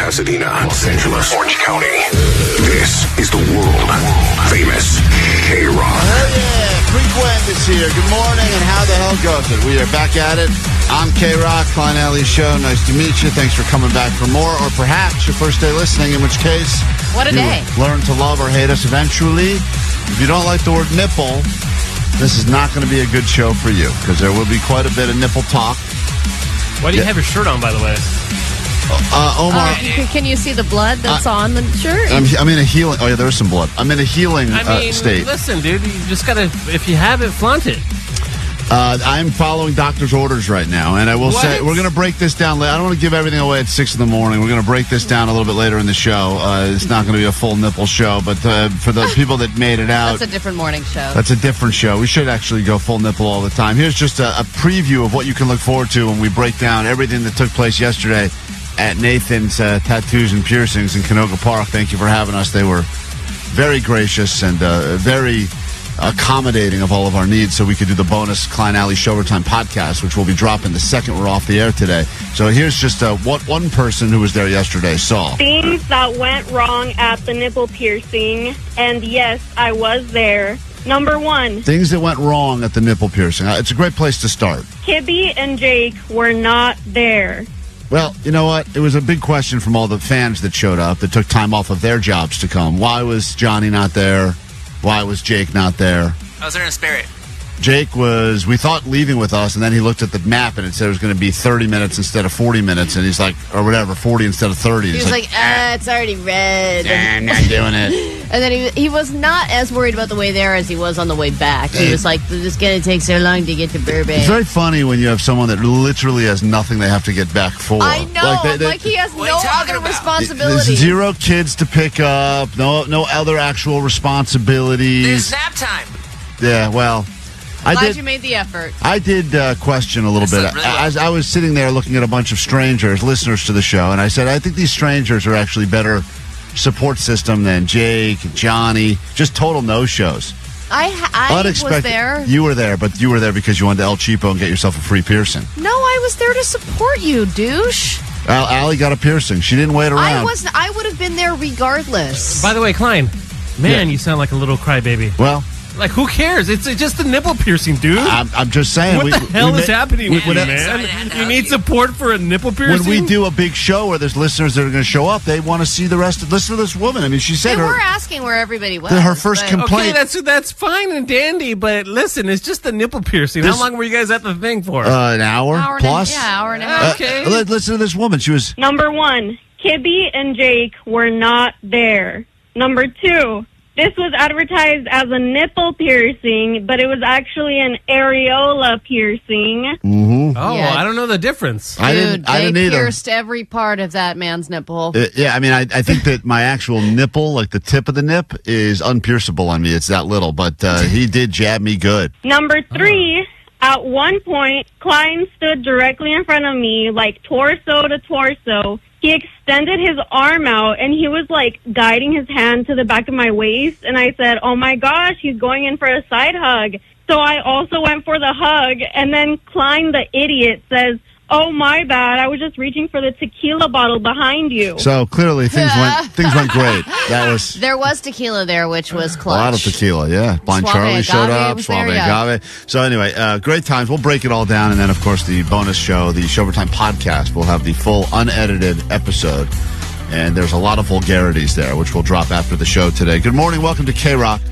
Pasadena, Los Angeles, Orange County. This is the World Famous KROQ. Oh yeah, Frequent is here. Good morning, and how the hell goes it? We are back at it. I'm KROQ, Klein Alley's show. Nice to meet you. Thanks for coming back for more, or perhaps your first day listening, in which case, what a day. Learn to love or hate us eventually. If you don't like the word nipple, this is not going to be a good show for you, because there will be quite a bit of nipple talk. Why do you have your shirt on, by the way? Omar. Can you see the blood that's on the shirt? I'm in a healing... Oh, yeah, there is some blood. I'm in a healing state. Listen, dude, you just got to... If you have it, flaunt it. I'm following doctor's orders right now, and I will say we're going to break this down later. I don't want to give everything away at 6 in the morning. We're going to break this down a little bit later in the show. It's not going to be a full nipple show, but for the people that made it out... That's a different morning show. That's a different show. We should actually go full nipple all the time. Here's just a preview of what you can look forward to when we break down everything that took place yesterday at Nathan's Tattoos and Piercings in Canoga Park. Thank you for having us. They were very gracious and very accommodating of all of our needs, so we could do the bonus Klein Alley Showtime podcast, which will be dropping the second we're off the air today. So here's just what one person who was there yesterday saw. Things that went wrong at the nipple piercing, and yes, I was there. Number one. Things that went wrong at the nipple piercing. It's a great place to start. Kibby and Jake were not there. Well, you know what? It was a big question from all the fans that showed up that took time off of their jobs to come. Why was Johnny not there? Why was Jake not there? I was there in spirit. Jake was, we thought, leaving with us, and then he looked at the map and it said it was going to be 30 minutes instead of 40 minutes, and he's like, or whatever, 40 instead of 30. He was like, it's already red. I'm not doing it. And then he was not as worried about the way there as he was on the way back. He was like, this is going to take so long to get to Burbank. It's very funny when you have someone that literally has nothing they have to get back for. I know. Like he has no other responsibilities. There's 0 kids to pick up, no other actual responsibilities. There's nap time. Yeah, well... Glad you made the effort. I did question a little bit. As I was sitting there looking at a bunch of strangers, listeners to the show, and I said, I think these strangers are actually better support system than Jake, Johnny, just total no-shows. I was there. You were there, but you were there because you wanted to El Cheapo and get yourself a free piercing. No, I was there to support you, douche. Allie got a piercing. She didn't wait around. I would have been there regardless. By the way, Klein, man, you sound like a little crybaby. Well... Like, who cares? It's just a nipple piercing, dude. I'm just saying. What the hell is happening with you, man? You need support for a nipple piercing? When we do a big show where there's listeners that are going to show up, they want to see the rest. Listen to this woman. I mean, she said they were asking where everybody was. Her first complaint. Okay, that's fine and dandy, but listen, it's just a nipple piercing. How long were you guys at the thing for? An hour plus. Hour and a half. Okay. Listen to this woman. She was... Number one, Kibby and Jake were not there. Number two, this was advertised as a nipple piercing, but it was actually an areola piercing. Mm-hmm. Oh, yeah. I don't know the difference. I didn't either. Pierced every part of that man's nipple. Yeah, I mean, I think that my actual nipple, like the tip of the nip, is unpierceable on me. It's that little, but he did jab me good. Number three, at one point, Klein stood directly in front of me, like torso to torso. He extended his arm out, and he was, like, guiding his hand to the back of my waist. And I said, oh, my gosh, he's going in for a side hug. So I also went for the hug. And then Klein, the idiot, says, oh, my bad. I was just reaching for the tequila bottle behind you. So clearly things went great. There was tequila there, which was clutch. A lot of tequila, yeah. Blind Suave Charlie showed agave up. was Suave there, yeah. agave. So anyway, great times. We'll break it all down, and then of course the bonus show, the Showtime podcast, will have the full unedited episode. And there's a lot of vulgarities there, which will drop after the show today. Good morning. Welcome to KROQ.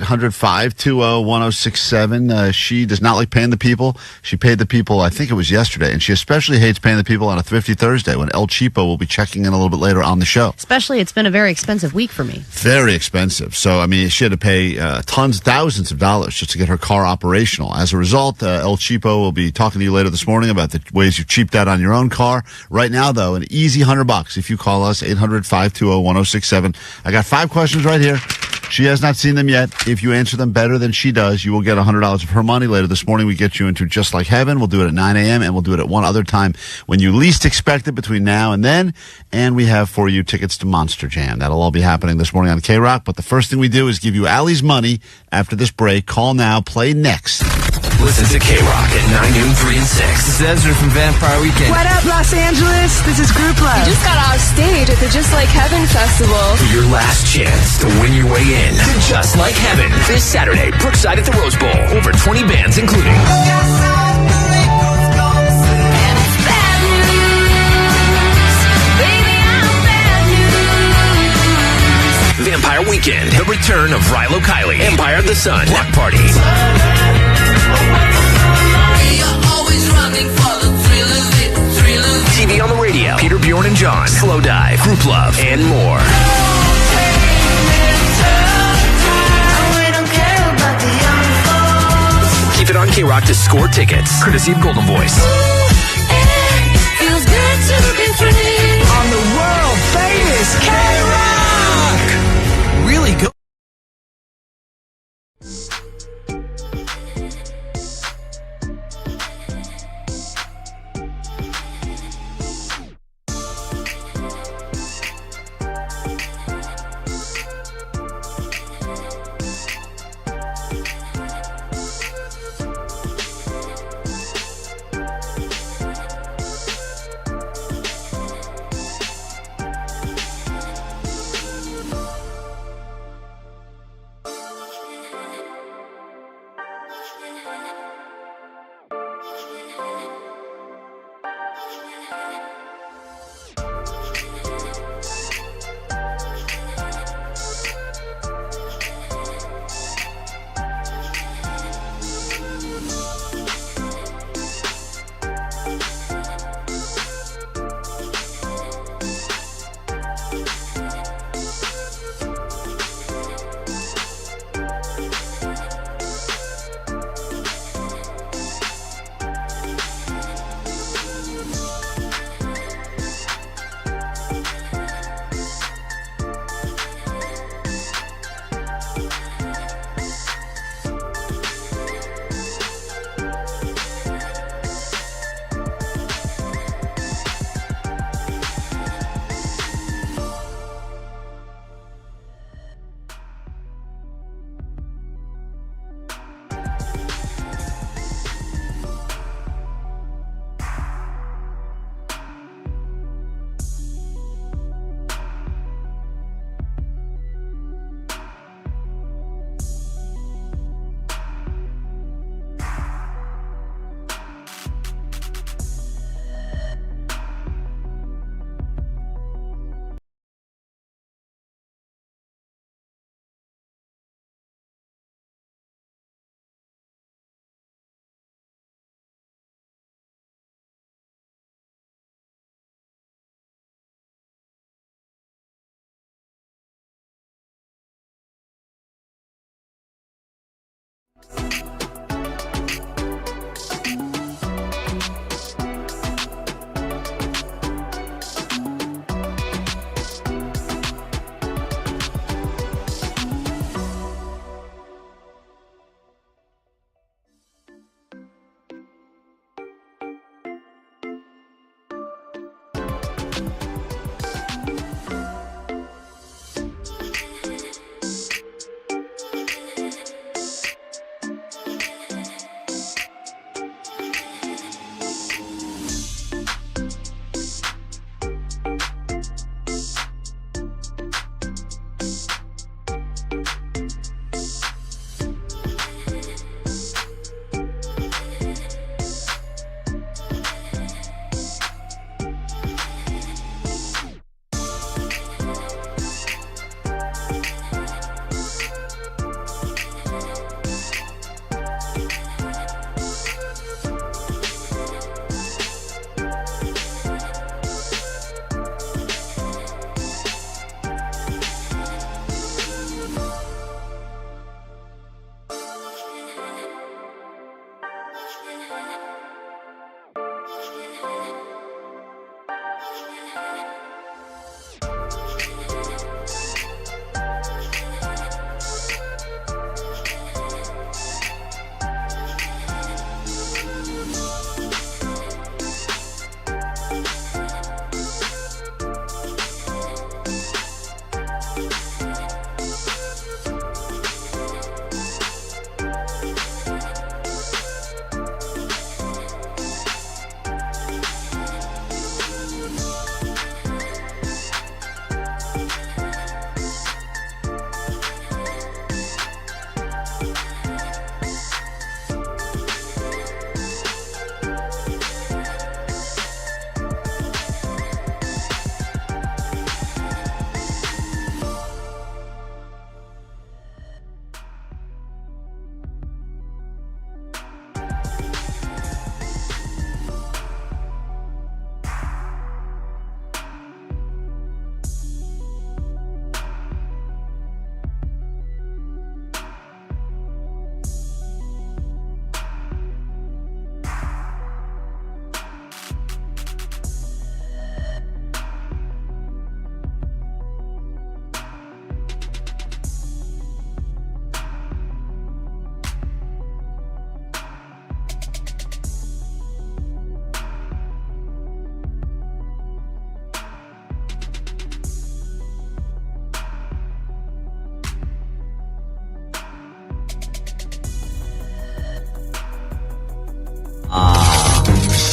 800-520-1067. She does not like paying the people. She paid the people, I think it was yesterday, and she especially hates paying the people on a Thrifty Thursday when El Cheapo will be checking in a little bit later on the show. Especially, it's been a very expensive week for me. Very expensive. So, I mean, she had to pay thousands of dollars just to get her car operational. As a result, El Cheapo will be talking to you later this morning about the ways you cheaped out on your own car. Right now, though, an easy $100 if you call us, 800-520-1067. I got 5 questions right here. She has not seen them yet. If you answer them better than she does, you will get $100 of her money. Later this morning, we get you into Just Like Heaven. We'll do it at 9 a.m., and we'll do it at one other time when you least expect it between now and then. And we have for you tickets to Monster Jam. That'll all be happening this morning on KROQ. But the first thing we do is give you Allie's money after this break. Call now, play next. Listen to KROQ at 9 noon, 3 and 6. This is Ezra from Vampire Weekend. What up, Los Angeles? This is Group Love. You just got off stage at the Just Like Heaven Festival. For your last chance to win your way in to Just Like Heaven. This Saturday, Brookside at the Rose Bowl. Over 20 bands, including Vampire Weekend, the return of Rilo Kiley, Empire of the Sun, Block Party, TV on the Radio, Peter, Bjorn and John, Slow Dive, Group Love, and more. Keep it on KROQ to score tickets, courtesy of Golden Voice. Feels good to be free. On the world famous KROQ. Really good.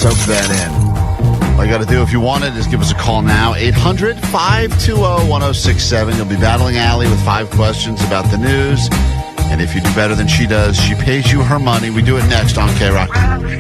Soak that in. All you got to do if you want it is give us a call now. 800-520-1067. You'll be battling Allie with 5 questions about the news. And if you do better than she does, she pays you her money. We do it next on KROQ.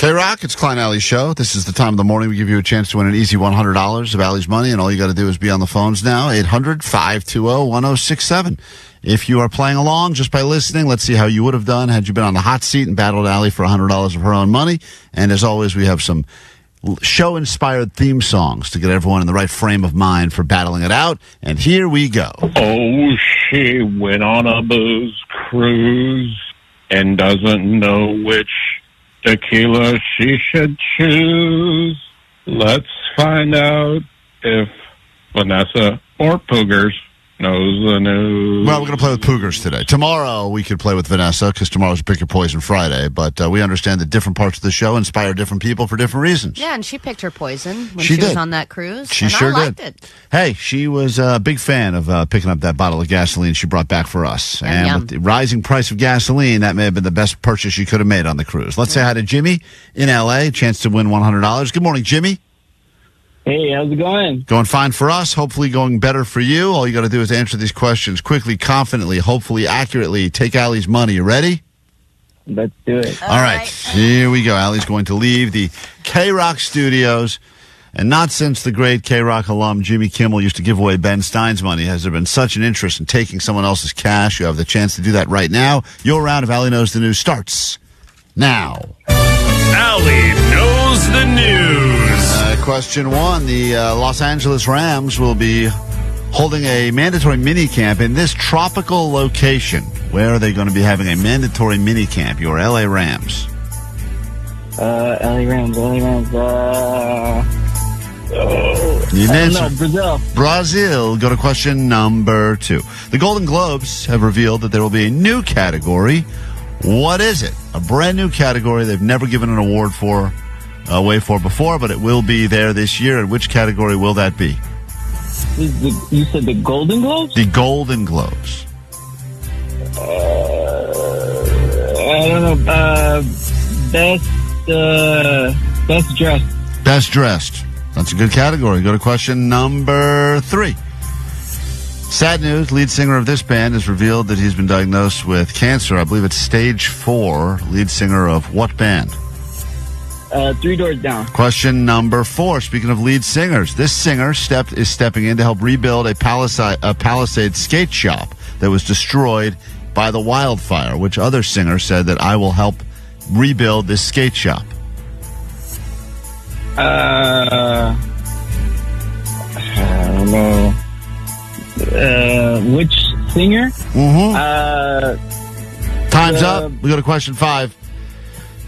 KROQ, it's Klein Alley's show. This is the time of the morning we give you a chance to win an easy $100 of Alley's money, and all you got to do is be on the phones now, 800-520-1067. If you are playing along just by listening, let's see how you would have done had you been on the hot seat and battled Alley for $100 of her own money. And as always, we have some show-inspired theme songs to get everyone in the right frame of mind for battling it out. And here we go. Oh, she went on a booze cruise and doesn't know which tequila she should choose. Let's find out if Vanessa or Poogers knows the news. Well, we're going to play with Poogers today. Tomorrow we could play with Vanessa because tomorrow's Pick Your Poison Friday. But we understand that different parts of the show inspire different people for different reasons. Yeah, and she picked her poison when she was on that cruise. She and sure I liked did. It. Hey, she was a big fan of picking up that bottle of gasoline she brought back for us. And with the rising price of gasoline, that may have been the best purchase she could have made on the cruise. Let's say hi to Jimmy in L.A., chance to win $100. Good morning, Jimmy. Hey, how's it going? Going fine for us, hopefully going better for you. All you got to do is answer these questions quickly, confidently, hopefully accurately. Take Allie's money. You ready? Let's do it. All right, here we go. Allie's going to leave the KROQ studios. And not since the great KROQ alum Jimmy Kimmel used to give away Ben Stein's money has there been such an interest in taking someone else's cash. You have the chance to do that right now. Your round of Allie Knows the News starts now. Allie knows the news. Question one. The Los Angeles Rams will be holding a mandatory mini camp in this tropical location. Where are they going to be having a mandatory mini camp? Your LA Rams. LA Rams. You didn't answer. Brazil. Brazil. Go to question number 2. The Golden Globes have revealed that there will be a new category. What is it? A brand new category they've never given an award for, away for before, but it will be there this year. And which category will that be? You said the Golden Globes? The Golden Globes. I don't know. Best dressed. Best dressed. That's a good category. Go to question number 3. Sad news. Lead singer of this band has revealed that he's been diagnosed with cancer. I believe it's stage 4. Lead singer of what band? 3 Doors Down. Question number 4. Speaking of lead singers, this singer is stepping in to help rebuild a Palisade skate shop that was destroyed by the wildfire. Which other singer said that I will help rebuild this skate shop? I don't know. Which singer? Time's up. We go to question 5.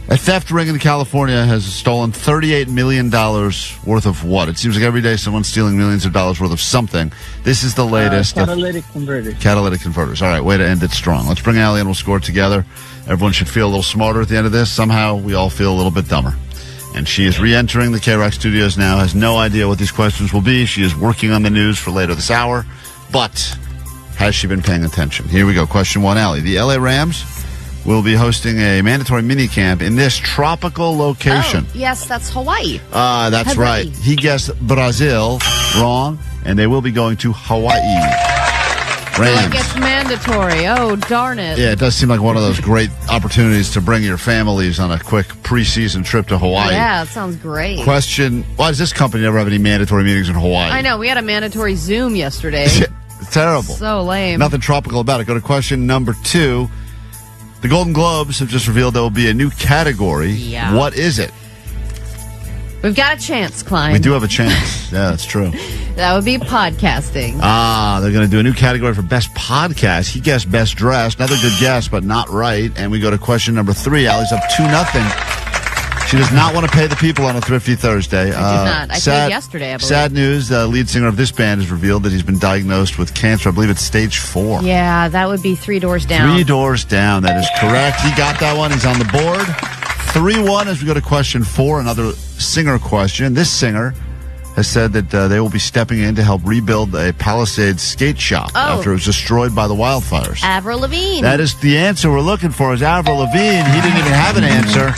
A theft ring in California has stolen $38 million worth of what? It seems like every day someone's stealing millions of dollars worth of something. This is the latest. Catalytic converters. Catalytic converters. All right, way to end it strong. Let's bring Allie and we'll score together. Everyone should feel a little smarter at the end of this. Somehow we all feel a little bit dumber. And she is re-entering the KROQ studios now, has no idea what these questions will be. She is working on the news for later this hour. But has she been paying attention? Here we go. Question 1, Allie. The LA Rams will be hosting a mandatory mini camp in this tropical location. Oh, yes, that's Hawaii. That's Hawaii. right. He guessed Brazil wrong, and they will be going to Hawaii. Rams. Like it's mandatory. Oh, darn it. Yeah, it does seem like one of those great opportunities to bring your families on a quick preseason trip to Hawaii. Yeah, it sounds great. Question, why does this company never have any mandatory meetings in Hawaii? I know. We had a mandatory Zoom yesterday. Terrible. So lame. Nothing tropical about it. Go to question number 2. The Golden Globes have just revealed there will be a new category. Yeah. What is it? We've got a chance, Klein. We do have a chance. Yeah, that's true. That would be podcasting. They're going to do a new category for best podcast. He guessed best dressed. Another good guess, but not right. And we go to question number 3. Allie's up 2-0. She does not want to pay the people on a Thrifty Thursday. I do not. I paid yesterday, I believe. Sad news. The lead singer of this band has revealed that he's been diagnosed with cancer. I believe it's stage 4. Yeah, that would be 3 Doors Down. 3 Doors Down. That is correct. He got that one. He's on the board. 3-1 as we go to question 4, another singer question. This singer has said that they will be stepping in to help rebuild a Palisade skate shop after it was destroyed by the wildfires. Avril Lavigne. That is the answer we're looking for, is Avril Lavigne. He didn't even have an answer.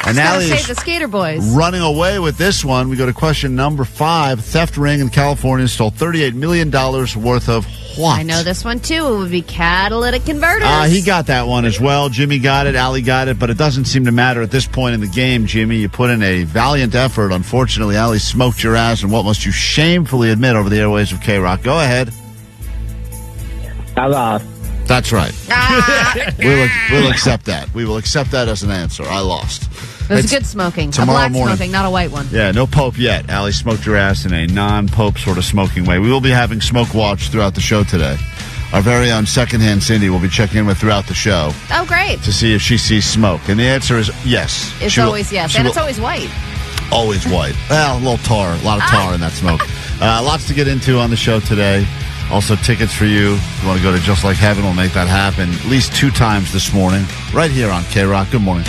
And now save he's the Skater Boys. running away with this one. We go to question number 5. Theft ring in California stole $38 million worth of what? I know this one, too. It would be catalytic converters. He got that one as well. Jimmy got it. Allie got it. But it doesn't seem to matter at this point in the game, Jimmy. You put in a valiant effort. Unfortunately, Allie smoked your ass in what must you shamefully admit over the airways of KROQ. Go ahead. I lost. That's right. We'll accept that. We will accept that as an answer. I lost. It was good smoking. A black smoking, not a white one. Yeah, no Pope yet. Allie smoked your ass in a non-Pope sort of smoking way. We will be having Smoke Watch throughout the show today. Our very own secondhand Cindy will be checking in with throughout the show. Oh, great. To see if she sees smoke. And the answer is yes. It's always yes. And it's always white. Always white. Well, a little tar. A lot of tar in that smoke. Lots to get into on the show today. Also, tickets for you. If you want to go to Just Like Heaven, we'll make that happen at least 2 times this morning. Right here on KROQ. Good morning.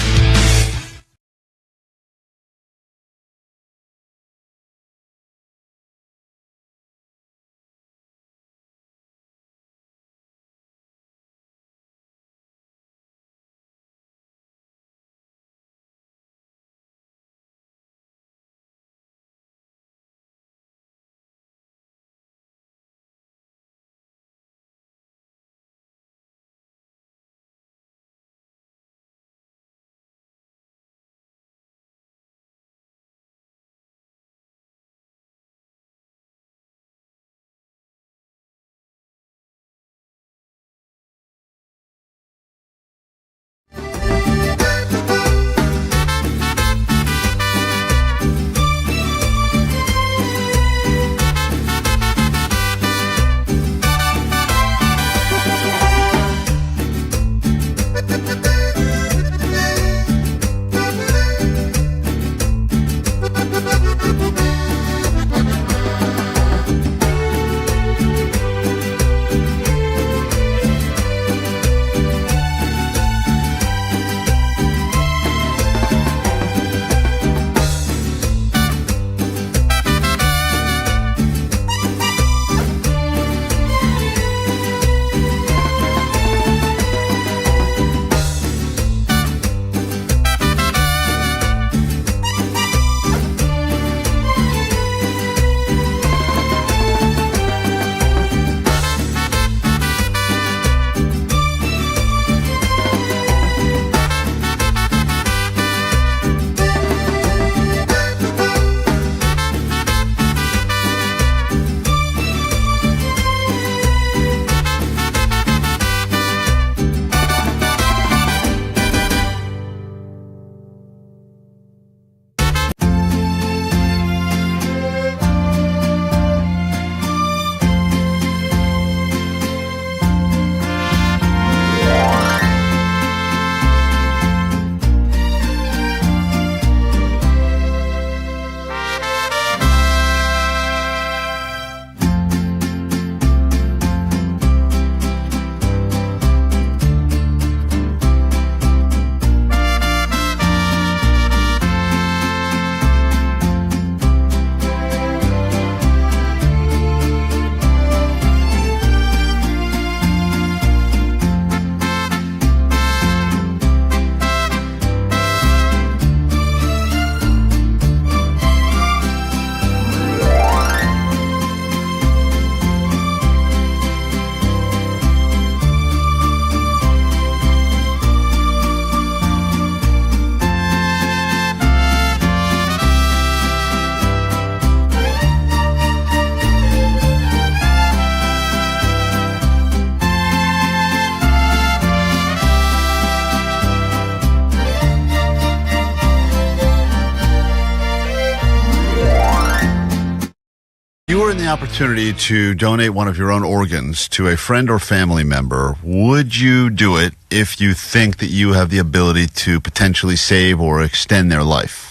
the opportunity to donate one of your own organs to a friend or family member, would you do it if you think that you have the ability to potentially save or extend their life?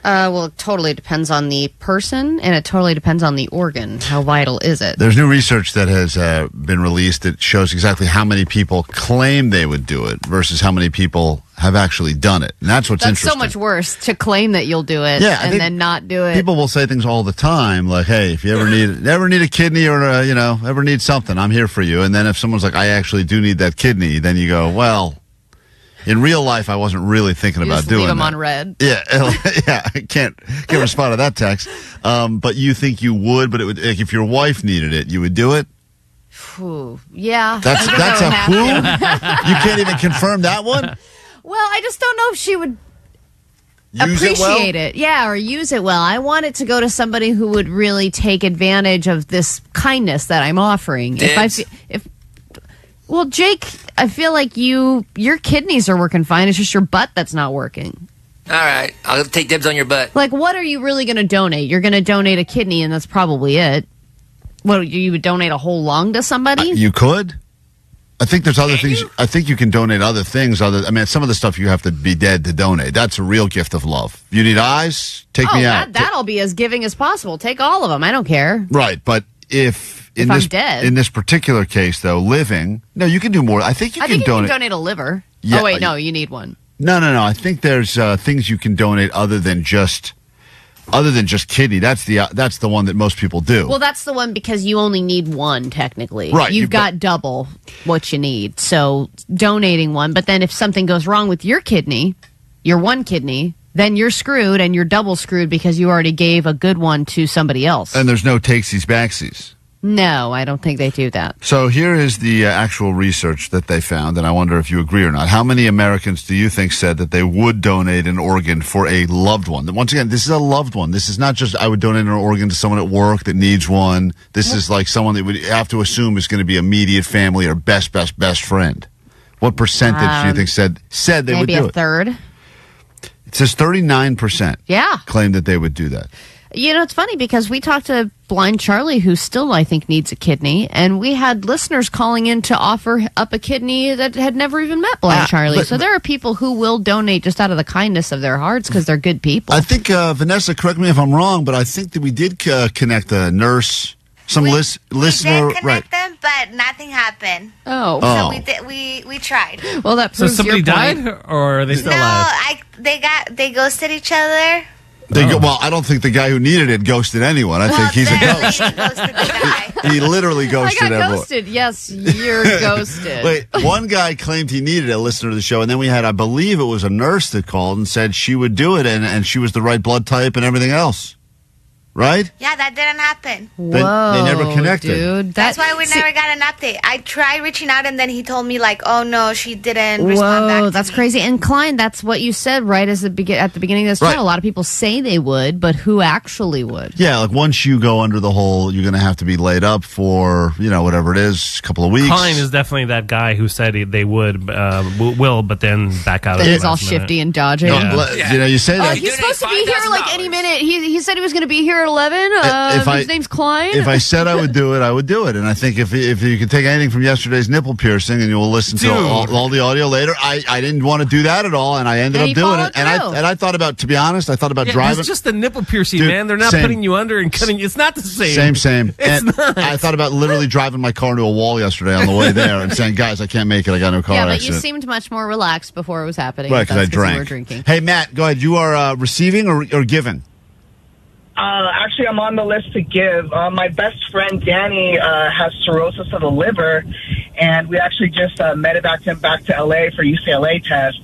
Well, it totally depends on the person, and it totally depends on the organ. How vital is it? There's new research that has been released that shows exactly how many people claim they would do it versus how many people have actually done it. And that's what's interesting. That's so much worse to claim that you'll do it and then not do it. People will say things all the time like, hey, if you ever need a kidney or, ever need something, I'm here for you. And then if someone's like, I actually do need that kidney, then you go, well, in real life, I wasn't really thinking about doing that. Leave them on red. Yeah, I can't respond to that text. But you think you would, but it would, like, if your wife needed it, you would do it? Ooh, yeah. That's a who? You can't even confirm that one? Well, I just don't know if she would appreciate it. Yeah, or use it well. I want it to go to somebody who would really take advantage of this kindness that I'm offering. Well, Jake, I feel like your kidneys are working fine. It's just your butt that's not working. All right, I'll take dibs on your butt. Like, what are you really going to donate? You're going to donate a kidney, and that's probably it. What, you would donate a whole lung to somebody? You could. I think there's other things. I think you can donate other things. Some of the stuff you have to be dead to donate. That's a real gift of love. You need eyes? Take me out. That'll be as giving as possible. Take all of them. I don't care. Right, but if I'm dead. In this particular case, though, living, no, you can do more. I think you can donate a liver. Yeah, oh, wait, no, you need one. No. I think there's things you can donate other than just kidney. That's the one that most people do. Well, that's the one because you only need one, technically. Right. You've got double what you need. So donating one, but then if something goes wrong with your kidney, your one kidney, then you're screwed and you're double screwed because you already gave a good one to somebody else. And there's no takesies backsies. No, I don't think they do that. So here is the actual research that they found, and I wonder if you agree or not. How many Americans do you think said that they would donate an organ for a loved one? Once again, this is a loved one. This is not just I would donate an organ to someone at work that needs one. This is like someone that would have to assume is going to be immediate family or best friend. What percentage do you think said they would do it? Maybe a third. It says 39%. Yeah. Claimed that they would do that. You know, it's funny because we talked to Blind Charlie, who still, I think, needs a kidney, and we had listeners calling in to offer up a kidney that had never even met Blind Charlie. So there are people who will donate just out of the kindness of their hearts because they're good people. I think, Vanessa, correct me if I'm wrong, but I think that we did connect a nurse, listener. We did connect them, but nothing happened. Oh. So we tried. Well, that proves somebody your point. died, or are they still alive? They ghosted each other. Well, I don't think the guy who needed it ghosted anyone. I think he's a ghost. Ghosted the guy. He literally ghosted everyone. everyone. Ghosted. Yes, you're ghosted. Wait, one guy claimed he needed a listener to the show, and then we had, I believe it was a nurse that called and said she would do it, and she was the right blood type and everything else. Right? Yeah, that didn't happen. Whoa, they never connected. Dude. That's why we never got an update. I tried reaching out, and then he told me, like, oh, no, she didn't respond back to that's me. crazy. And Klein, that's what you said right at the beginning of this show. A lot of people say they would, but who actually would? Yeah, like once you go under the hole, you're going to have to be laid up for, whatever it is, a couple of weeks. Klein is definitely that guy who said they would, but then back out of It's all shifty and dodgy. You say that. He's supposed to be here like any minute. He said he was going to be here at 11. His name's Klein. If I said I would do it, I would do it. And I think if you can take anything from yesterday's nipple piercing and you will listen to all the audio later, I didn't want to do that at all, and I ended up doing it. And I thought about, to be honest, driving. It's just the nipple piercing, man. They're not putting you under and cutting you. It's not the same. Same. It's not. I thought about literally driving my car into a wall yesterday on the way there and saying, guys, I can't make it. I got no car accident. Yeah, but you seemed much more relaxed before it was happening. Right, because I drank. You were drinking. Hey, Matt, go ahead. You are receiving or giving? Actually, I'm on the list to give. My best friend, Danny, has cirrhosis of the liver, and we actually just medevaced him back to L.A. for UCLA tests.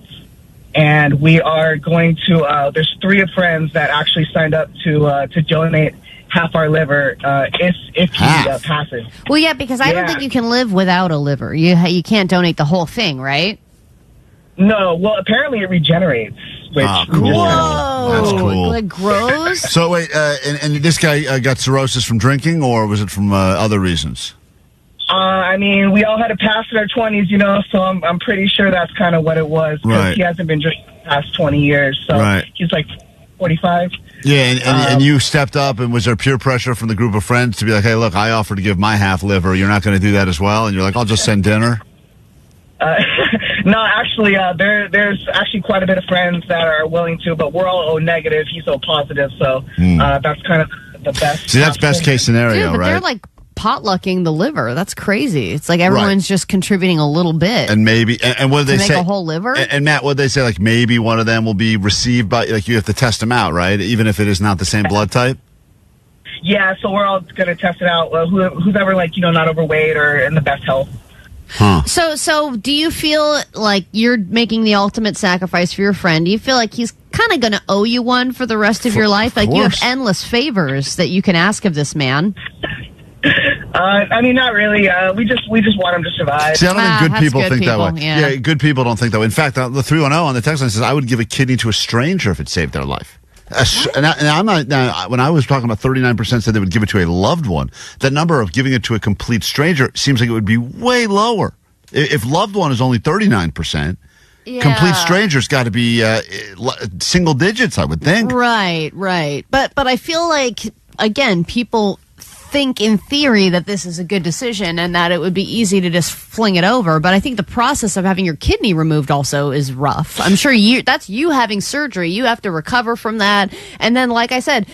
And we are going to, there's 3 friends that actually signed up to donate half our liver if he passes. Well, yeah, because I don't think you can live without a liver. You can't donate the whole thing, right? No, well, apparently it regenerates. Which cool. Whoa. That's cool. Like gross? So wait, and this guy got cirrhosis from drinking, or was it from other reasons? I mean, we all had to pass in our 20s, so I'm pretty sure that's kind of what it was. Because he hasn't been drinking the past 20 years. So he's like 45. Yeah, and you stepped up, and was there peer pressure from the group of friends to be like, hey, look, I offered to give my half liver. You're not going to do that as well? And you're like, I'll just send dinner? No, actually, there's actually quite a bit of friends that are willing to, but we're all O negative. He's O positive, so that's kind of the best. See, that's best case scenario, Dude, but right? they're like potlucking the liver. That's crazy. It's like everyone's just contributing a little bit. And maybe, and what did they make say? A whole liver? And Matt, what did they say? Like maybe one of them will be received by, like you have to test them out, right? Even if it is not the same blood type? Yeah, so we're all going to test it out. Who's ever, like, not overweight or in the best health. Huh. So do you feel like you're making the ultimate sacrifice for your friend? Do you feel like he's kind of going to owe you one for the rest of your life? Like you have endless favors that you can ask of this man. I mean, not really. We just want him to survive. See, I don't think good people think that way. Yeah. Good people don't think that way. In fact, the 310 on the text line says, I would give a kidney to a stranger if it saved their life. And I'm not, now, when I was talking about 39% said they would give it to a loved one, the number of giving it to a complete stranger seems like it would be way lower. If loved one is only 39%, complete stranger's got to be single digits, I would think. Right. But I feel like, again, people think in theory that this is a good decision and that it would be easy to just fling it over, but I think the process of having your kidney removed also is rough. I'm sure that's you having surgery. You have to recover from that, and then, like I said,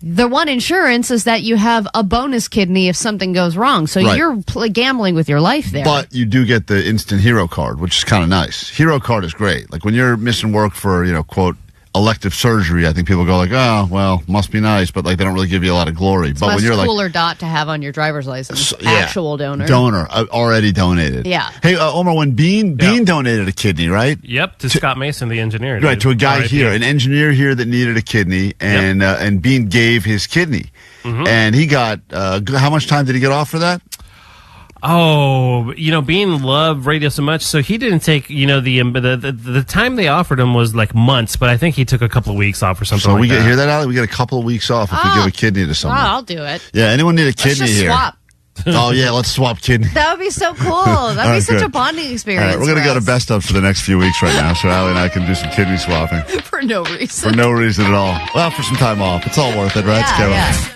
the one insurance is that you have a bonus kidney if something goes wrong, so you're gambling with your life there. But you do get the instant hero card, which is kind of nice. Hero card is great. Like when you're missing work for, quote, elective surgery, I think people go like, oh, well, must be nice, but like they don't really give you a lot of glory. But when you're like, cooler dot to have on your driver's license, actual donor, already donated. Yeah. Hey, Omar, when Bean donated a kidney, right? Yep, to Scott Mason, the engineer. Right, to a guy RIP. here, an engineer here that needed a kidney, and Bean gave his kidney, and he got how much time did he get off for that? Oh, Bean loved radio so much, so he didn't take, the time they offered him was like months, but I think he took a couple of weeks off or something. So like that. hear that, Ali? We get a couple of weeks off if we give a kidney to someone. I'll do it. Yeah, anyone need a kidney Let's just here? Swap. Oh yeah, let's swap kidneys. That would be so cool. That'd be such a bonding experience. All right, we're gonna go to best of for the next few weeks right now, so Ali and I can do some kidney swapping for no reason. For no reason at all. Well, for some time off. It's all worth it, right? Yeah.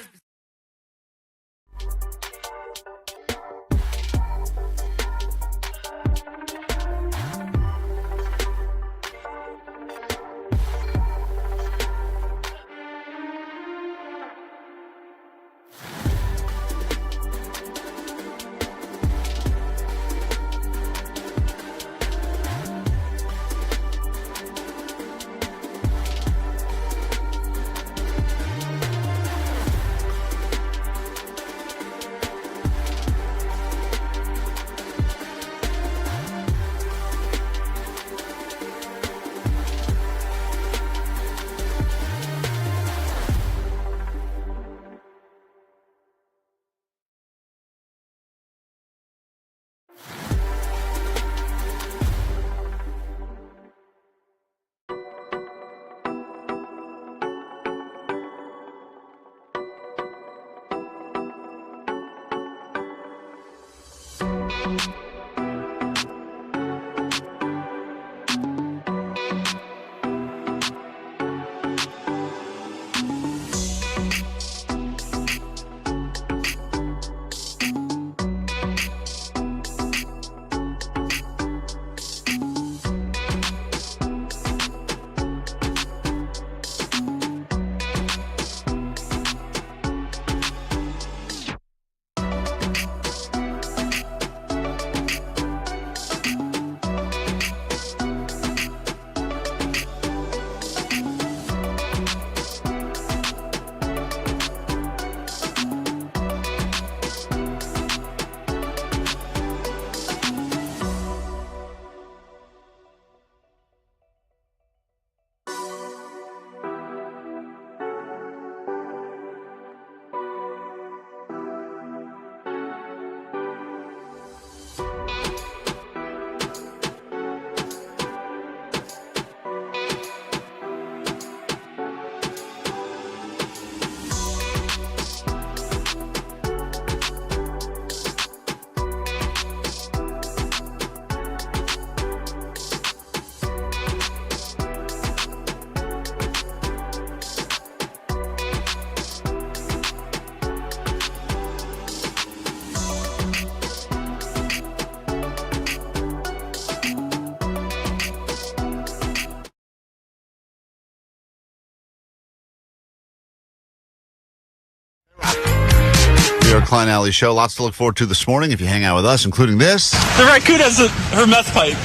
Klein Alley Show. Lots to look forward to this morning if you hang out with us, including this. The raccoon has her meth pipe.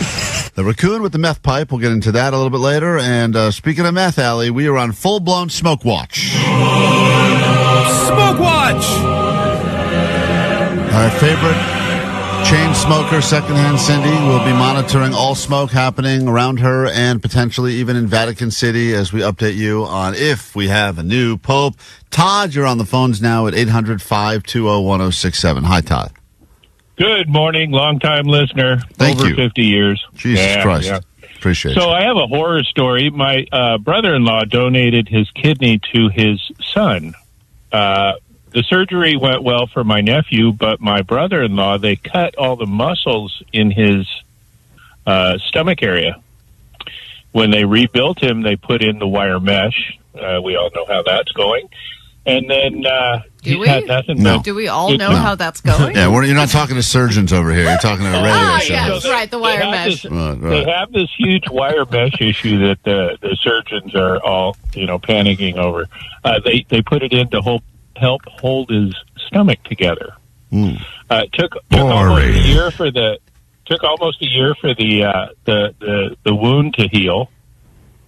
The raccoon with the meth pipe. We'll get into that a little bit later. And speaking of meth, Alley, we are on full-blown smoke watch. Smoke watch! Our favorite chain smoker, secondhand Cindy, will be monitoring all smoke happening around her and potentially even in Vatican City as we update you on if we have a new pope. Todd, you're on the phones now at 800-520-1067. Hi, Todd. Good morning, long-time listener. Thank over you. 50 years. Jesus Christ. Appreciate it. So I have a horror story. My brother-in-law donated his kidney to his son. The surgery went well for my nephew, but my brother-in-law, they cut all the muscles in his stomach area. When they rebuilt him, they put in the wire mesh. We all know how that's going. And then he's had nothing but... Do we all know how that's going? Yeah, you're not talking to surgeans over here. You're talking to a radio show. Yeah, that's right, the wire mesh. They have this huge wire mesh issue that the surgeons are all, panicking over. They put it in to help hold his stomach together. It took almost a year for the wound to heal,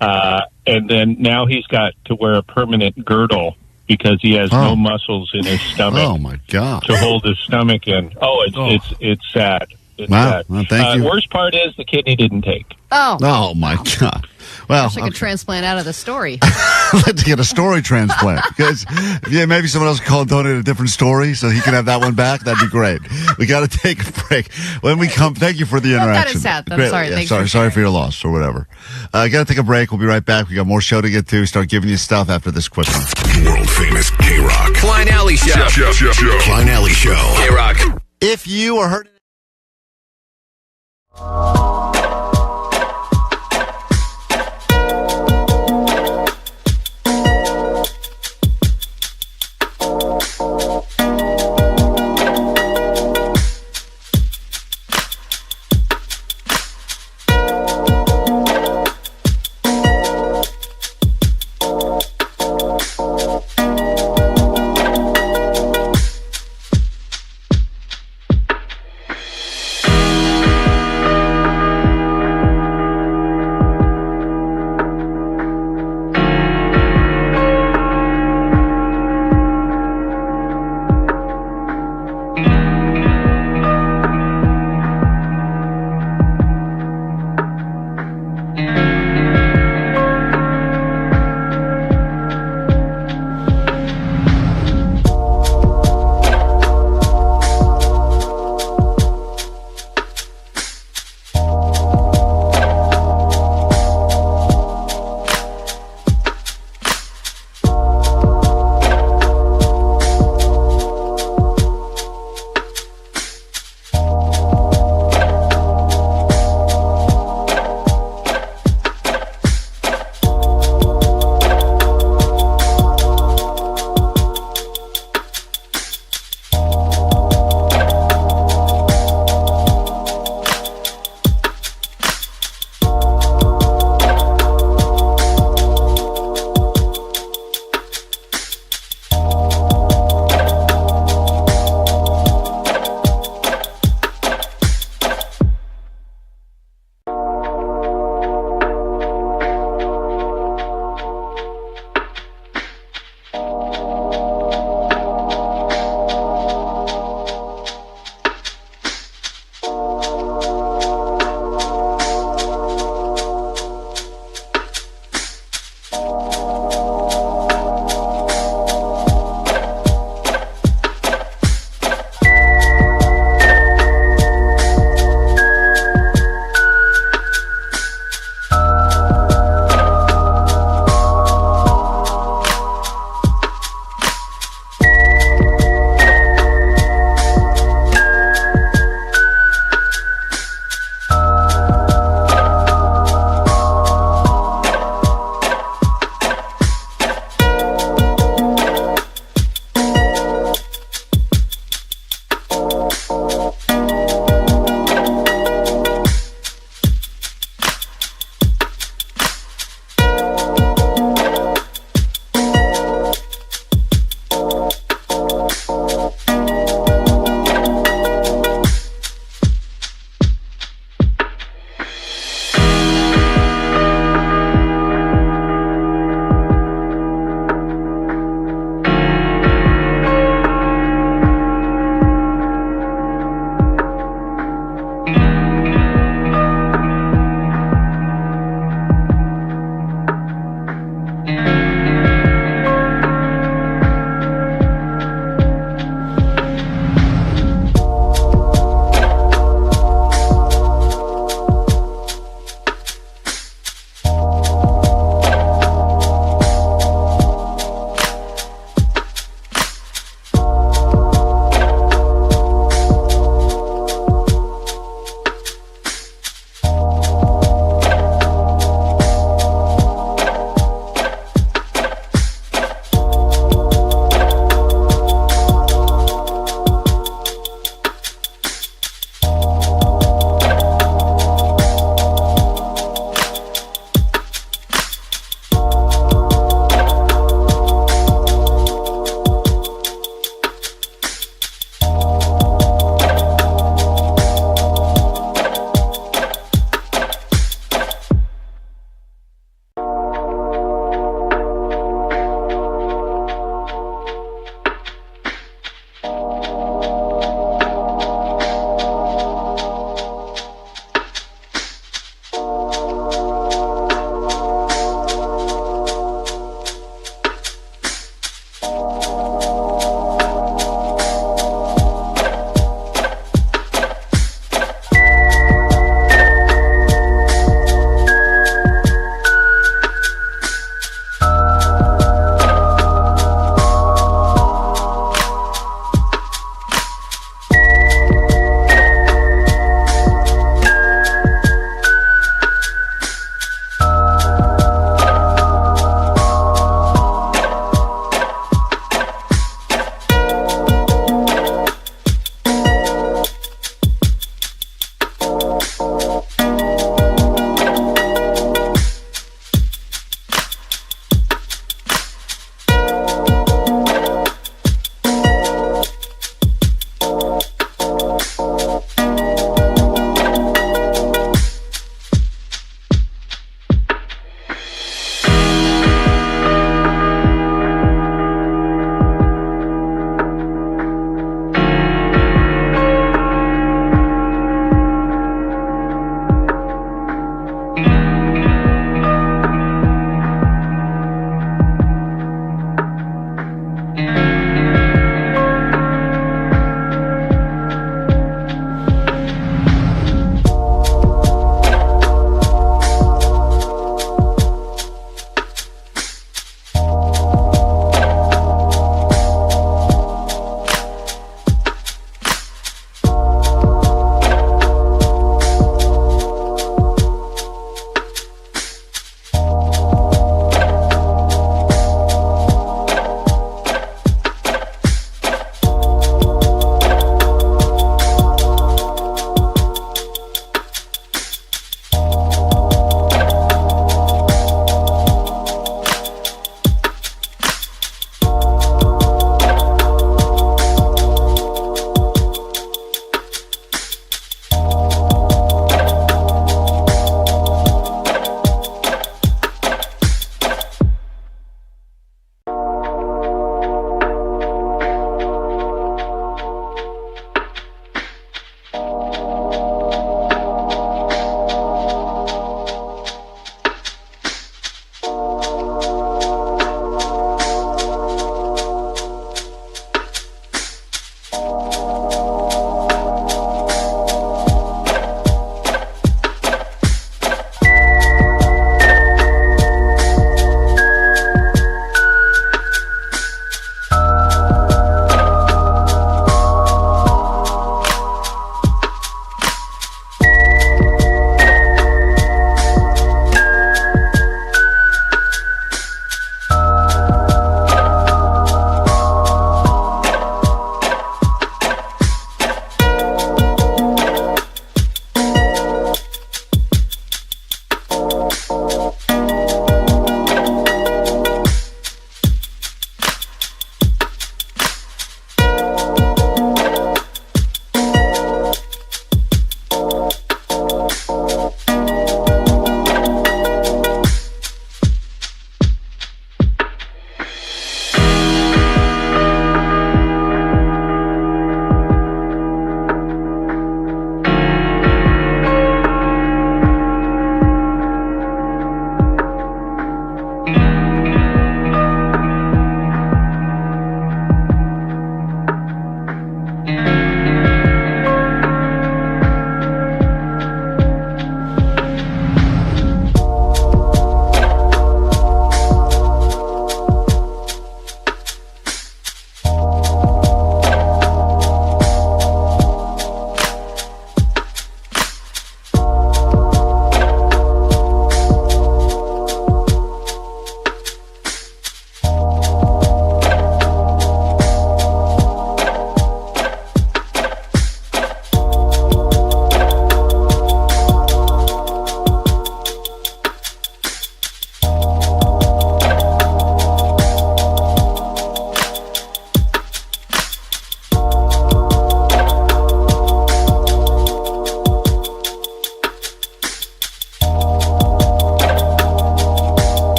and then now he's got to wear a permanent girdle because he has no muscles in his stomach. Oh my God! To hold his stomach in. It's sad. It's sad. Well, thank you. Worst part is the kidney didn't take. Oh my God! Well, I wish I could transplant out of the story. I'd like to get a story transplant because maybe someone else can call and donate a different story so he can have that one back. That'd be great. We got to take a break. When we come, thank you for the interaction. That is sad. I'm Great. sorry. Yeah, sorry for your loss or whatever. Got to take a break. We'll be right back. We got more show to get to. Start giving you stuff after this quick one. World Famous KROQ. Klein Alley Show. Klein Alley Show. KROQ. If you are hurting.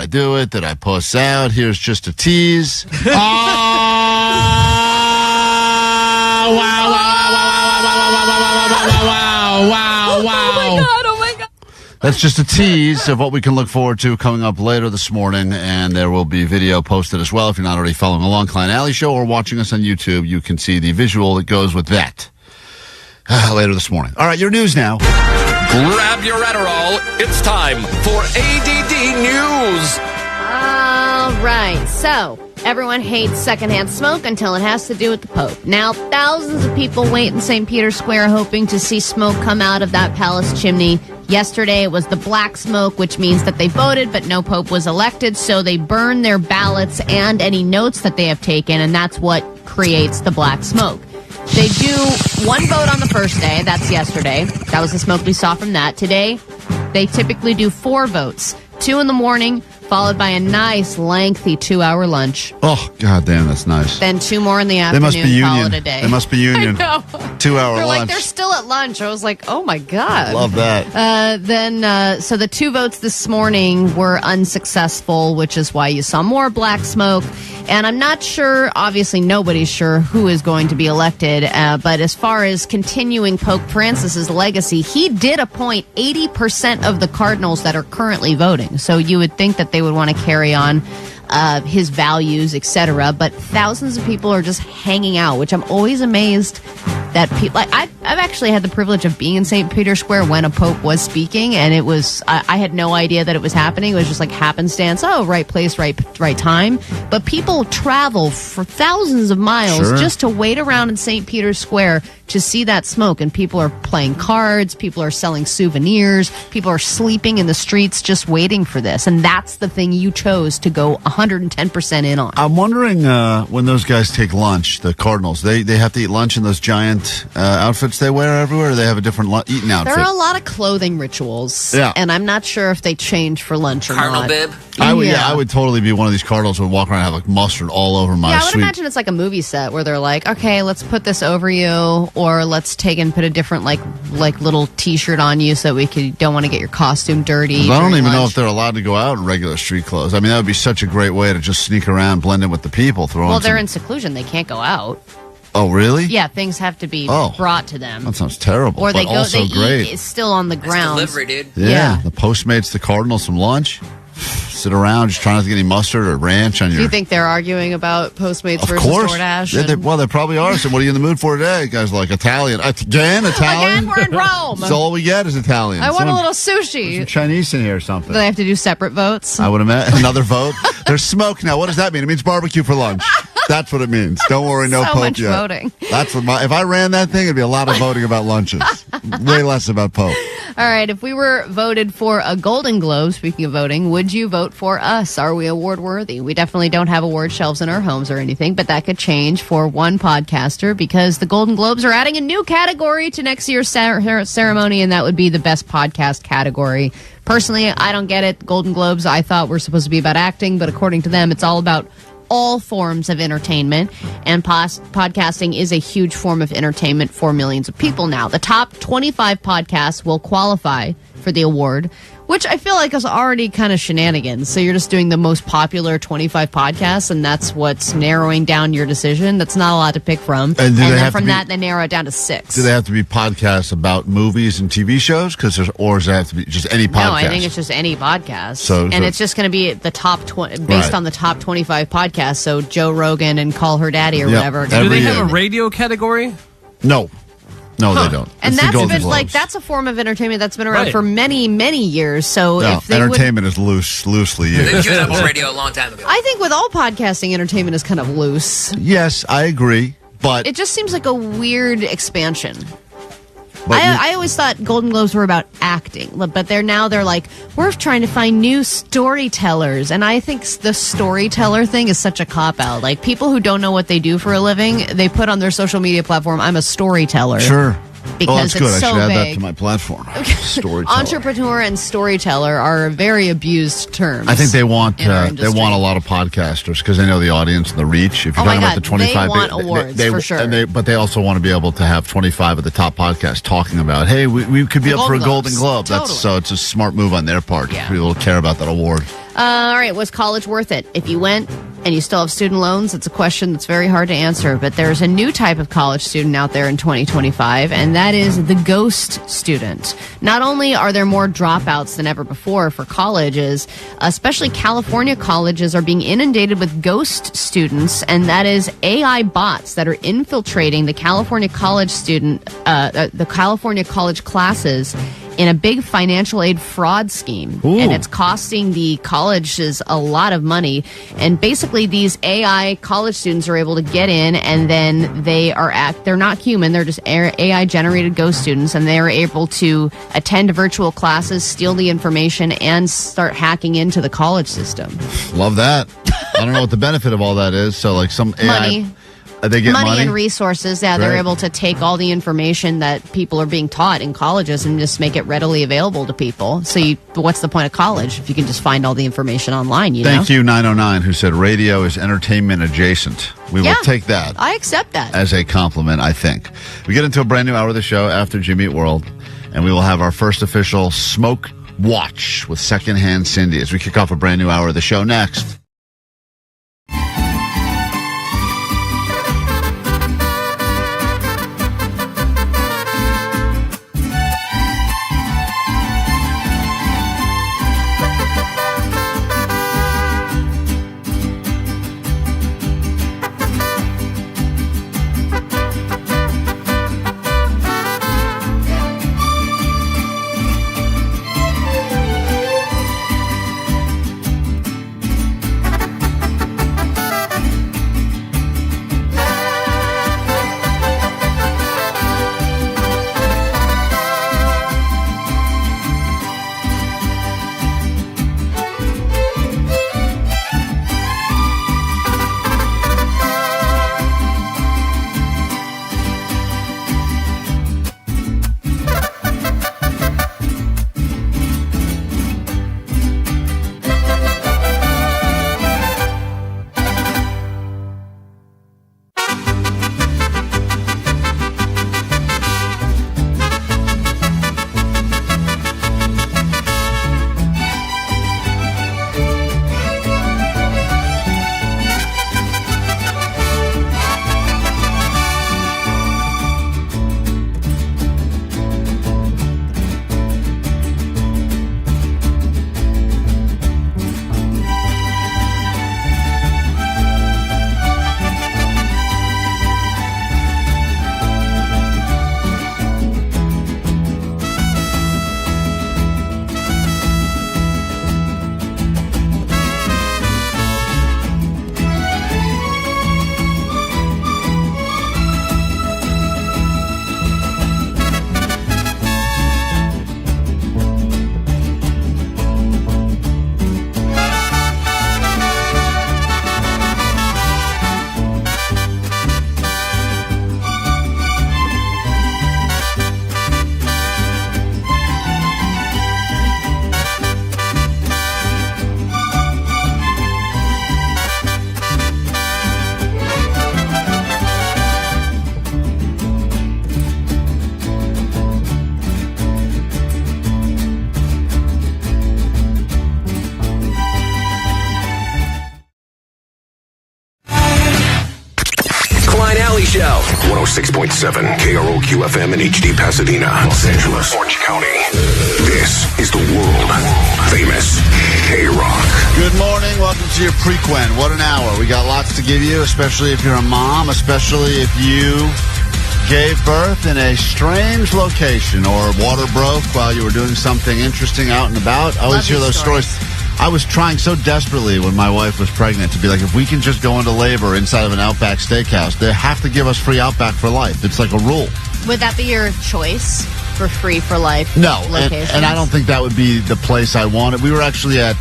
do it? Did I puss out? Here's just a tease. Oh, wow. Oh my God. That's just a tease of what we can look forward to coming up later this morning, and there will be video posted as well. If you're not already following along, Klein Alley Show, or watching us on YouTube, you can see the visual that goes with that later this morning. All right, your news now. Grab your Adderall. It's time for ADD News. All right, so everyone hates secondhand smoke until it has to do with the Pope. Now, thousands of people wait in St. Peter's Square hoping to see smoke come out of that palace chimney. Yesterday, it was the black smoke, which means that they voted, but no Pope was elected, so they burn their ballots and any notes that they have taken, and that's what creates the black smoke. They do one vote on the first day. That's yesterday. That was the smoke we saw from that. Today, they typically do 4 votes. 2 in the morning, followed by a nice, lengthy 2-hour lunch. Oh, goddamn, that's nice. Then 2 more in the They afternoon, must be call union. it a day. They must be union. I know. 2-hour They're lunch. like, they're still at lunch. I was like, oh my God. Love that. So the 2 votes this morning were unsuccessful, which is why you saw more black smoke. And I'm not sure, obviously nobody's sure who is going to be elected, but as far as continuing Pope Francis's legacy, he did appoint 80% of the cardinals that are currently voting. So you would think that they would want to carry on his values, etc. But thousands of people are just hanging out, which I'm always amazed that people. Like I've actually had the privilege of being in St. Peter's Square when a pope was speaking, and it was I had no idea that it was happening. It was just like happenstance. Oh, right place, right time. But people travel for thousands of miles just to wait around in St. Peter's Square to see that smoke, and people are playing cards, people are selling souvenirs, people are sleeping in the streets just waiting for this, and that's the thing you chose to go 110% in on. I'm wondering when those guys take lunch, the Cardinals, they have to eat lunch in those giant outfits they wear everywhere, or they have a different eating outfit? There are a lot of clothing rituals, and I'm not sure if they change for lunch or Cardinal not. bib? I would totally be one of these Cardinals who would walk around and have like mustard all over my I would suite. imagine it's like a movie set where they're like, okay, let's put this over you, or let's take and put a different like little T-shirt on you so that we don't want to get your costume dirty. I don't even know lunch. if they're allowed to go out in regular street clothes. I mean, that would be such a great way to just sneak around, blend in with the people. Well, they're in seclusion; they can't go out. Oh, really? Yeah, things have to be brought to them. That sounds terrible. Or they but go, also they great. eat it's still on the ground. Delivery, dude. Yeah, the Postmates, the Cardinals, some lunch. Sit around just trying not to get any mustard or ranch on your... Do you think they're arguing about Postmates Of versus course. DoorDash? They probably are. So what are you in the mood for today? Guys like Italian. Again, Italian? Again, we're in Rome. So all we get is Italian. I want a little sushi. Some Chinese in here or something. Do they have to do separate votes? I would imagine. Another vote? There's smoke now. What does that mean? It means barbecue for lunch. That's what it means. Don't worry, no so Pope much yet. voting. That's what if I ran that thing, it'd be a lot of voting about lunches. Way less about Pope. All right, if we were voted for a Golden Globe, speaking of voting, would you vote for us? Are we award worthy? We definitely don't have award shelves in our homes or anything, but that could change for one podcaster because the Golden Globes are adding a new category to next year's ceremony, and that would be the best podcast category. Personally, I don't get it. Golden Globes, I thought were supposed to be about acting, but according to them, it's all about all forms of entertainment, and podcasting is a huge form of entertainment for millions of people now. The top 25 podcasts will qualify for the award, which I feel like is already kind of shenanigans. So you're just doing the most popular 25 podcasts, and that's what's narrowing down your decision. That's not a lot to pick from. And then from that, they narrow it down to 6. Do they have to be podcasts about movies and TV shows? Or does it have to be just any podcast? No, I think it's just any podcast. And it's just going to be the top based on the top 25 podcasts. So Joe Rogan and Call Her Daddy or whatever. Do they have a radio category? No. No, they don't. And it's that's a form of entertainment that's been around for many, many years. So if they entertainment is loosely used. They used up radio a long time ago. I think with all podcasting, entertainment is kind of loose. Yes, I agree, but it just seems like a weird expansion. I always thought Golden Globes were about acting, but they're like, we're trying to find new storytellers. And I think the storyteller thing is such a cop-out. Like, people who don't know what they do for a living, they put on their social media platform, I'm a storyteller. Sure. Because that's good. it's so I should add that big. to my platform. Storyteller. Entrepreneur and storyteller are very abused terms. I think they want a lot of podcasters because they know the audience and the reach. If you're talking about the 25, they want awards for sure. But they also want to be able to have 25 of the top podcasts talking about, hey, we could be up for a Golden Globe. Totally. So it's a smart move on their part. Yeah. People care about that award. All right, was college worth it? If you went and you still have student loans, it's a question that's very hard to answer. But there's a new type of college student out there in 2025, and that is the ghost student. Not only are there more dropouts than ever before for colleges, especially California colleges are being inundated with ghost students, and that is AI bots that are infiltrating the California college the California college classes in a big financial aid fraud scheme. Ooh. And it's costing the colleges a lot of money. And basically these AI college students are able to get in, and then they're not human, they're just AI generated ghost students, and they are able to attend virtual classes, steal the information, and start hacking into the college system. Love that. I don't know what the benefit of all that is. So like some AI... Money. They get money and resources. Yeah, they're Right. able to take all the information that people are being taught in colleges and just make it readily available to people. So what's the point of college if you can just find all the information online, you know? Thank you, 909, who said radio is entertainment adjacent. We will take that I accept that. as a compliment, I think. We get into a brand new hour of the show after Jimmy Eat World, and we will have our first official Smoke Watch with Secondhand Cindy as we kick off a brand new hour of the show next. Show. 106.7 KROQ FM in HD Pasadena, Los Angeles, Orange County. This is the world famous KROQ. Good morning. Welcome to your Prequen. What an hour. We got lots to give you, especially if you're a mom, especially if you gave birth in a strange location or water broke while you were doing something interesting out and about. I always hear those stories. I was trying so desperately when my wife was pregnant to be like, if we can just go into labor inside of an Outback Steakhouse, they have to give us free Outback for life. It's like a rule. Would that be your choice for free for life? No, locations? and I don't think that would be the place I wanted. We were actually at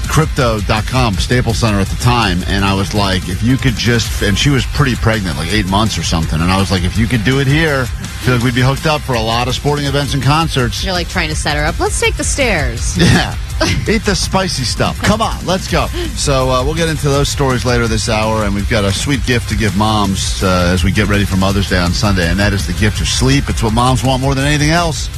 Crypto.com, Staples Center at the time, and I was like, if you could just, and she was pretty pregnant, like 8 months or something, and I was like, if you could do it here, I feel like we'd be hooked up for a lot of sporting events and concerts. You're like trying to set her up. Let's take the stairs. Yeah. Eat the spicy stuff. Come on, let's go. So we'll get into those stories later this hour, and we've got a sweet gift to give moms as we get ready for Mother's Day on Sunday, and that is the gift of sleep. It's what moms want more than anything else.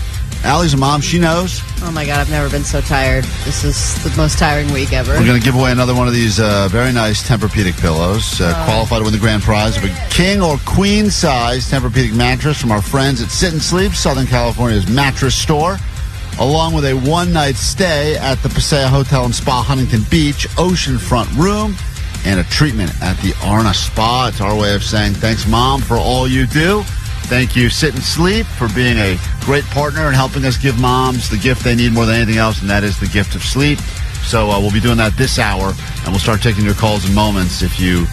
Allie's a mom. She knows. Oh, my God. I've never been so tired. This is the most tiring week ever. We're going to give away another one of these very nice Tempur-Pedic pillows. Qualified to win the grand prize of a king or queen size Tempur-Pedic mattress from our friends at Sit and Sleep, Southern California's mattress store, along with a one-night stay at the Paseo Hotel and Spa Huntington Beach oceanfront room and a treatment at the Arna Spa. It's our way of saying thanks, Mom, for all you do. Thank you, Sit and Sleep, for being a great partner and helping us give moms the gift they need more than anything else, and that is the gift of sleep. So we'll be doing that this hour, and we'll start taking your calls in moments. If you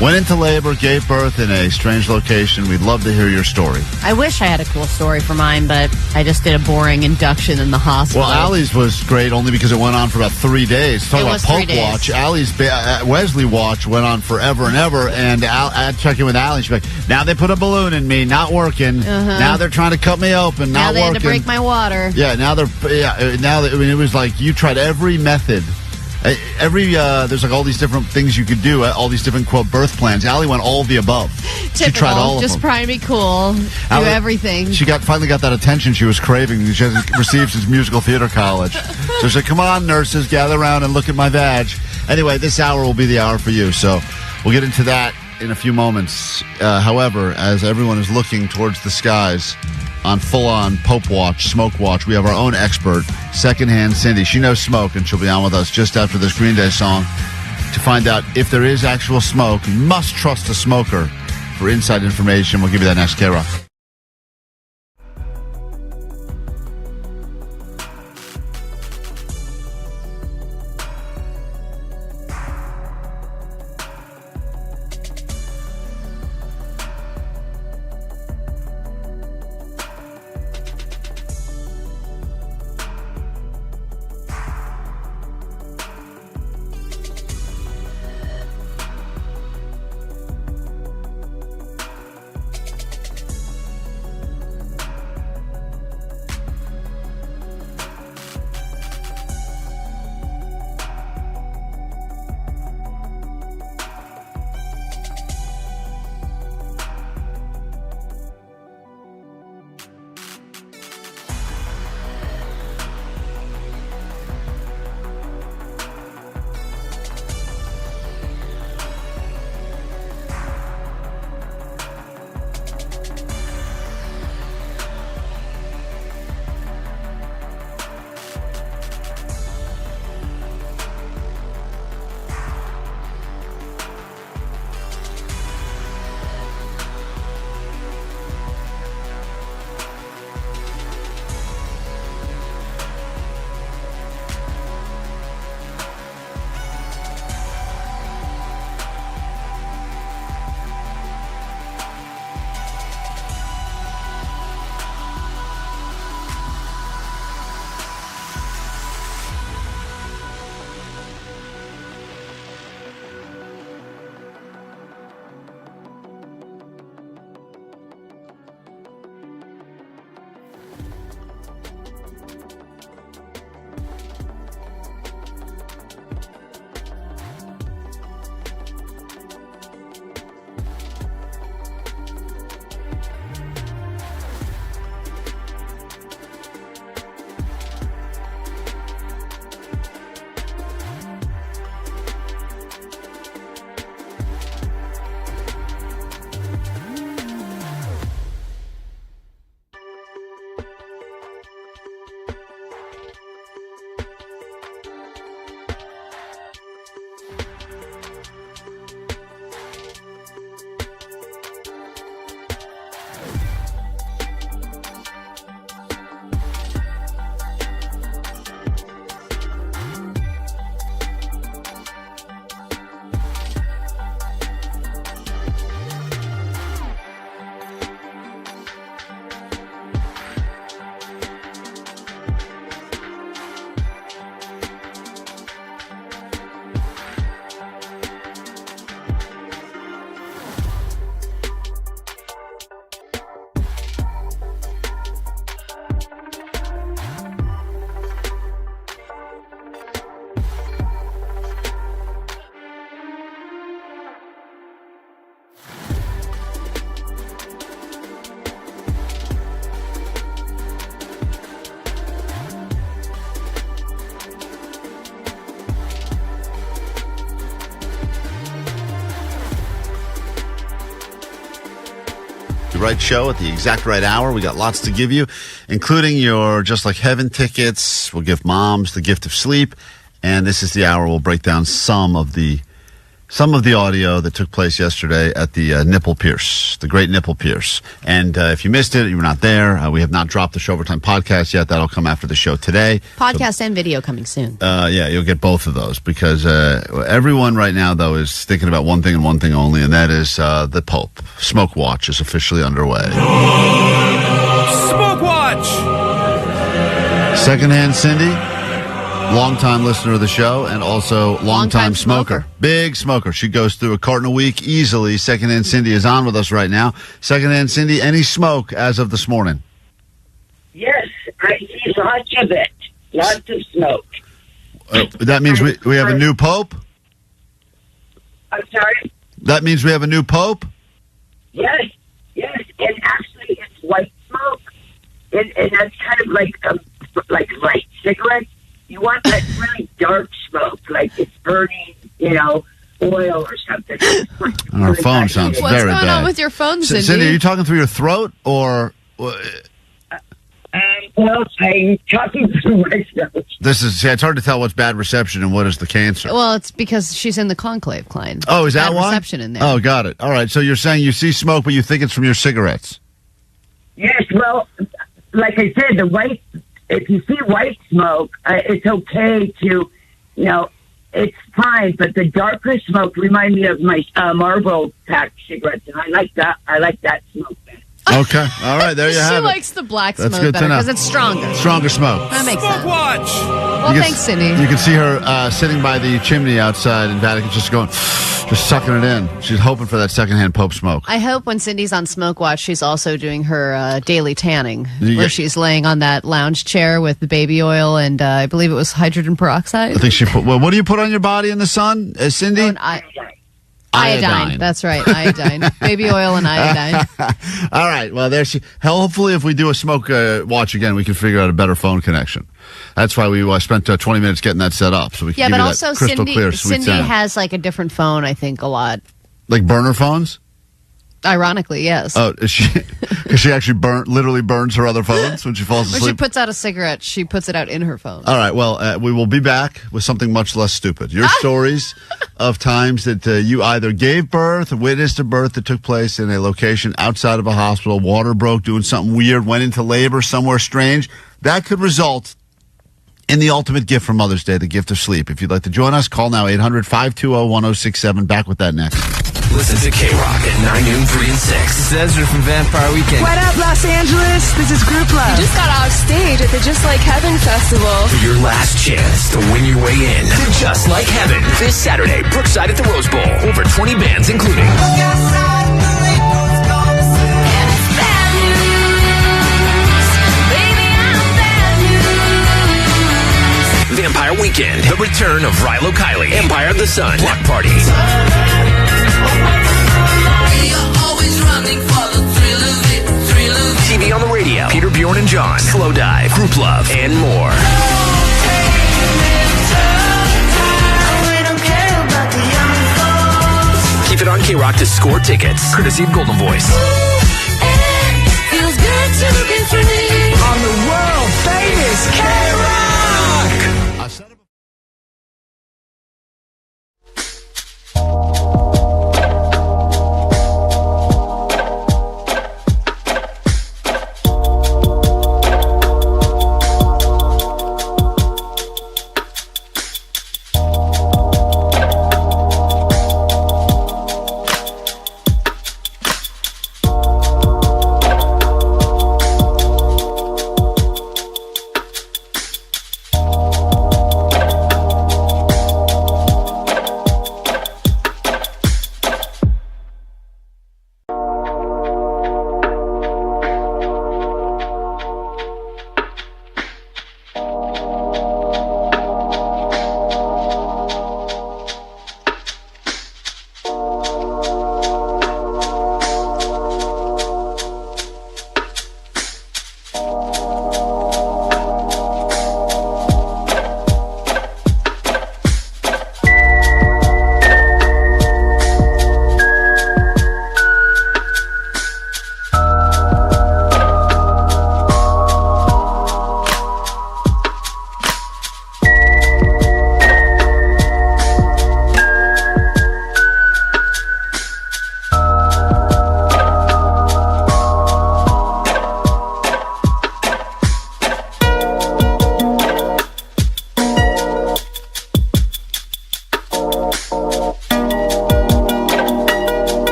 went into labor, gave birth in a strange location, we'd love to hear your story. I wish I had a cool story for mine, but I just did a boring induction in the hospital. Well, Allie's was great only because it went on for about 3 days. Talk about Pope Watch. Allie's Wesley Watch went on forever and ever, and I'd check in with Allie. She'd be like, now they put a balloon in me, not working. Now they're trying to cut me open, not working. Now they had to break my water. Yeah, now it was like you tried every method. There's like all these different things you could do, all these different, quote, birth plans. Allie went all of the above. Typical. She tried all of just them. trying to be cool, do everything. She finally got that attention she was craving. She hasn't received since musical theater college. So she said, come on, nurses, gather around and look at my vag. Anyway, this hour will be the hour for you. So we'll get into that in a few moments. However, as everyone is looking towards the skies on full-on Pope Watch, Smoke Watch, we have our own expert, secondhand Cindy. She knows smoke, and she'll be on with us just after this Green Day song to find out if there is actual smoke. You must trust a smoker for inside information. We'll give you that next KROQ. right show at the exact right hour. We got lots to give you, including your Just Like Heaven tickets. We'll give moms the gift of sleep. And this is the hour we'll break down some of the audio that took place yesterday at the nipple pierce, the great nipple pierce. And if you missed it, you were not there. We have not dropped the Show Overtime podcast yet. That'll come after the show today. Podcast and video coming soon. Yeah, you'll get both of those because everyone right now, though, is thinking about one thing and one thing only, and that is the Pope. Smoke Watch is officially underway. Smoke Watch! Secondhand Cindy, longtime listener of the show and also longtime smoker. Big smoker. She goes through a carton a week easily. Secondhand Cindy is on with us right now. Secondhand Cindy, any smoke as of this morning? Yes, I see lots of it. Lots of smoke. That means we have a new pope? I'm sorry? That means we have a new pope? Yes. And actually, it's white smoke. And that's kind of like light cigarettes. You want that really dark smoke, like it's burning, oil or something. Our phone sounds What's very bad. going on with your phone, Cindy? Cindy, are you talking through your throat or... Well, I'm talking through my throat. It's hard to tell what's bad reception and what is the cancer. Well, it's because she's in the conclave, Klein. Oh, is that bad why? Reception in there. Oh, got it. All right, so you're saying you see smoke, but you think it's from your cigarettes. Yes, well, like I said, if you see white smoke, it's okay to, it's fine. But the darker smoke reminds me of my Marlboro pack cigarettes, and I like that smoke better. Okay, all right, there you have it. She likes the black That's smoke good better to know. because it's stronger. Stronger smoke. That makes sense. Watch! Well, thanks, Cindy. You can see her sitting by the chimney outside in Vatican, just sucking it in. She's hoping for that secondhand Pope smoke. I hope when Cindy's on Smoke Watch, she's also doing her daily tanning, Yeah. where she's laying on that lounge chair with the baby oil and I believe it was hydrogen peroxide. I think she put. Well, what do you put on your body in the sun, Cindy? Iodine. That's right, iodine. Baby oil and iodine. All right. Well, there she. Hopefully, if we do a smoke watch again, we can figure out a better phone connection. That's why we spent 20 minutes getting that set up, so we can Yeah, give but you also that crystal clear sweet Cindy sound. has like a different phone, I think, a lot. Like burner phones. Ironically, yes. Oh, is she? Because she actually literally burns her other phones when she falls When asleep. she puts out a cigarette, she puts it out in her phone. All right. Well, we will be back with something much less stupid. Your stories of times that you either gave birth or witnessed a birth that took place in a location outside of a hospital, water broke, doing something weird, went into labor somewhere strange. That could result in the ultimate gift for Mother's Day, the gift of sleep. If you'd like to join us, call now 800-520-1067. Back with that next. Listen to K-Rock at 9 noon, 3 and 6. This is Ezra from Vampire Weekend. What up, Los Angeles? This is Group Love. You just got off stage at the Just Like Heaven Festival. For your last chance to win your way in to Just Like Heaven. This Saturday, Brookside at the Rose Bowl. Over 20 bands, including Vampire Weekend, the return of Rilo Kiley, Empire of the Sun, Block Party, TV on the Radio, Peter, Bjorn and John, Slow Dive, Group Love, and more. Keep it on K-Rock to score tickets, courtesy of Golden Voice. Feels good to be free. On the world famous KROQ.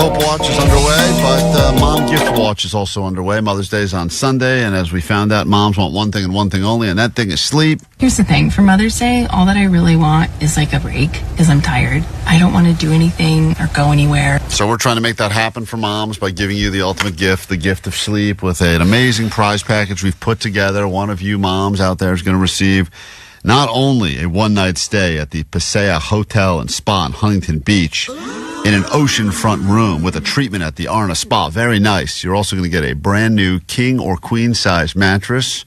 Hope Watch is underway, but Mom Gift Watch is also underway. Mother's Day is on Sunday, and as we found out, moms want one thing and one thing only, and that thing is sleep. Here's the thing. For Mother's Day, all that I really want is like a break because I'm tired. I don't want to do anything or go anywhere. So we're trying to make that happen for moms by giving you the ultimate gift, the gift of sleep, with an amazing prize package we've put together. One of you moms out there is going to receive not only a one-night stay at the Paseo Hotel and Spa in Huntington Beach in an oceanfront room with a treatment at the Arna Spa. Very nice. You're also going to get a brand new king or queen size mattress.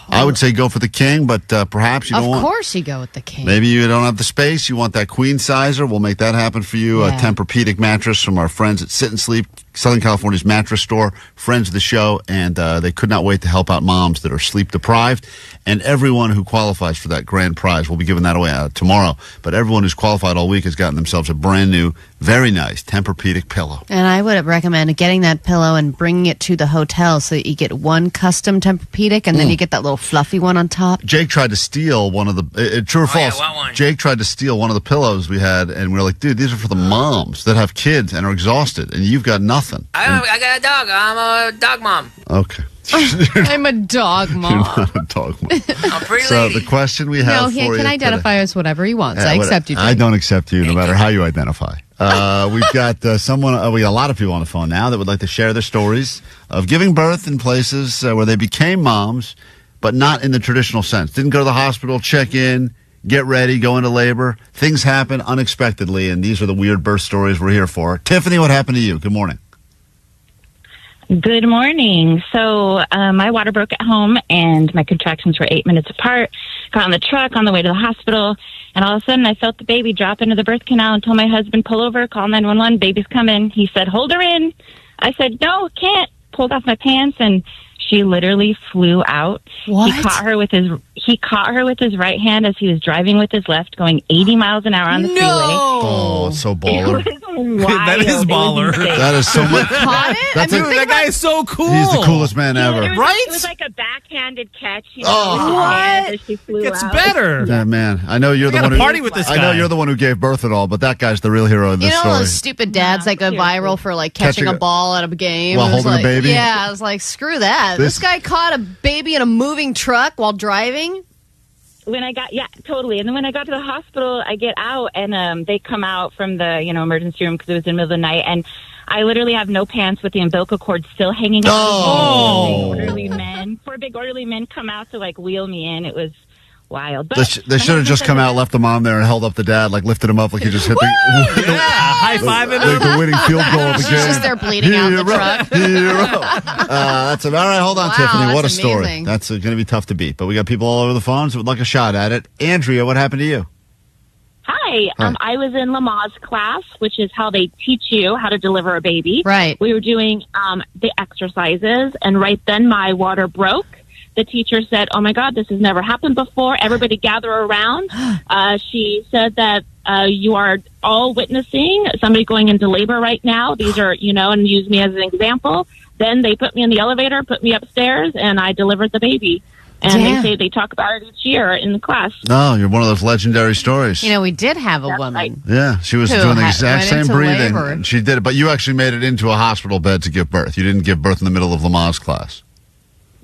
I would say go for the king, but perhaps you don't want... Of course you go with the king. Maybe you don't have the space. You want that queen sizer. We'll make that happen for you. Yeah. A Tempur-Pedic mattress from our friends at Sit and Sleep, Southern California's mattress store, friends of the show, and they could not wait to help out moms that are sleep deprived. And everyone who qualifies for that grand prize, we'll be giving that away tomorrow. But everyone who's qualified all week has gotten themselves a brand new, very nice Tempur-Pedic pillow. And I would recommend getting that pillow and bringing it to the hotel so that you get one custom Tempur-Pedic and then you get that little fluffy one on top. Jake tried to steal one of the... true or false? Yeah, Jake tried to steal one of the pillows we had, and we were like, dude, these are for the moms that have kids and are exhausted, and you've got nothing. I got a dog. I'm a dog mom. Okay. I'm a dog You're mom. not a dog mom. I'm a pretty So lady. the question we have No, for he you can identify as whatever he wants. today- I accept you. I Jake. don't accept you, no matter how you identify. We've got we got a lot of people on the phone now that would like to share their stories of giving birth in places where they became moms, but not in the traditional sense. Didn't go to the hospital, check in, get ready, go into labor. Things happen unexpectedly, and these are the weird birth stories we're here for. Tiffany, what happened to you? Good morning. Good morning. So my water broke at home and my contractions were 8 minutes apart. Got on the truck on the way to the hospital, and all of a sudden I felt the baby drop into the birth canal and told my husband, pull over, call 911, baby's coming. He said, hold her in. I said, no, can't. Pulled off my pants, and she literally flew out. What? He caught her with his right hand as he was driving with his left, going 80 miles an hour on the freeway. Oh, it's so baller. That is baller. That is so much. Caught it? That's I mean, a- think That guy about- is so cool. He's the coolest man ever. It was like a backhanded catch. You know, Oh. with his hand as she flew Gets out. better. Yeah, man. I know you're the gotta one who party with this I know guy. you're the one who gave birth and all, but that guy's the real hero of You this know story. those stupid dads that go viral for like catching Catching a a- ball at a game While It was holding a like- baby? Yeah, I was like, screw that. This guy caught a baby in a moving truck while driving. Totally. And then when I got to the hospital, I get out and they come out from the emergency room because it was in the middle of the night, and I literally have no pants with the umbilical cord still hanging out. Oh. Four big orderly men come out to like wheel me in. It was wild. But They should have just come out, left the mom there, and held up the dad, like lifted him up, like he just hit the High fiving him. the winning field goal of the She's game. just there bleeding out the Hero. truck. Hero. That's it. All right, hold on, Wow, Tiffany. What a that's story. amazing. That's going to be tough to beat. But we got people all over the phones who would like a shot at it. Andrea, what happened to you? Hi. Hi. I was in Lamaze class, which is how they teach you how to deliver a baby. Right. We were doing the exercises, and right then my water broke. The teacher said, oh, my God, this has never happened before. Everybody gather around. She said that you are all witnessing somebody going into labor right now. These are, and used me as an example. Then they put me in the elevator, put me upstairs, and I delivered the baby. And Damn. they say they talk about it each year in the class. No, you're one of those legendary stories. You know, we did have a woman. Yeah, she was Who doing the went exact same into breathing. labor. And she did it, but you actually made it into a hospital bed to give birth. You didn't give birth in the middle of Lamaze class.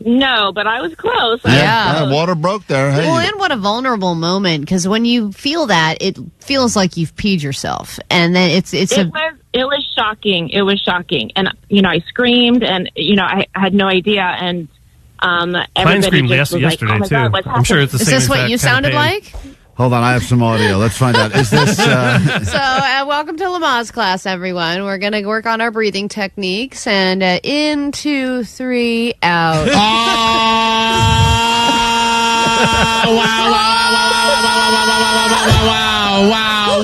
No, but I was close. Yeah. Water broke there. Hey, Well, and what a vulnerable moment, because when you feel that, it feels like you've peed yourself, and then it was shocking. It was shocking, and I screamed, and I had no idea, and Klein everybody screamed just was yesterday like, oh my too. God, what's I'm sure it's the Is same. this what exact you kind of sounded pain. like? Hold on, I have some audio. Let's find out. Is this? So, welcome to Lamaze class, everyone. We're going to work on our breathing techniques, and in, 2, 3, out.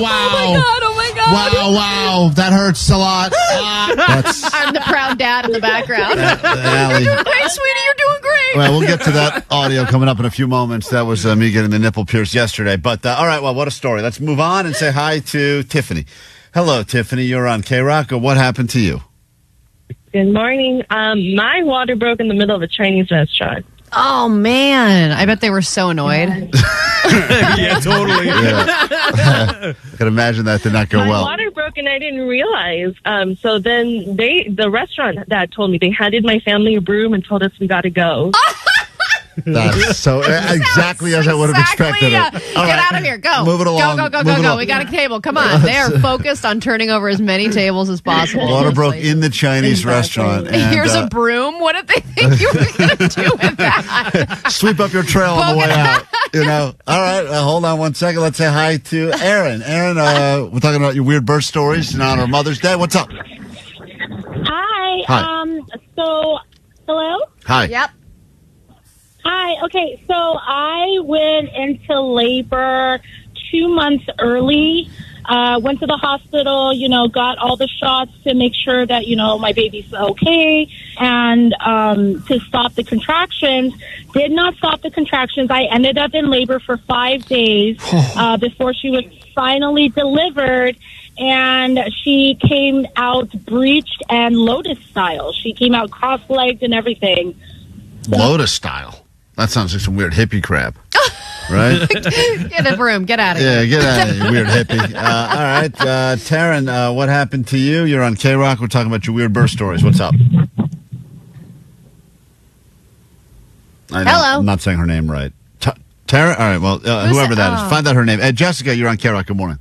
Wow! Oh my God. Wow! That hurts a lot. That's I'm the proud dad in the background. Allie. You're doing great, sweetie. You're doing great. Well, we'll get to that audio coming up in a few moments. That was me getting the nipple pierced yesterday. But all right, well, what a story. Let's move on and say hi to Tiffany. Hello, Tiffany. You're on KROQ. What happened to you? Good morning. My water broke in the middle of a Chinese restaurant. Oh, man. I bet they were so annoyed. Yeah, totally. Yeah. I can imagine that did not go My well. water broke and I didn't realize. So then the restaurant that told me, they handed my family a broom and told us we got to go. That's so exactly as I would have expected it. Get out of here. Go. Moving along. Go. We got a table. Come on. They are focused on turning over as many tables as possible. Water broke in the Chinese restaurant. And, here's a broom. What did they think you were going to do with that? Sweep up your trail on the way out. All right, hold on one second. Let's say hi to Aaron. Aaron, we're talking about your weird birth stories in honor of Mother's Day. What's up? Hi. Hi. So, hello? Hi. Yep. Hi. Okay, so I went into labor 2 months early. Went to the hospital, got all the shots to make sure that, my baby's okay. And to stop the contractions. Did not stop the contractions. I ended up in labor for 5 days before she was finally delivered. And she came out breeched and lotus style. She came out cross-legged and everything. Lotus style. That sounds like some weird hippie crap. Right? Get a broom. Get out of here. Yeah, get out of here, weird hippie. All right. Taryn, what happened to you? You're on KROQ. We're talking about your weird birth stories. What's up? I know, Hello. I'm not saying her name right. Taryn? All right, well, whoever that is. Find out her name. Jessica, you're on KROQ. Good morning.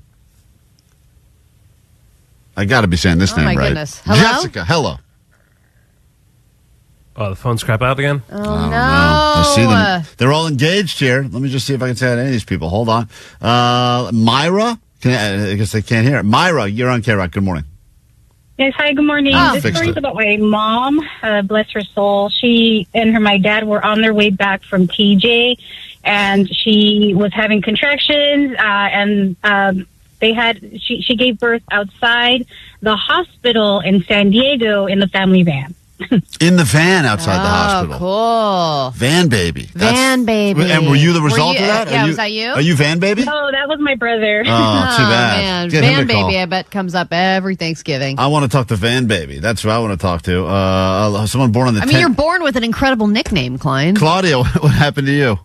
I got to be saying this name my right. Goodness. Hello? Jessica, hello. Oh, the phone's crap out again? Oh, no. I see them. They're all engaged here. Let me just see if I can say any of these people. Hold on. Myra? I guess they can't hear it. Myra, you're on KROQ. Good morning. Yes, hi, good morning. This story's about my mom, bless her soul. She and my dad were on their way back from TJ, and she was having contractions, and she gave birth outside the hospital in San Diego in the family van. In the van outside the hospital. Cool. Van baby. Van baby. And were you the result of that? Yeah, was that you? Are you van baby? Oh, that was my brother. Oh, too bad. Man. Get him Van to call. baby, I bet, comes up every Thanksgiving. I want to talk to Van Baby. That's who I want to talk to. Someone born on the 10th. You're born with an incredible nickname, Klein. Claudia, what happened to you?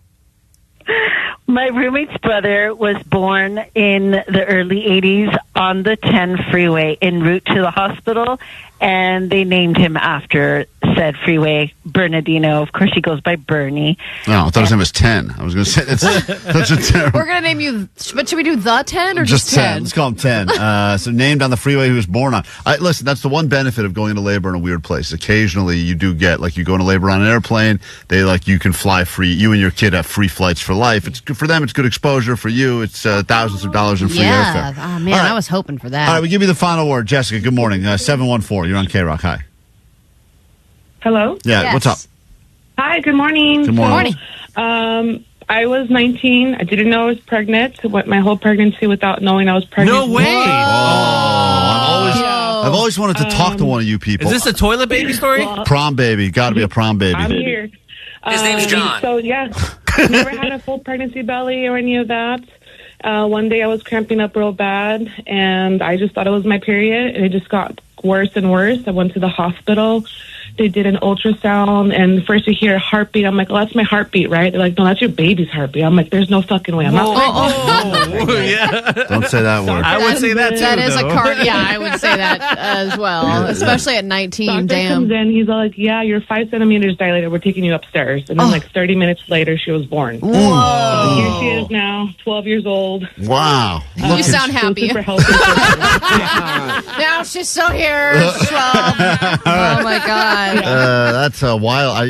My roommate's brother was born in the early 80s on the 10 freeway en route to the hospital, and they named him after said freeway, Bernardino. Of course, he goes by Bernie. Oh, I thought his name was 10. I was going to say, that's a terrible. We're going to name you, but should we do the 10 or Just 10? 10? Let's call him 10. So named on the freeway he was born on. Listen, that's the one benefit of going into labor in a weird place. Occasionally you do get, like, you go into labor on an airplane, you can fly free. You and your kid have free flights for life. It's good for them. It's good exposure. For you, it's thousands of dollars in free airfare. Oh, man, I was hoping for that. All right, we give you the final word. Jessica, good morning. 714, you're on KROQ. Hi. Hello? Yeah, Yes. what's up? Hi, good morning. Good morning. I was 19. I didn't know I was pregnant. Went my whole pregnancy without knowing I was pregnant. No way! I've always wanted to talk to one of you people. Is this a toilet baby story? Prom baby. Got to be a prom baby. I'm here. His name's John. So, yeah, never had a full pregnancy belly or any of that. One day I was cramping up real bad, and I just thought it was my period, and it just got worse and worse. I went to the hospital. They did an ultrasound, and first you hear a heartbeat. I'm like, oh, that's my heartbeat, right? They're like, no, that's your baby's heartbeat. I'm like, there's no fucking way. I'm not pregnant. Yeah. Don't say that word. I would say that too. That is though. a card. Yeah, I would say that as well, especially at 19. Doctor Damn. comes in. He's all like, yeah, you're 5 centimeters dilated. We're taking you upstairs. And then, 30 minutes later, she was born. Whoa. So here she is now, 12 years old. Wow. You sound happy. Super healthy. Now she's still here. She's 12. Oh, my God. That's wild.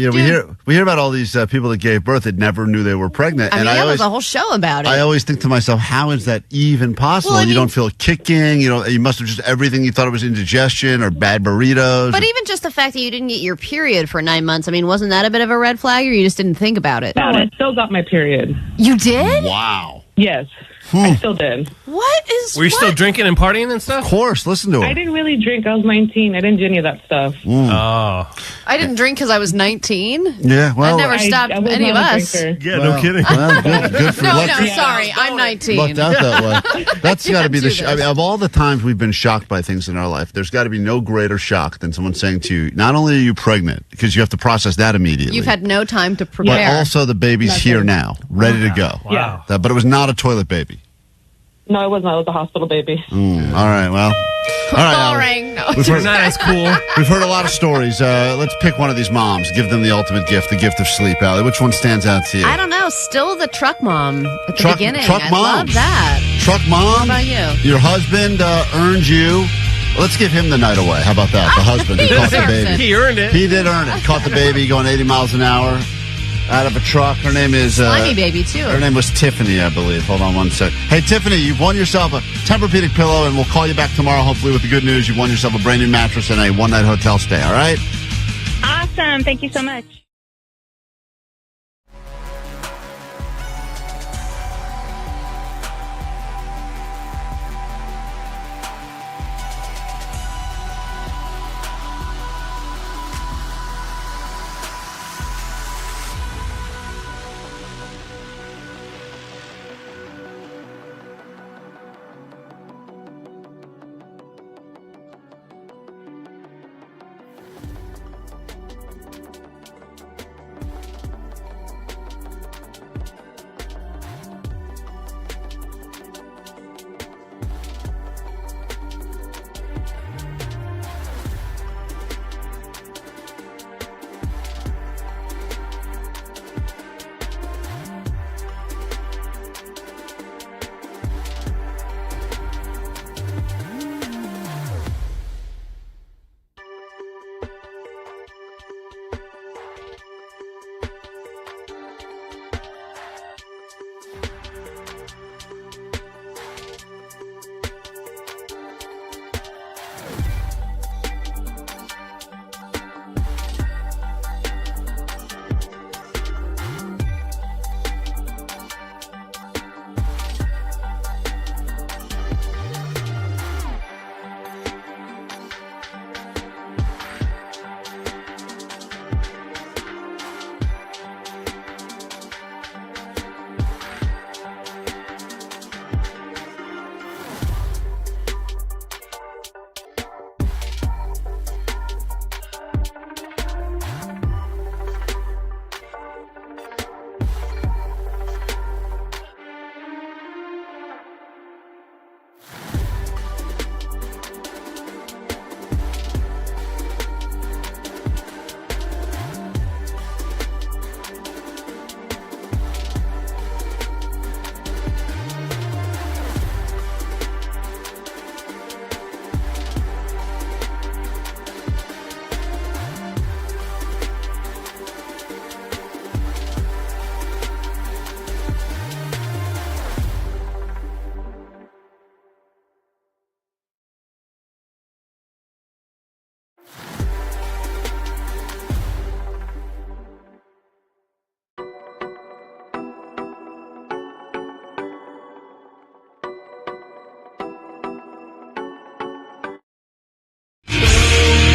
We hear about all these people that gave birth that never knew they were pregnant. I mean, that was a whole show about it. I always think to myself, how is that even possible? Well, you don't feel kicking. You must have just everything. You thought it was indigestion or bad burritos. But even just the fact that you didn't get your period for 9 months, I mean, wasn't that a bit of a red flag, or you just didn't think about it? No, I still got my period. You did? Wow. Yes, I still did. What is? Were you still drinking and partying and stuff? Of course. Listen to her. I didn't really drink. I was 19. I didn't do any of that stuff. Oh. I didn't drink because I was 19. Yeah, well, that never stopped I was any of not a us. drinker. Yeah, no kidding. Well, good for you. No, sorry, I'm 19. Lucked out that way. That's got to be do I mean, of all the times we've been shocked by things in our life, there's got to be no greater shock than someone saying to you, not only are you pregnant, because you have to process that immediately. You've had no time to but prepare. also the baby's here now, ready to go. Yeah. But it was not a toilet baby. No, it was not. It was a hospital baby. All right, well. All right, Boring. No. You're not as cool. We've heard a lot of stories. Let's pick one of these moms. Give them the ultimate gift, the gift of sleep, Allie. Which one stands out to you? I don't know. Still the truck mom at the beginning. Truck I mom. love that. Truck mom. What about you? Your husband earned you. Let's give him the night away. How about that? The husband who caught the baby. He earned it. He did earn it. Caught the baby going 80 miles an hour out of a truck. Her name is... Slimy baby, too. Her name was Tiffany, I believe. Hold on one sec. Hey, Tiffany, you've won yourself a Tempur-Pedic pillow, and we'll call you back tomorrow, hopefully, with the good news. You've won yourself a brand new mattress and a one-night hotel stay, all right? Awesome. Thank you so much.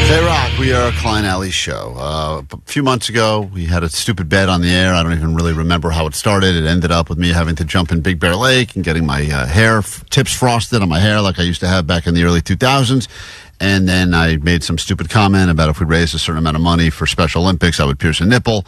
K-Rock, we are a Klein Alley show. A few months ago, we had a stupid bet on the air. I don't even really remember how it started. It ended up with me having to jump in Big Bear Lake and getting my hair tips frosted on my hair like I used to have back in the early 2000s. And then I made some stupid comment about if we raised a certain amount of money for Special Olympics, I would pierce a nipple.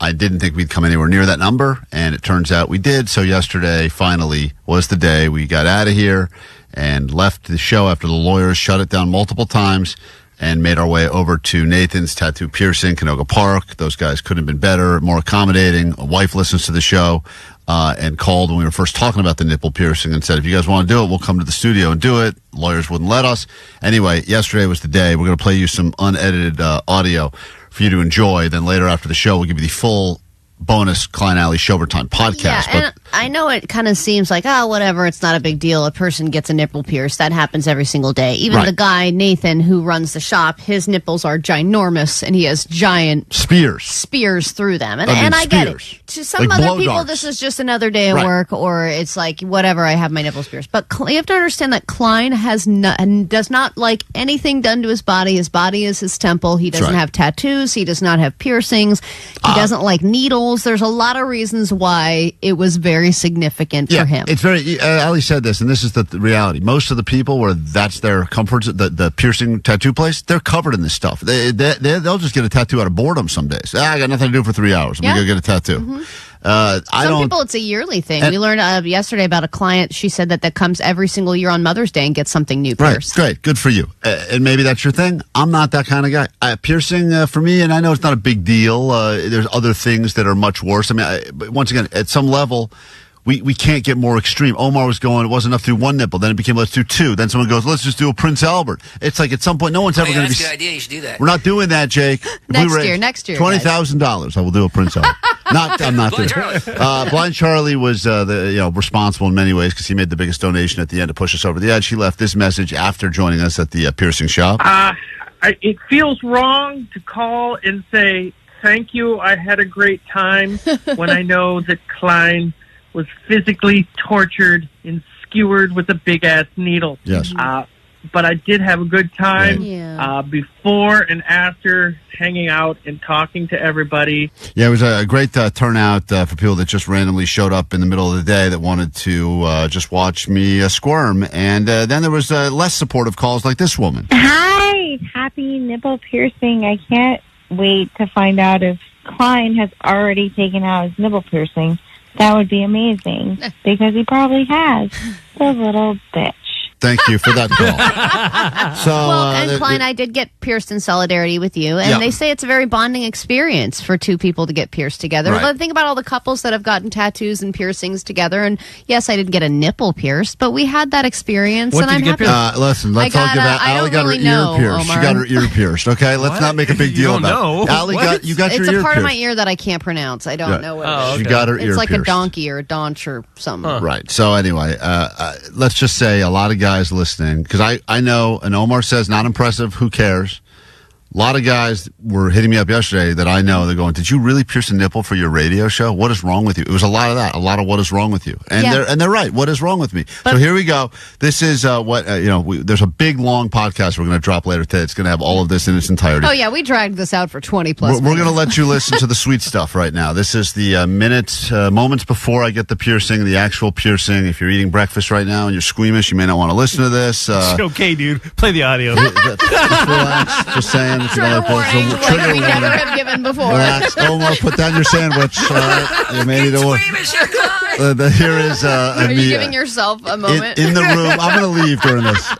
I didn't think we'd come anywhere near that number, and it turns out we did. So yesterday, finally, was the day we got out of here and left the show after the lawyers shut it down multiple times and made our way over to Nathan's Tattoo Piercing, Canoga Park. Those guys couldn't have been better, more accommodating. A wife listens to the show and called when we were first talking about the nipple piercing and said, if you guys want to do it, we'll come to the studio and do it. Lawyers wouldn't let us. Anyway, yesterday was the day. We're going to play you some unedited audio for you to enjoy. Then later after the show, we'll give you the full bonus Klein Alley Showtime podcast. Yeah, and I know it kind of seems like, oh, whatever, it's not a big deal. A person gets a nipple pierced. That happens every single day. Even the guy, Nathan, who runs the shop, his nipples are ginormous, and he has giant spears through them. And I get it. To some like other people, this is just another day at work, or it's like, whatever, I have my nipples pierced. But you have to understand that Klein does not like anything done to his body. His body is his temple. He doesn't have tattoos. He does not have piercings. He doesn't like needles. There's a lot of reasons why it was very significant for him. It's very. Ali said this, and this is the reality. Most of the people where that's their comfort, the piercing tattoo place, they're covered in this stuff. They'll just get a tattoo out of boredom some days. I got nothing to do for 3 hours. I'm gonna go get a tattoo. Mm-hmm. Some people, it's a yearly thing. We learned yesterday about a client. She said that comes every single year on Mother's Day and gets something new pierced. Right, great, good for you. And maybe that's your thing. I'm not that kind of guy. Piercing for me, and I know it's not a big deal. There's other things that are much worse. I mean, but once again, at some level, we can't get more extreme. Omar was going, it wasn't enough to do one nipple. Then it became, let's do two. Then someone goes, let's just do a Prince Albert. It's like at some point, no one's ever going to be. That's a good idea. You should do that. We're not doing that, Jake. Next year. $20,000. I will do a Prince Albert. I'm not doing it. Blind Charlie was responsible in many ways because he made the biggest donation at the end to push us over the edge. He left this message after joining us at the piercing shop. It feels wrong to call and say, thank you, I had a great time, when I know that Klein was physically tortured and skewered with a big-ass needle. Yes. But I did have a good time before and after hanging out and talking to everybody. Yeah, it was a great turnout for people that just randomly showed up in the middle of the day that wanted to just watch me squirm. And then there was less supportive calls like this woman. Hi, happy nipple piercing. I can't wait to find out if Klein has already taken out his nipple piercing. That would be amazing, because he probably has. The little bitch. Thank you for that call. And Klein, I did get pierced in solidarity with you, and they say it's a very bonding experience for two people to get pierced together. Right. But think about all the couples that have gotten tattoos and piercings together, and yes, I didn't get a nipple pierced, but we had that experience, and I'm happy. Listen, let's all give that. Allie got her ear pierced. Omar. She got her ear pierced, okay? Let's not make a big deal about it. Allie, you got your ear pierced. It's a part of my ear that I can't pronounce. I don't know what it is. She got her ear pierced. It's like a donkey or a donch or something. Right. So anyway, let's just say a lot of guys listening, because I know, and Omar says not impressive, who cares? A lot of guys were hitting me up yesterday that I know. They're going, did you really pierce a nipple for your radio show? What is wrong with you? It was a lot of that. A lot of what is wrong with you. And they're right. What is wrong with me? So here we go. This is there's a big, long podcast we're going to drop later today. It's going to have all of this in its entirety. Oh, yeah. We dragged this out for 20 plus We're going to let you listen to the sweet stuff right now. This is the moments before I get the piercing, the actual piercing. If you're eating breakfast right now and you're squeamish, you may not want to listen to this. It's okay, dude. Play the audio. Just relax. Just saying. Trigger warning, like we never have given before. Relax. Omar, put down your sandwich. You may need to work. Here is Are you giving yourself a moment? In the room. I'm going to leave during this.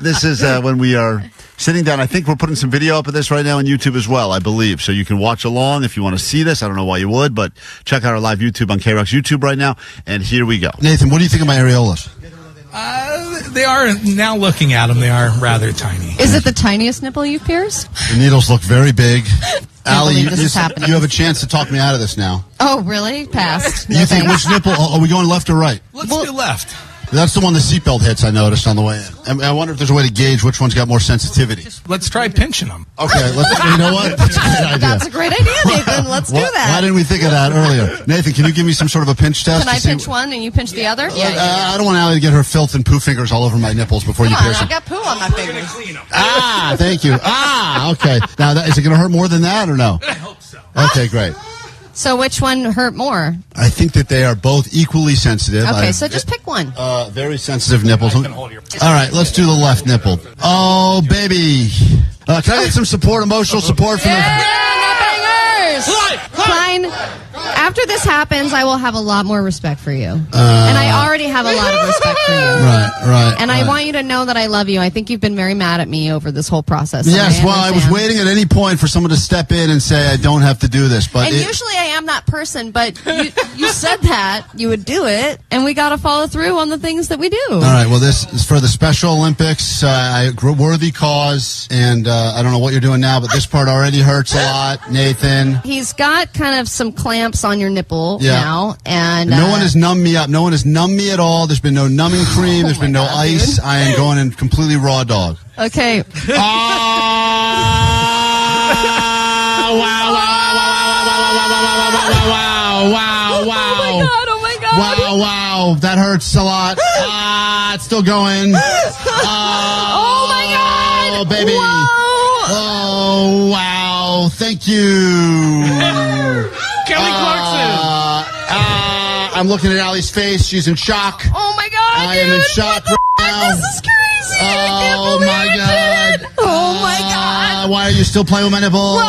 This is when we are sitting down. I think we're putting some video up of this right now on YouTube as well, I believe. So you can watch along if you want to see this. I don't know why you would, but check out our live YouTube on KROQ's YouTube right now. And here we go. Nathan, what do you think of my areolas? They are, now looking at them, they are rather tiny. Is it the tiniest nipple you've pierced? The needles look very big. Allie, you have a chance to talk me out of this now. Oh, really? Passed. You think which nipple? Are we going left or right? Let's do left. That's the one the seatbelt hits, I noticed on the way in. And I wonder if there's a way to gauge which one's got more sensitivity. Let's try pinching them. Okay, you know what? That's a great idea. That's a great idea, Nathan. Let's do that. Why didn't we think of that earlier? Nathan, can you give me some sort of a pinch test? Can I pinch one and you pinch the other? I don't want Allie to get her filth and poo fingers all over my nipples before you pierce them. I got poo on my fingers. Thank you. Okay. Now, is it going to hurt more than that or no? I hope so. Okay, great. So which one hurt more? I think that they are both equally sensitive. Okay, so just pick one. Very sensitive nipples. All right, let's do the left nipple. Oh, baby. Can I get some support, emotional support from Klein, after this happens, I will have a lot more respect for you. And I already have a lot of respect for you. Right. And I want you to know that I love you. I think you've been very mad at me over this whole process. Yes, I was waiting at any point for someone to step in and say, I don't have to do this. But usually I am that person, but you said that you would do it, and we got to follow through on the things that we do. All right, well, this is for the Special Olympics, worthy cause, and I don't know what you're doing now, but this part already hurts a lot, Nathan. He's got kind of some clamps ice on your nipple Yeah. now, and No one has numbed me up. No one has numbed me at all. There's been no numbing cream. There's been no ice. dude. I am going in completely raw dog. Okay. Oh my God. Wow. That hurts a lot. It's still going. Oh my God. Oh, baby. Whoa. Oh, wow. Thank you. Kelly Clarkson. I'm looking at Allie's face. She's in shock. Oh my God, I am in shock right now. This is crazy. Oh my God. Oh my God. Why are you still playing with my nipple?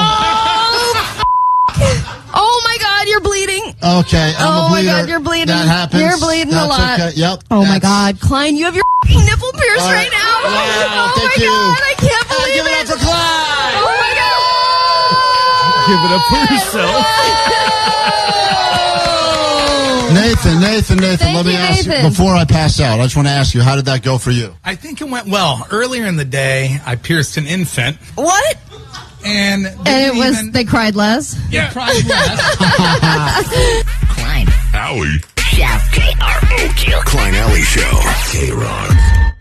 Oh my God, you're bleeding. Okay, I'm a Oh my bleeder. God, you're bleeding. That happens. You're bleeding That's a lot. Okay. Yep. Oh my God, Klein, you have your nipple pierced All right now. Wow, Oh thank my you. God, I can't believe give it up for Klein. Oh my God. Give it up for yourself. Nathan, Thank let me you, ask you, Nathan. before I pass out, I just want to ask you, how did that go for you? I think it went well. Earlier in the day, I pierced an infant. What? And it was, they cried less? Yeah. Cried less. Klein. Alley. Show. KROQ. Klein Alley Show. KROQ.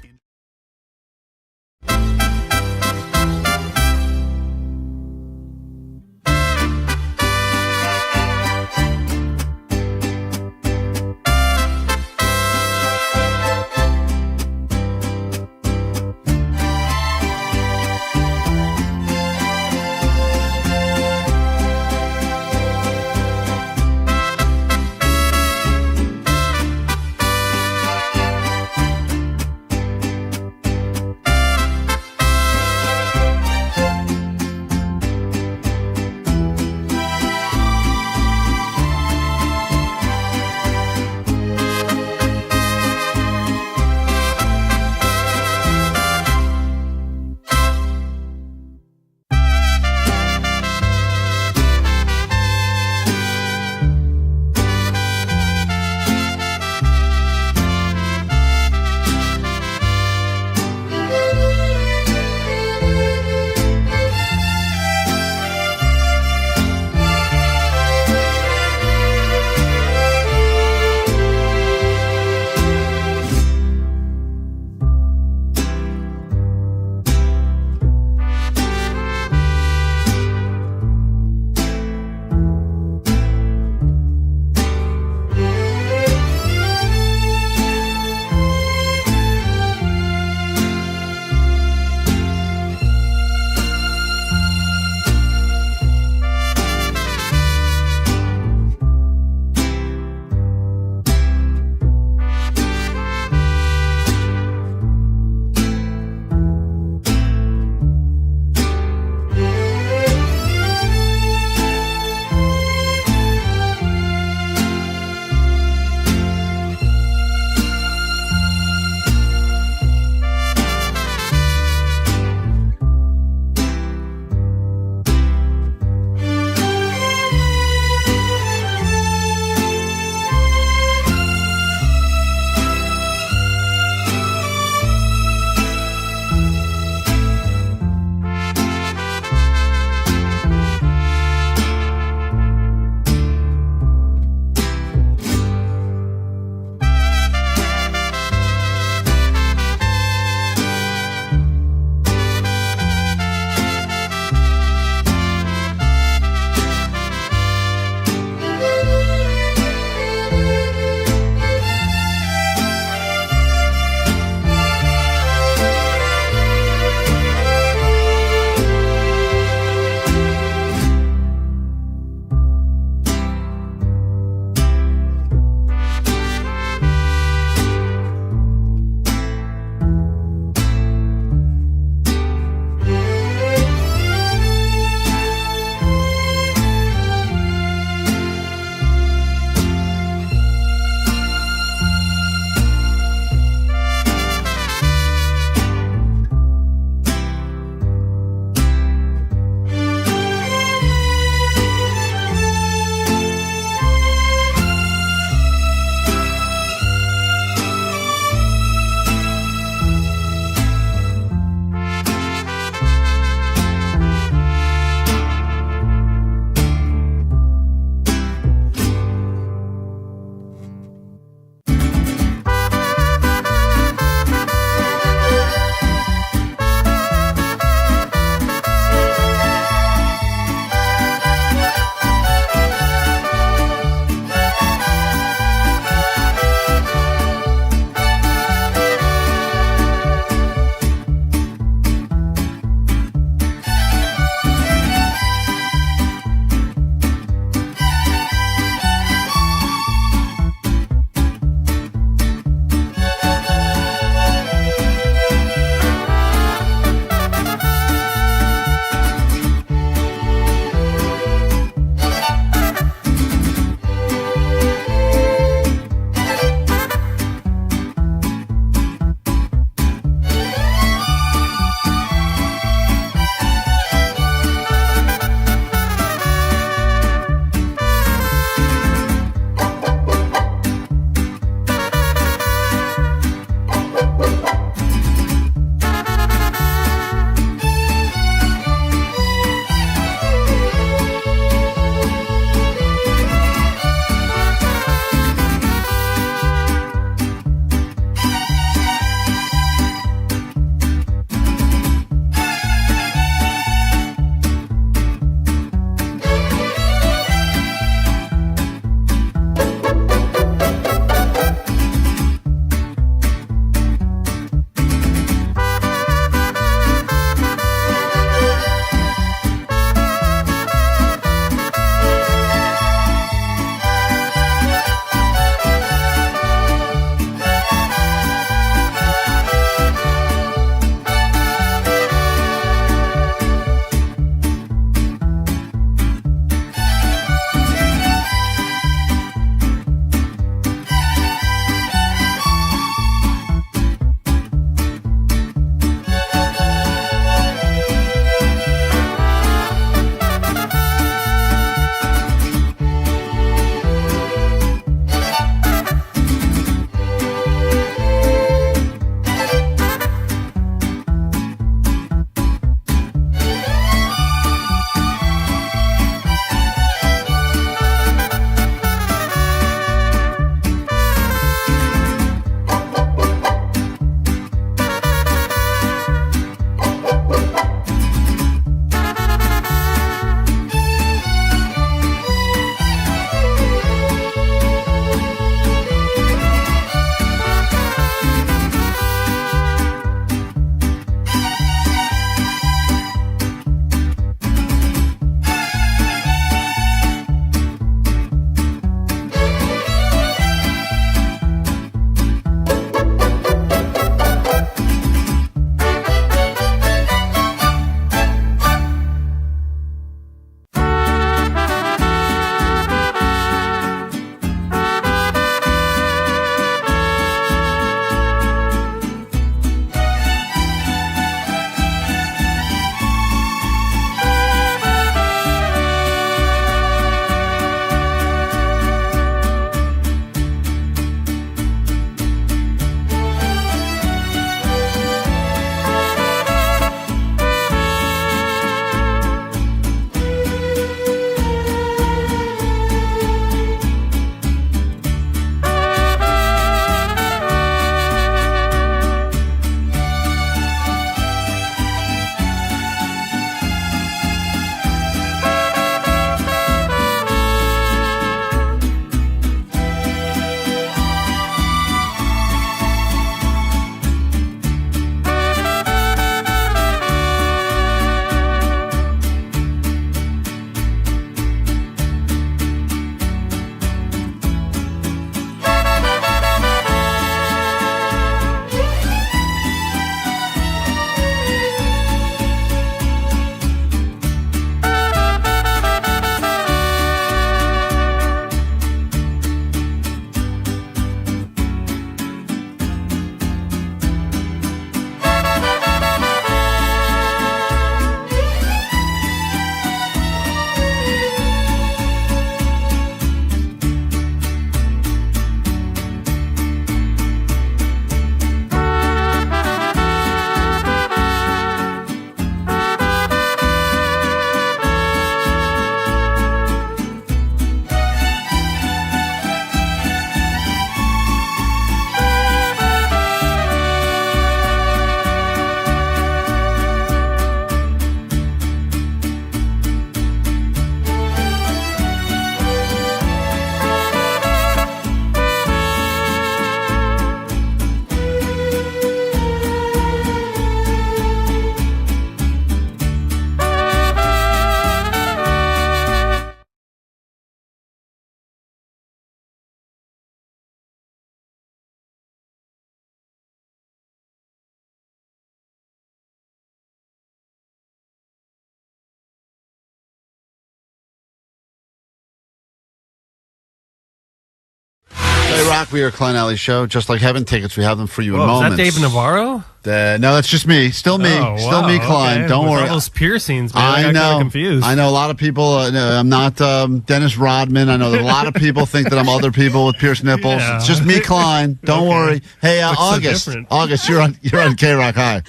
K-Rock, we are Klein Alley Show. Just like Heaven tickets, we have them for you in Whoa, moments. is that Dave Navarro? No, that's just me. Still me. Oh, Still wow, me, Klein. okay. Don't With worry. all those piercings, man. I got know. kinda confused. I know a lot of people. I'm not Dennis Rodman. I know that a lot of people think that I'm other people with pierced nipples. Yeah. It's just me, Klein. Don't worry. Hey, Looks so August. different. August, you're on K-Rock. Hi.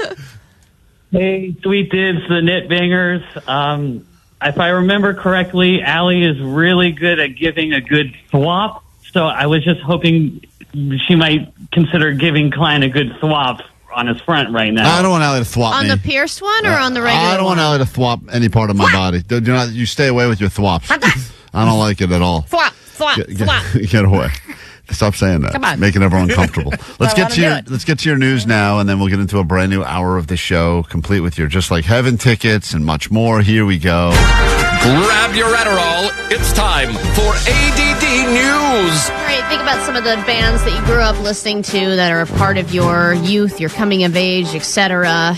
Hey, sweet dudes, the knit bangers. If I remember correctly, Allie is really good at giving a good swap. So I was just hoping she might consider giving Klein a good swap on his front right now. I don't want Allie to thwap On me. the pierced one or on the regular I don't want one? Allie to thwap any part of my body. Do not. You stay away with your thwops. I don't like it at all. Thwap, thwap, thwap. Get away. Stop saying that. Come on. Making everyone uncomfortable. Let's I get wanna to do your it. let's get to your news now, and then we'll get into a brand new hour of the show, complete with your Just Like Heaven tickets and much more. Here we go. Grab your Adderall. It's time for ADD News. All right, think about some of the bands that you grew up listening to that are a part of your youth, your coming of age, etc.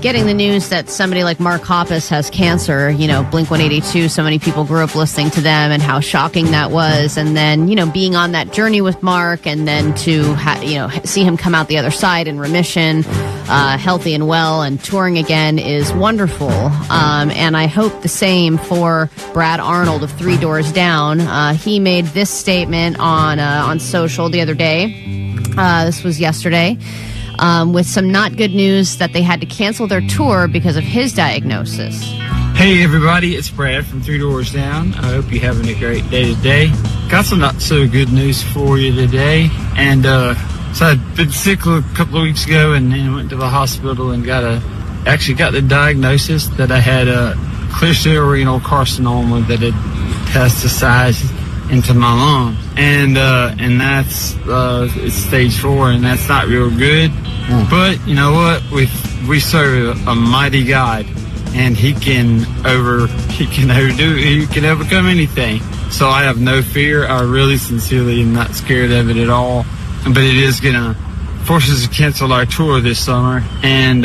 Getting the news that somebody like Mark Hoppus has cancer, Blink-182, so many people grew up listening to them and how shocking that was. And then, being on that journey with Mark and then to, see him come out the other side in remission, healthy and well and touring again is wonderful. And I hope the same for Brad Arnold of Three Doors Down. He made this statement on social the other day. This was yesterday, with some not good news that they had to cancel their tour because of his diagnosis. Hey everybody, it's Brad from Three Doors Down. I hope you're having a great day today. Got some not so good news for you today. And so I'd been sick a couple of weeks ago and then went to the hospital and got the diagnosis that I had a clear cell renal carcinoma that had metastasized into my lung, and that's it's stage 4, and that's not real good. But you know what? We serve a mighty God, and He can overcome anything. So I have no fear. I really sincerely am not scared of it at all. But it is gonna force us to cancel our tour this summer, and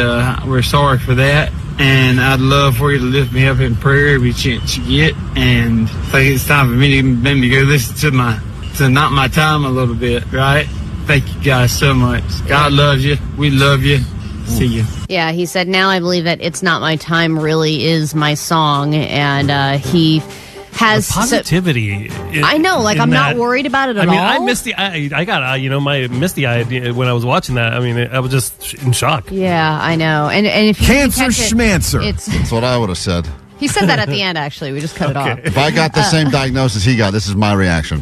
we're sorry for that. And I'd love for you to lift me up in prayer every chance you get. And I think it's time for me to maybe go listen to Not My Time a little bit, right? Thank you guys so much. God loves you. We love you. See you. Yeah, he said, now I believe that It's Not My Time really is my song. And he has The positivity. I know, like I'm not worried about it at all. I missed I got my misty eye when I was watching that. I mean, I was just in shock. Yeah, I know. And if you Cancer catch it, schmancer. it's That's what I would have said. he said that at the end. Actually, we just cut it off. If I got the same diagnosis he got, this is my reaction.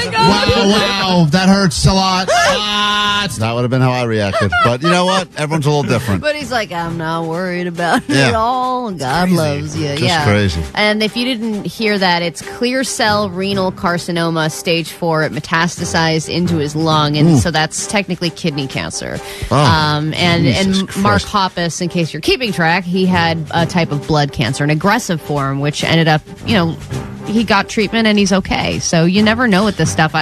Wow, that hurts a lot. That would have been how I reacted. But you know what? Everyone's a little different. But he's like, I'm not worried about it Yeah. at all. God loves you. Just crazy. And if you didn't hear that, it's clear cell renal carcinoma, stage 4. It metastasized into his lung, and so that's technically kidney cancer. Oh, and Jesus Mark Christ. Hoppus, in case you're keeping track, he had a type of blood cancer, an aggressive form, which ended up, he got treatment and he's okay. So you never know with this stuff.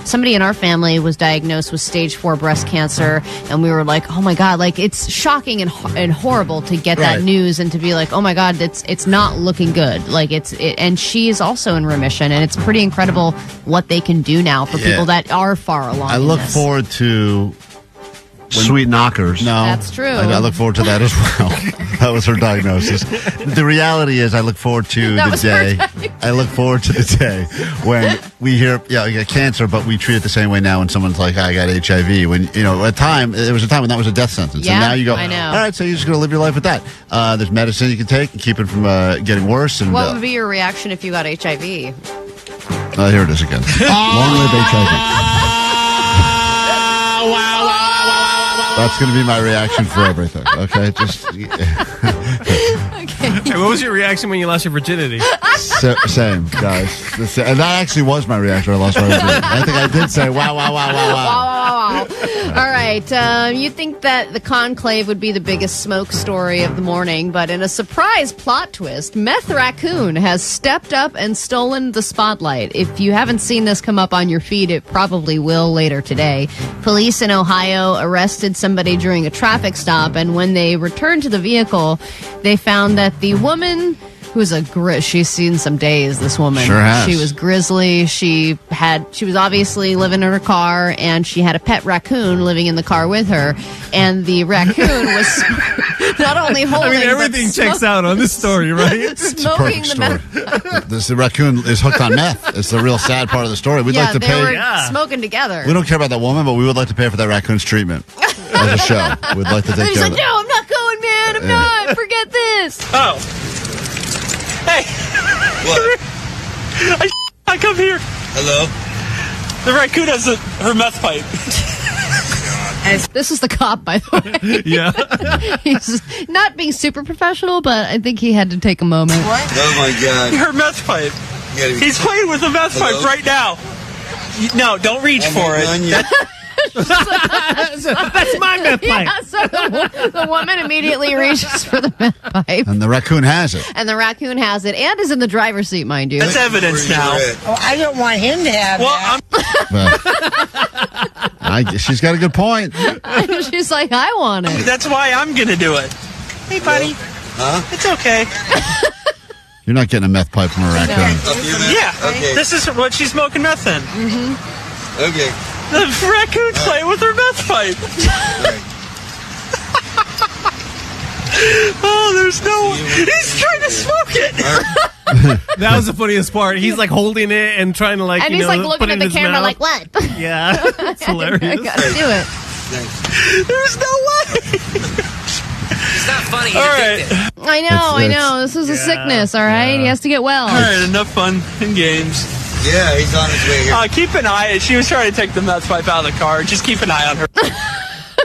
Somebody in our family was diagnosed with stage 4 breast cancer, and we were like, oh my God, like it's shocking and horrible to get that news and to be like, oh my God, it's not looking good. Like and she is also in remission, and it's pretty incredible what they can do now for people that are far along. I look forward to Sweet Knockers. No, That's true. I look forward to that as well. That was her diagnosis. The reality is, I look forward to That the was her day. diagnosis. I look forward to the day when we hear, you got cancer, but we treat it the same way now when someone's like, I got HIV. When, there was a time when that was a death sentence. Yeah, and now you go, I know. all right, so you're just going to live your life with that. There's medicine you can take and keep it from getting worse. And What would be your reaction if you got HIV? here it is again. Long live HIV. That's going to be my reaction for everything. Okay, just Hey, what was your reaction when you lost your virginity? same, guys. And that actually was my reaction. I lost my virginity. I think I did say, wow. Wow. All right. right. You'd think that the conclave would be the biggest smoke story of the morning, but in a surprise plot twist, Meth Raccoon has stepped up and stolen the spotlight. If you haven't seen this come up on your feed, it probably will later today. Police in Ohio arrested somebody during a traffic stop, and when they returned to the vehicle, they found that the woman... she's seen some days, this woman. Sure has. She was grizzly. She was obviously living in her car, and she had a pet raccoon living in the car with her. And the raccoon was not only holding, everything checks out on this story, right? Smoking the meth. The raccoon is hooked on meth. It's the real sad part of the story. We'd like to they pay. were smoking together. We don't care about that woman, but we would like to pay for that raccoon's treatment as a show. We'd like to take He's care like, of it. no, I'm not going, man. I'm not. Forget this. Oh. Hey. What? I come here. Hello? The raccoon has her meth pipe. This is the cop, by the way. Yeah. He's not being super professional, but I think he had to take a moment. What? Oh, my God. Her meth pipe. He's playing with the meth pipe right now. No, don't reach for it. That's my meth pipe. Yeah, so the woman immediately reaches for the meth pipe. And the raccoon has it. And the raccoon has it, and is in the driver's seat, mind you. That's evidence now. Oh, I don't want him to have that. She's got a good point. She's like, I want it. That's why I'm going to do it. Hey, buddy. Huh? It's okay. You're not getting a meth pipe from a raccoon. Yeah. Okay. This is what she's smoking meth in. Mm-hmm. Okay. The raccoon's playing with her meth pipe. Oh, there's no... He's trying to smoke it. That was the funniest part. He's like holding it and trying to and he's like looking put it at in the his camera mouth. like, what? Yeah, it's hilarious. I gotta do it. There's no way. It's not funny. All right. I know. This is a sickness, all right? He has to get well. All right, enough fun and games. Yeah, he's on his way here. Keep an eye. She was trying to take the meth pipe out of the car. Just keep an eye on her.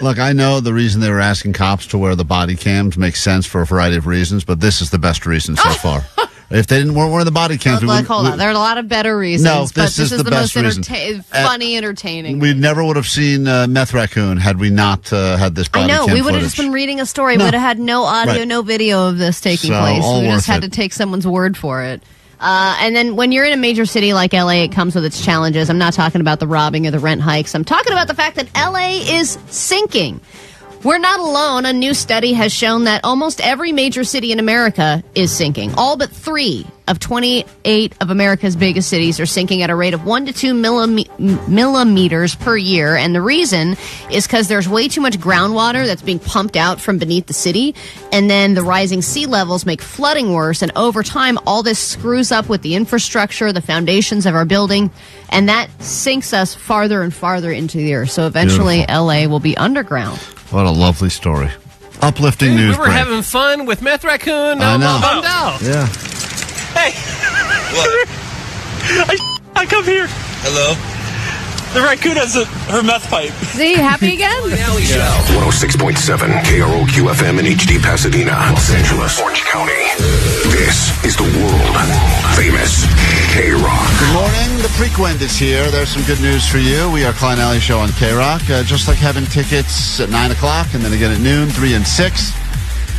Look, I know the reason they were asking cops to wear the body cams makes sense for a variety of reasons, but this is the best reason so far. If they weren't wearing the body cams, Hold on. There are a lot of better reasons. No, but this is the best most reason. Funny, entertaining. We never would have seen Meth Raccoon had we not had this body cam we would have footage. just been reading a story. We would have had no audio, no video of this taking place. We just had to take someone's word for it. And then when you're in a major city like LA, it comes with its challenges. I'm not talking about the robbing or the rent hikes. I'm talking about the fact that LA is sinking. We're not alone. A new study has shown that almost every major city in America is sinking. All but 3 of 28 of America's biggest cities are sinking at a rate of 1 to 2 millimeters per year. And the reason is because there's way too much groundwater that's being pumped out from beneath the city. And then the rising sea levels make flooding worse. And over time, all this screws up with the infrastructure, the foundations of our building. And that sinks us farther and farther into the earth. So eventually, LA will be underground. What a lovely story. Uplifting news We were break. having fun with Meth Raccoon. I know. I'm bummed out. Yeah. Hey. What? I come here. Hello? The raccoon has her meth pipe. Is he happy again? 106.7 KROQ FM in HD Pasadena, Los Angeles, Orange County. This is the world famous KROQ. Good morning. The Prequend is here. There's some good news for you. We are Klein Alley Show on KROQ. Just like having tickets at 9 o'clock and then again at noon, 3 and 6.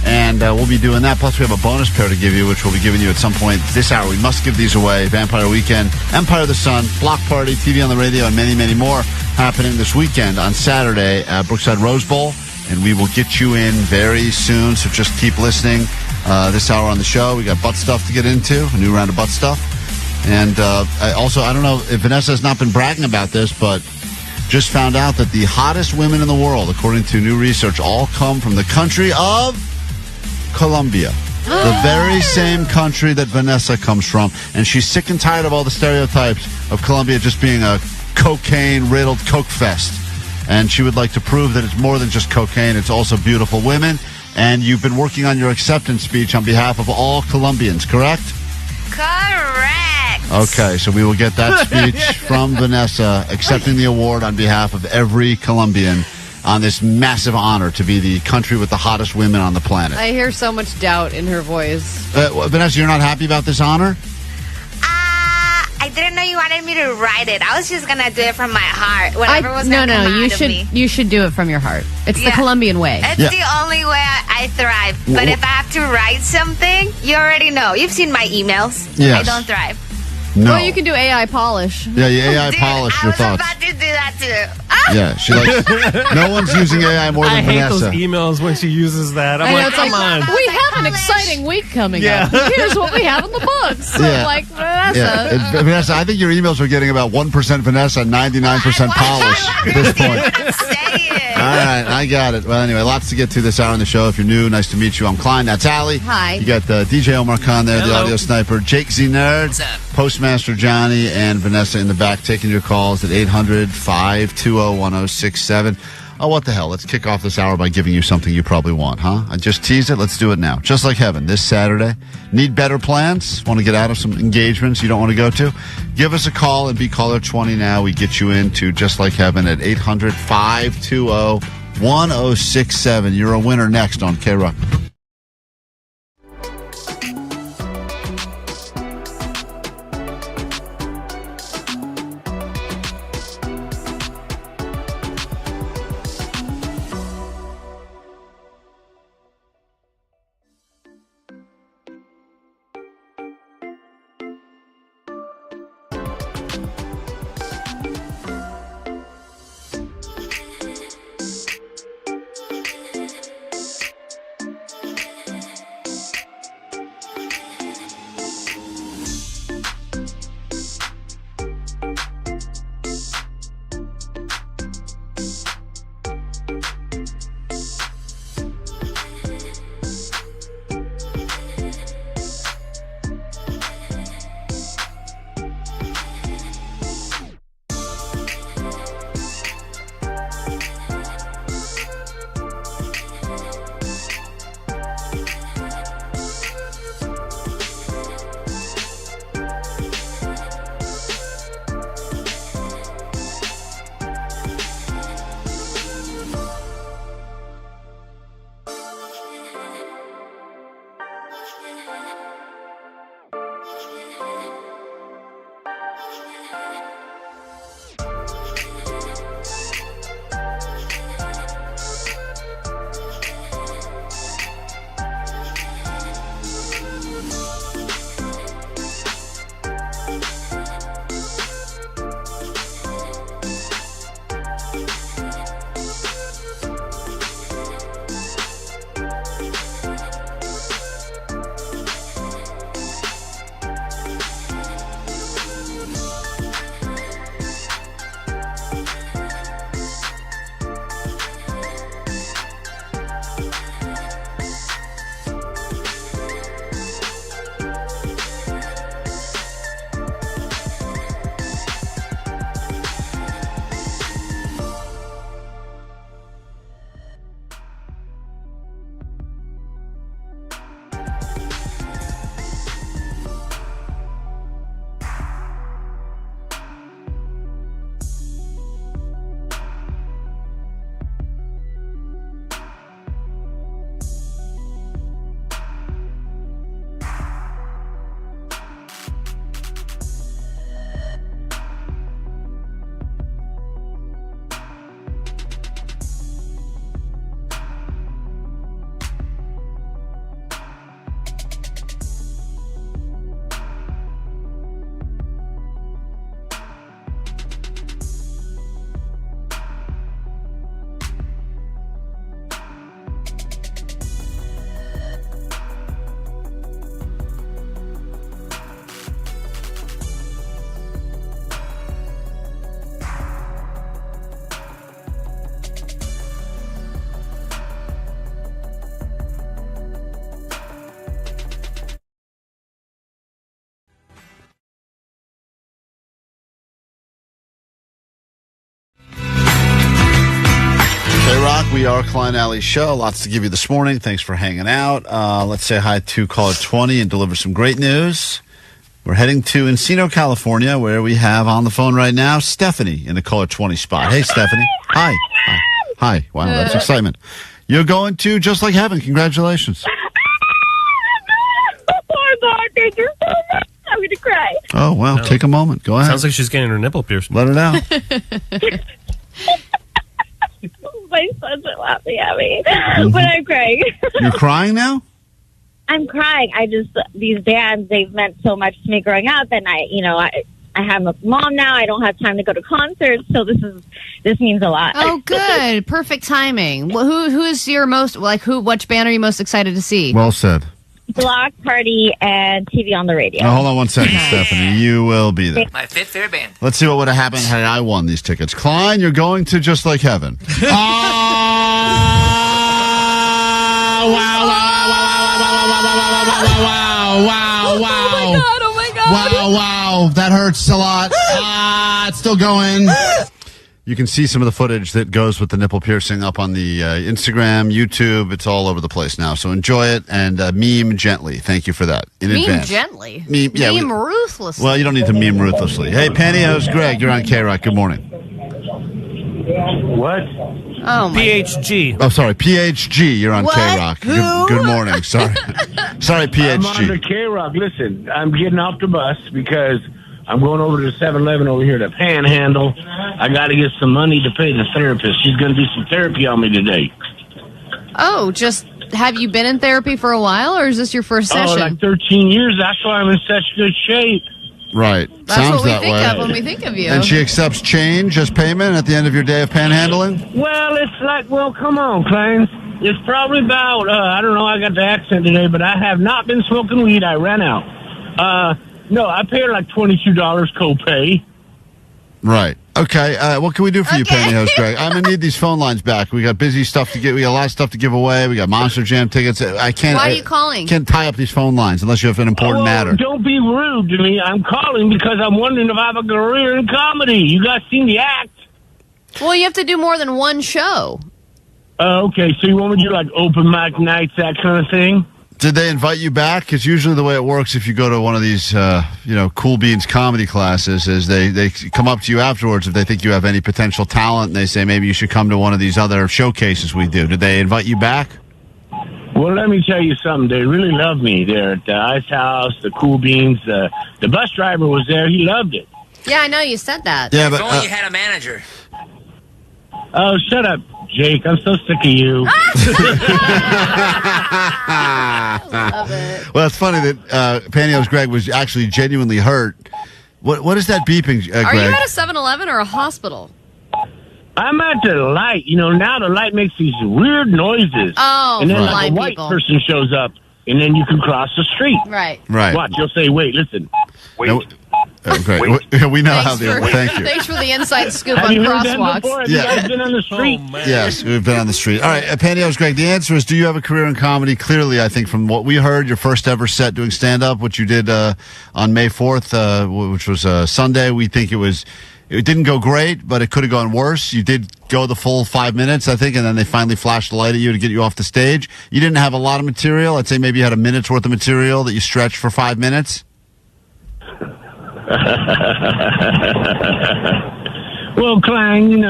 And we'll be doing that. Plus, we have a bonus pair to give you, which we'll be giving you at some point this hour. We must give these away. Vampire Weekend, Empire of the Sun, Block Party, TV on the Radio, and many, many more happening this weekend on Saturday at Brookside Rose Bowl. And we will get you in very soon, so just keep listening. This hour on the show, we got butt stuff to get into, a new round of butt stuff. And I don't know if Vanessa has not been bragging about this, but just found out that the hottest women in the world, according to new research, all come from the country of Colombia. The very same country that Vanessa comes from. And she's sick and tired of all the stereotypes of Colombia just being a cocaine-riddled coke fest. And she would like to prove that it's more than just cocaine, it's also beautiful women. And you've been working on your acceptance speech on behalf of all Colombians, correct? Correct. Okay, so we will get that speech from Vanessa accepting the award on behalf of every Colombian on this massive honor to be the country with the hottest women on the planet. I hear so much doubt in her voice. Vanessa, you're not happy about this honor? I didn't know you wanted me to write it. I was just going to do it from my heart. Whatever was going to come out of me. You should do it from your heart. It's the Colombian way. It's the only way I thrive. But if I have to write something, you already know. You've seen my emails. Yes. I don't thrive. No. Well, you can do AI polish. Yeah, you AI polish your thoughts. I was about to do that too. Yeah, she likes. No one's using AI more than I hate Vanessa. those emails when she uses that. I'm I know, like, it's come on. we have an exciting week coming up. Here's what we have in the books. So Yeah. like, Vanessa. Yeah, Vanessa, I think your emails are getting about 1% Vanessa, 99% polish at this point. All right, I got it. Well, anyway, lots to get to this hour on the show. If you're new, nice to meet you. I'm Klein. That's Allie. Hi. You got DJ Omar Khan there, the audio sniper. Jake Z Nerd, Postmaster Johnny, and Vanessa in the back taking your calls at 800-520-1067. Oh, what the hell? Let's kick off this hour by giving you something you probably want, huh? I just teased it. Let's do it now. Just Like Heaven, this Saturday. Need better plans? Want to get out of some engagements you don't want to go to? Give us a call and be caller 20 now. We get you into Just Like Heaven at 800-520-1067. You're a winner next on KROQ. KROQ, we are Klein Alley Show. Lots to give you this morning. Thanks for hanging out. Let's say hi to caller 20 and deliver some great news. We're heading to Encino, California, where we have on the phone right now Stephanie in the caller 20 spot. Hey, Stephanie. Hi. Hi. Wow, that's excitement. You're going to Just Like Heaven. Congratulations. Oh, my God. Thank you so much. I'm going to cry. Oh, well, No. take a moment. Go ahead. Sounds like she's getting her nipple pierced. Let it out. My sons are laughing at me, but I'm crying. You're crying now? I'm crying. These bands, they've meant so much to me growing up, and I have a mom now. I don't have time to go to concerts, so this means a lot. Oh, good. Perfect timing. Well, who is your most, which band are you most excited to see? Well said. Block Party and TV on the radio. Now, hold on one second, Stephanie. You will be there. My fifth favorite band. Let's see what would have happened had I won these tickets. Klein, you're going to Just Like Heaven. Oh my God. Wow. That hurts a lot. It's still going. You can see some of the footage that goes with the nipple piercing up on the Instagram, YouTube. It's all over the place now. So enjoy it and meme gently. Thank you for that in Meme advance. gently. Meme Ruthlessly. Well, you don't need to meme ruthlessly. Hey, Pantyhose Greg, you're on KROQ. Good morning. What? Oh, my PHG. Oh, sorry, PHG. You're on What? KROQ. Good morning. Sorry, I'm on the PHG. KROQ. Listen, I'm getting off the bus because I'm going over to the 7-Eleven over here to Panhandle. I got to get some money to pay the therapist. She's going to do some therapy on me today. Oh, have you been in therapy for a while, or is this your first session? Oh, like 13 years. That's why I'm in such good shape. Right. That's Sounds what we that think way. of when we think of you. And she accepts change as payment at the end of your day of panhandling? Well, it's like, come on, Klein. It's probably about, I don't know, I got the accent today, but I have not been smoking weed. I ran out. No, I paid her like $22 copay. Right. Okay. What can we do for you, Pantyhose Greg? I'm going to need these phone lines back. We got busy stuff to get. We got a lot of stuff to give away. We got Monster Jam tickets. I can't. Why are you calling? Can't tie up these phone lines unless you have an important matter. Don't be rude to me. I'm calling because I'm wondering if I have a career in comedy. You guys seen the act? Well, you have to do more than one show. Okay, so you want me to do like open mic nights, that kind of thing? Did they invite you back? Because usually the way it works, if you go to one of these, Cool Beans comedy classes, is they come up to you afterwards if they think you have any potential talent, and they say maybe you should come to one of these other showcases we do. Did they invite you back? Well, let me tell you something. They really love me there at the Ice House, the Cool Beans. The bus driver was there. He loved it. Yeah, I know you said that. Yeah, If only you had a manager. Oh, shut up, Jake. I'm so sick of you. Love it. Well, it's funny that Pantyhose Greg was actually genuinely hurt. What is that beeping, Greg? Are you at a 7-Eleven or a hospital? I'm at the light. Now the light makes these weird noises. Oh, and then for like blind a white people. person shows up, and then you can cross the street. Right. Right. Watch. You'll say, wait, listen. Wait. No, great. We know how the. Thank you. Thanks for the inside scoop Have on you heard that crosswalks. before? Have Yeah. you guys been on the street? Yes, we've been on the street. All right, Pantyhose Greg, the answer is, do you have a career in comedy? Clearly, I think from what we heard, your first ever set doing stand-up, which you did on May 4th, which was Sunday, we think it didn't go great, but it could have gone worse. You did go the full 5 minutes, I think, and then they finally flashed the light at you to get you off the stage. You didn't have a lot of material. I'd say maybe you had a minute's worth of material that you stretched for 5 minutes. Well, Klein,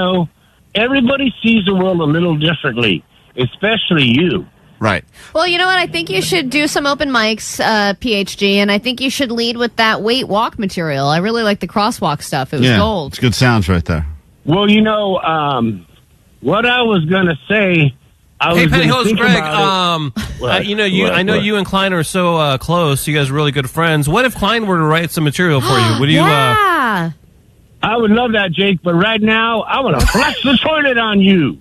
everybody sees the world a little differently, especially you. Right. Well, you know what? I think you should do some open mics, PHG, and I think you should lead with that wait walk material. I really like the crosswalk stuff. It was gold. It's good sounds right there. Well, what I was going to say... Hey, Pantyhose Greg, What? I know you and Klein are so close. You guys are really good friends. What if Klein were to write some material for you? Would you? Yeah. I would love that, Jake, but right now, I want to flush the toilet on you.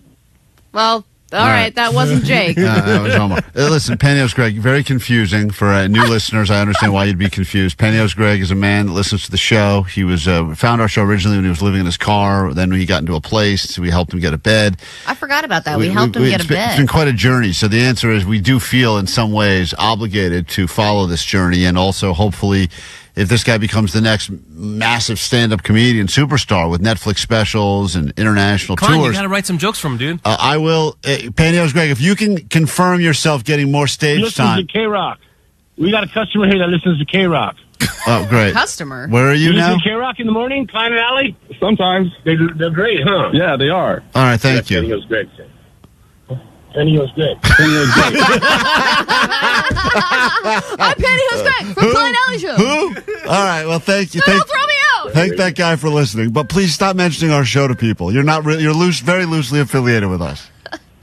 Well, all right. That wasn't Jake. That was Omar. Listen, Pantyhose Greg, very confusing for new listeners. I understand why you'd be confused. Pantyhose Greg is a man that listens to the show. He was found our show originally when he was living in his car. Then when he got into a place, we helped him get a bed. I forgot about that. We helped him get a bed. It's been quite a journey. So the answer is we do feel in some ways obligated to follow this journey, and also hopefully, if this guy becomes the next massive stand-up comedian superstar with Netflix specials and international Klein, you tours, got to write some jokes from him, dude. I will. Pantyhose Greg, if you can confirm yourself getting more stage time. Listen to KROQ. We got a customer here that listens to KROQ. Oh, great. Customer. Where are you now? Listen to KROQ in the morning, Klein and Alley? Sometimes. They're great, huh? Yeah, they are. All right, thank you. Pantyhose Greg said. Pantyhose Greg. I'm Pantyhose Greg from Klein Alley Show. Who? All right. Well, thank you. Don't throw me out. Thank that guy for listening. But please stop mentioning our show to people. You're not really. You're very loosely affiliated with us.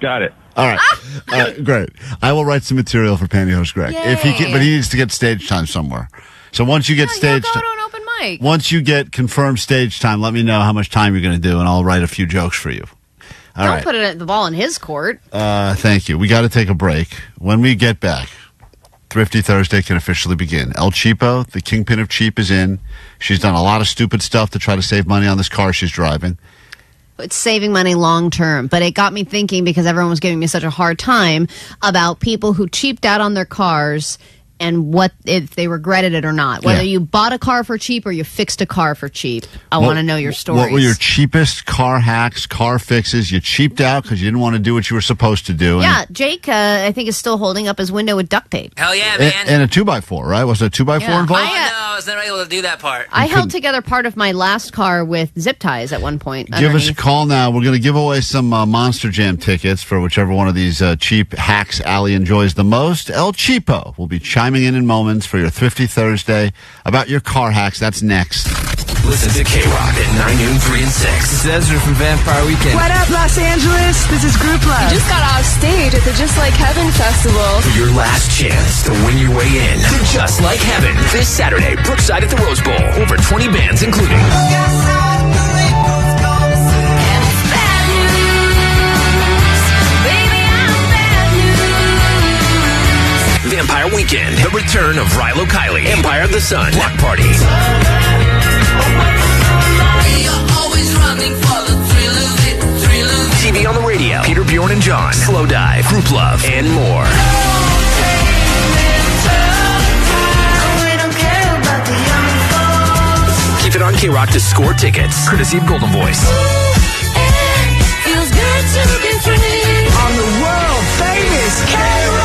Got it. All right. Great. I will write some material for Pantyhose Greg. If he can, but he needs to get stage time somewhere. So once you get stage go time, to an open mic. once you get confirmed stage time, let me know how much time you're going to do, and I'll write a few jokes for you. All Don't right. put the ball in his court. Thank you. We got to take a break. When we get back, Thrifty Thursday can officially begin. El Cheapo, the kingpin of cheap, is in. She's done a lot of stupid stuff to try to save money on this car she's driving. It's saving money long term, but it got me thinking because everyone was giving me such a hard time about people who cheaped out on their cars and what if they regretted it or not. Whether you bought a car for cheap or you fixed a car for cheap. I want to know your stories. What were your cheapest car hacks, car fixes? You cheaped out because you didn't want to do what you were supposed to do. Yeah, Jake, I think, is still holding up his window with duct tape. Hell yeah, man. And a 2x4, right? Was it a 2x4 involved? No, I was never able to do that part. I held together part of my last car with zip ties at one point. Give us a call now. We're going to give away some Monster Jam tickets for whichever one of these cheap hacks Allie enjoys the most. El Cheapo will be chiming in moments for your Thrifty Thursday about your car hacks. That's next. Listen to KROQ at 9 noon, 3 and 6. This is Ezra from Vampire Weekend. What up, Los Angeles? This is Group Love. You just got off stage at the Just Like Heaven Festival. For your last chance to win your way in to Just Like Heaven this Saturday, Brookside at the Rose Bowl. Over 20 bands, including Vampire Weekend, the return of Rilo Kiley, Empire of the Sun, Block Party, TV on the radio, Peter, Bjorn and John, Slow Dive, Group Love, and more. Keep it on KROQ to score tickets, courtesy of Golden Voice. Feels good to be free on the world famous KROQ.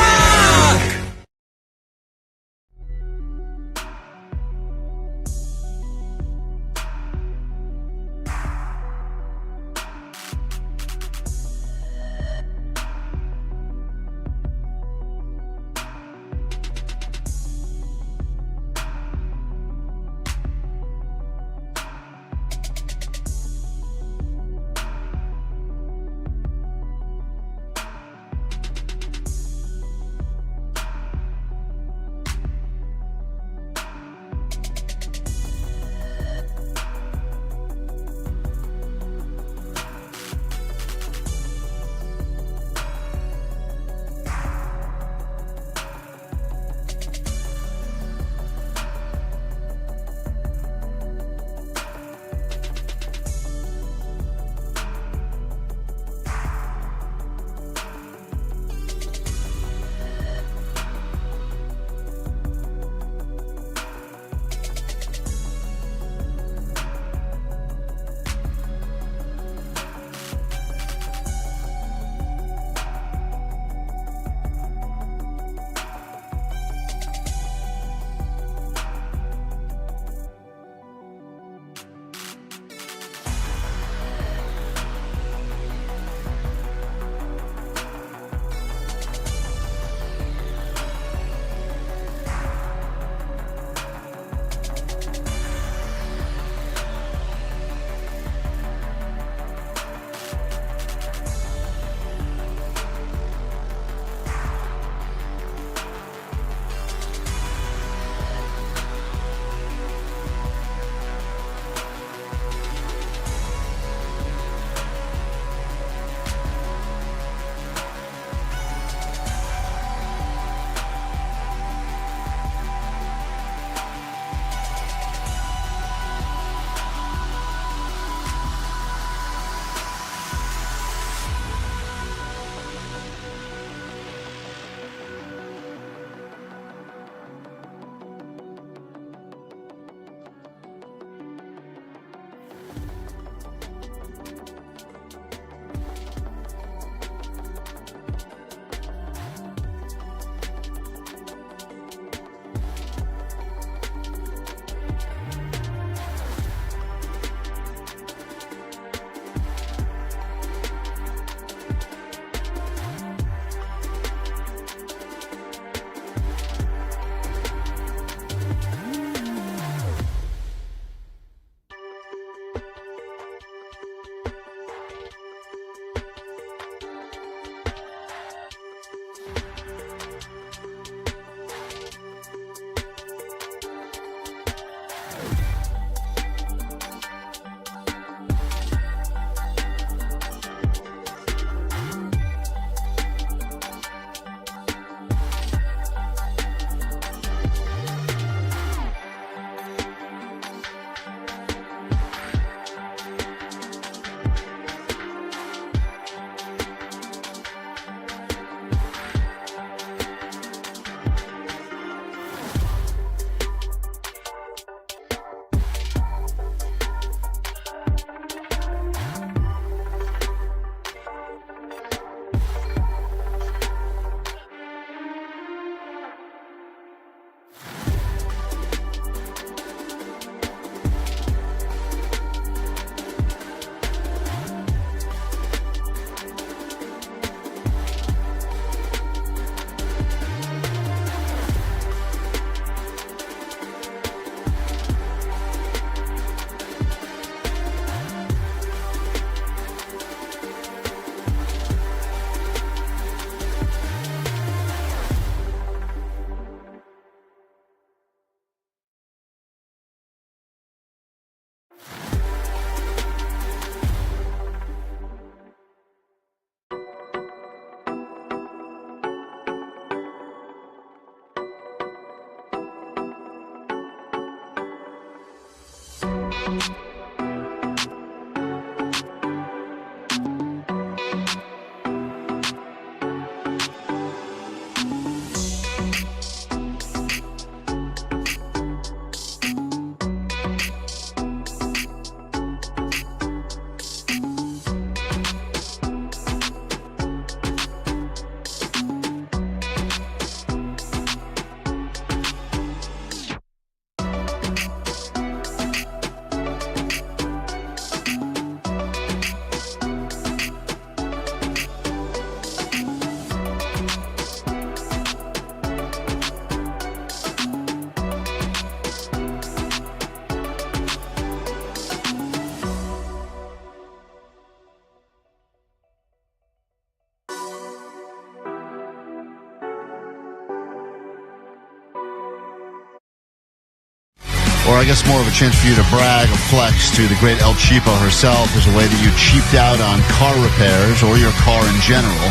I guess more of a chance for you to brag or flex to the great El Cheapo herself. There's a way that you cheaped out on car repairs or your car in general.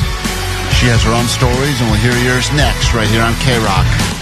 She has her own stories, and we'll hear yours next right here on KROQ.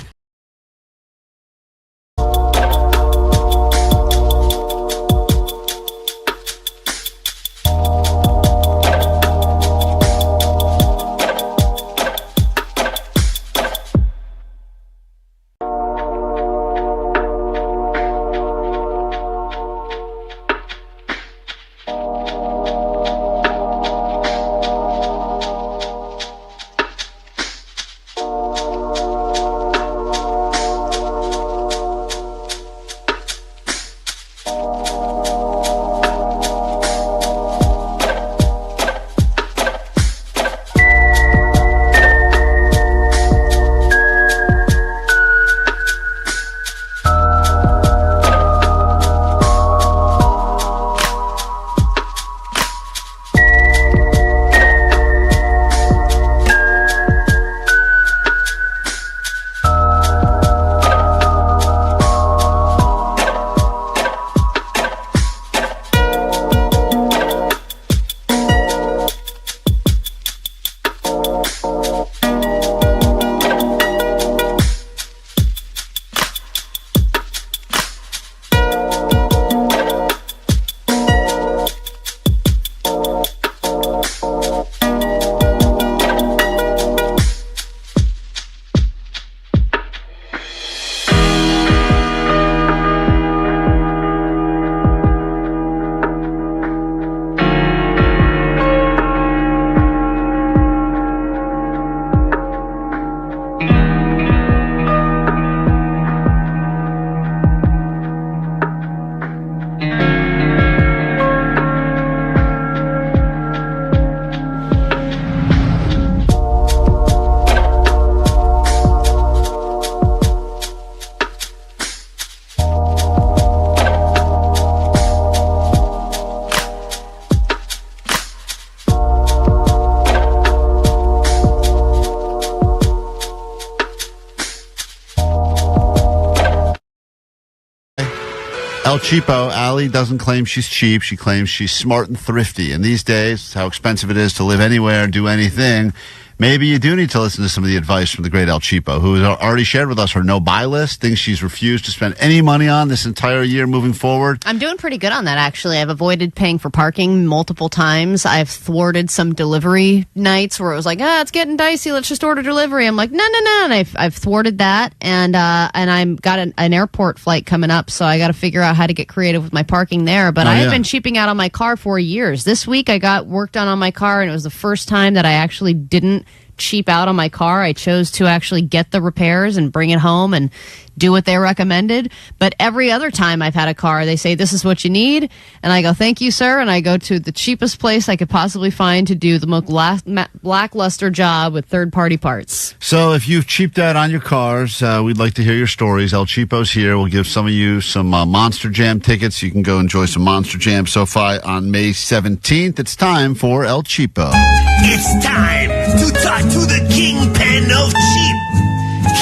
El Cheapo, Allie doesn't claim she's cheap. She claims she's smart and thrifty. And these days, how expensive it is to live anywhere and do anything, maybe you do need to listen to some of the advice from the great El Cheapo, who has already shared with us her no-buy list, things she's refused to spend any money on this entire year moving forward. I'm doing pretty good on that, actually. I've avoided paying for parking multiple times. I've thwarted some delivery nights where it was like, it's getting dicey, let's just order delivery. I'm like, no. And I've thwarted that, and I've got an airport flight coming up, so I got to figure out how to get creative with my parking there. But I've been cheaping out on my car for years. This week I got work done on my car, and it was the first time that I actually didn't cheap out on my car. I chose to actually get the repairs and bring it home and do what they recommended. But every other time I've had a car, they say, this is what you need. And I go, thank you, sir. And I go to the cheapest place I could possibly find to do the most lackluster job with third-party parts. So if you've cheaped out on your cars, we'd like to hear your stories. El Cheapo's here. We'll give some of you some Monster Jam tickets. You can go enjoy some Monster Jam SoFi on May 17th. It's time for El Cheapo. It's time to talk to the kingpin of cheap.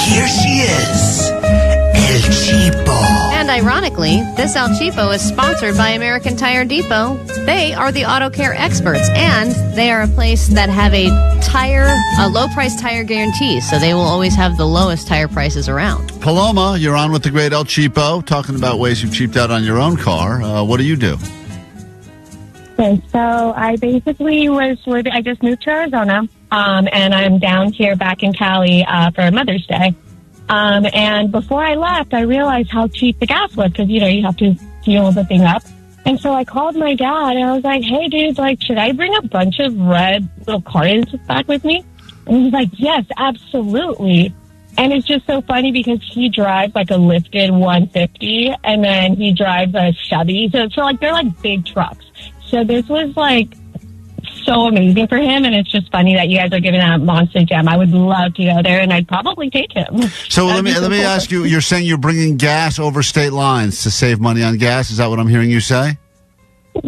Here she is, El Cheapo. And ironically, this El Cheapo is sponsored by American Tire Depot. They are the auto care experts, and they are a place that have a low-price tire guarantee, so they will always have the lowest tire prices around. Paloma, you're on with the great El Cheapo, talking about ways you've cheaped out on your own car. What do you do? Okay, so I basically I just moved to Arizona, and I'm down here back in Cali for Mother's Day. And before I left, I realized how cheap the gas was because, you have to fuel the thing up. And so I called my dad, and I was like, hey, dude, should I bring a bunch of red little cartons back with me? And he's like, yes, absolutely. And it's just so funny because he drives a lifted 150, and then he drives a Chevy. So they're big trucks. So this was so amazing for him, and it's just funny that you guys are giving out Monster Jam. I would love to go there, and I'd probably take him. So let me ask you, you're saying you're bringing gas over state lines to save money on gas? Is that what I'm hearing you say?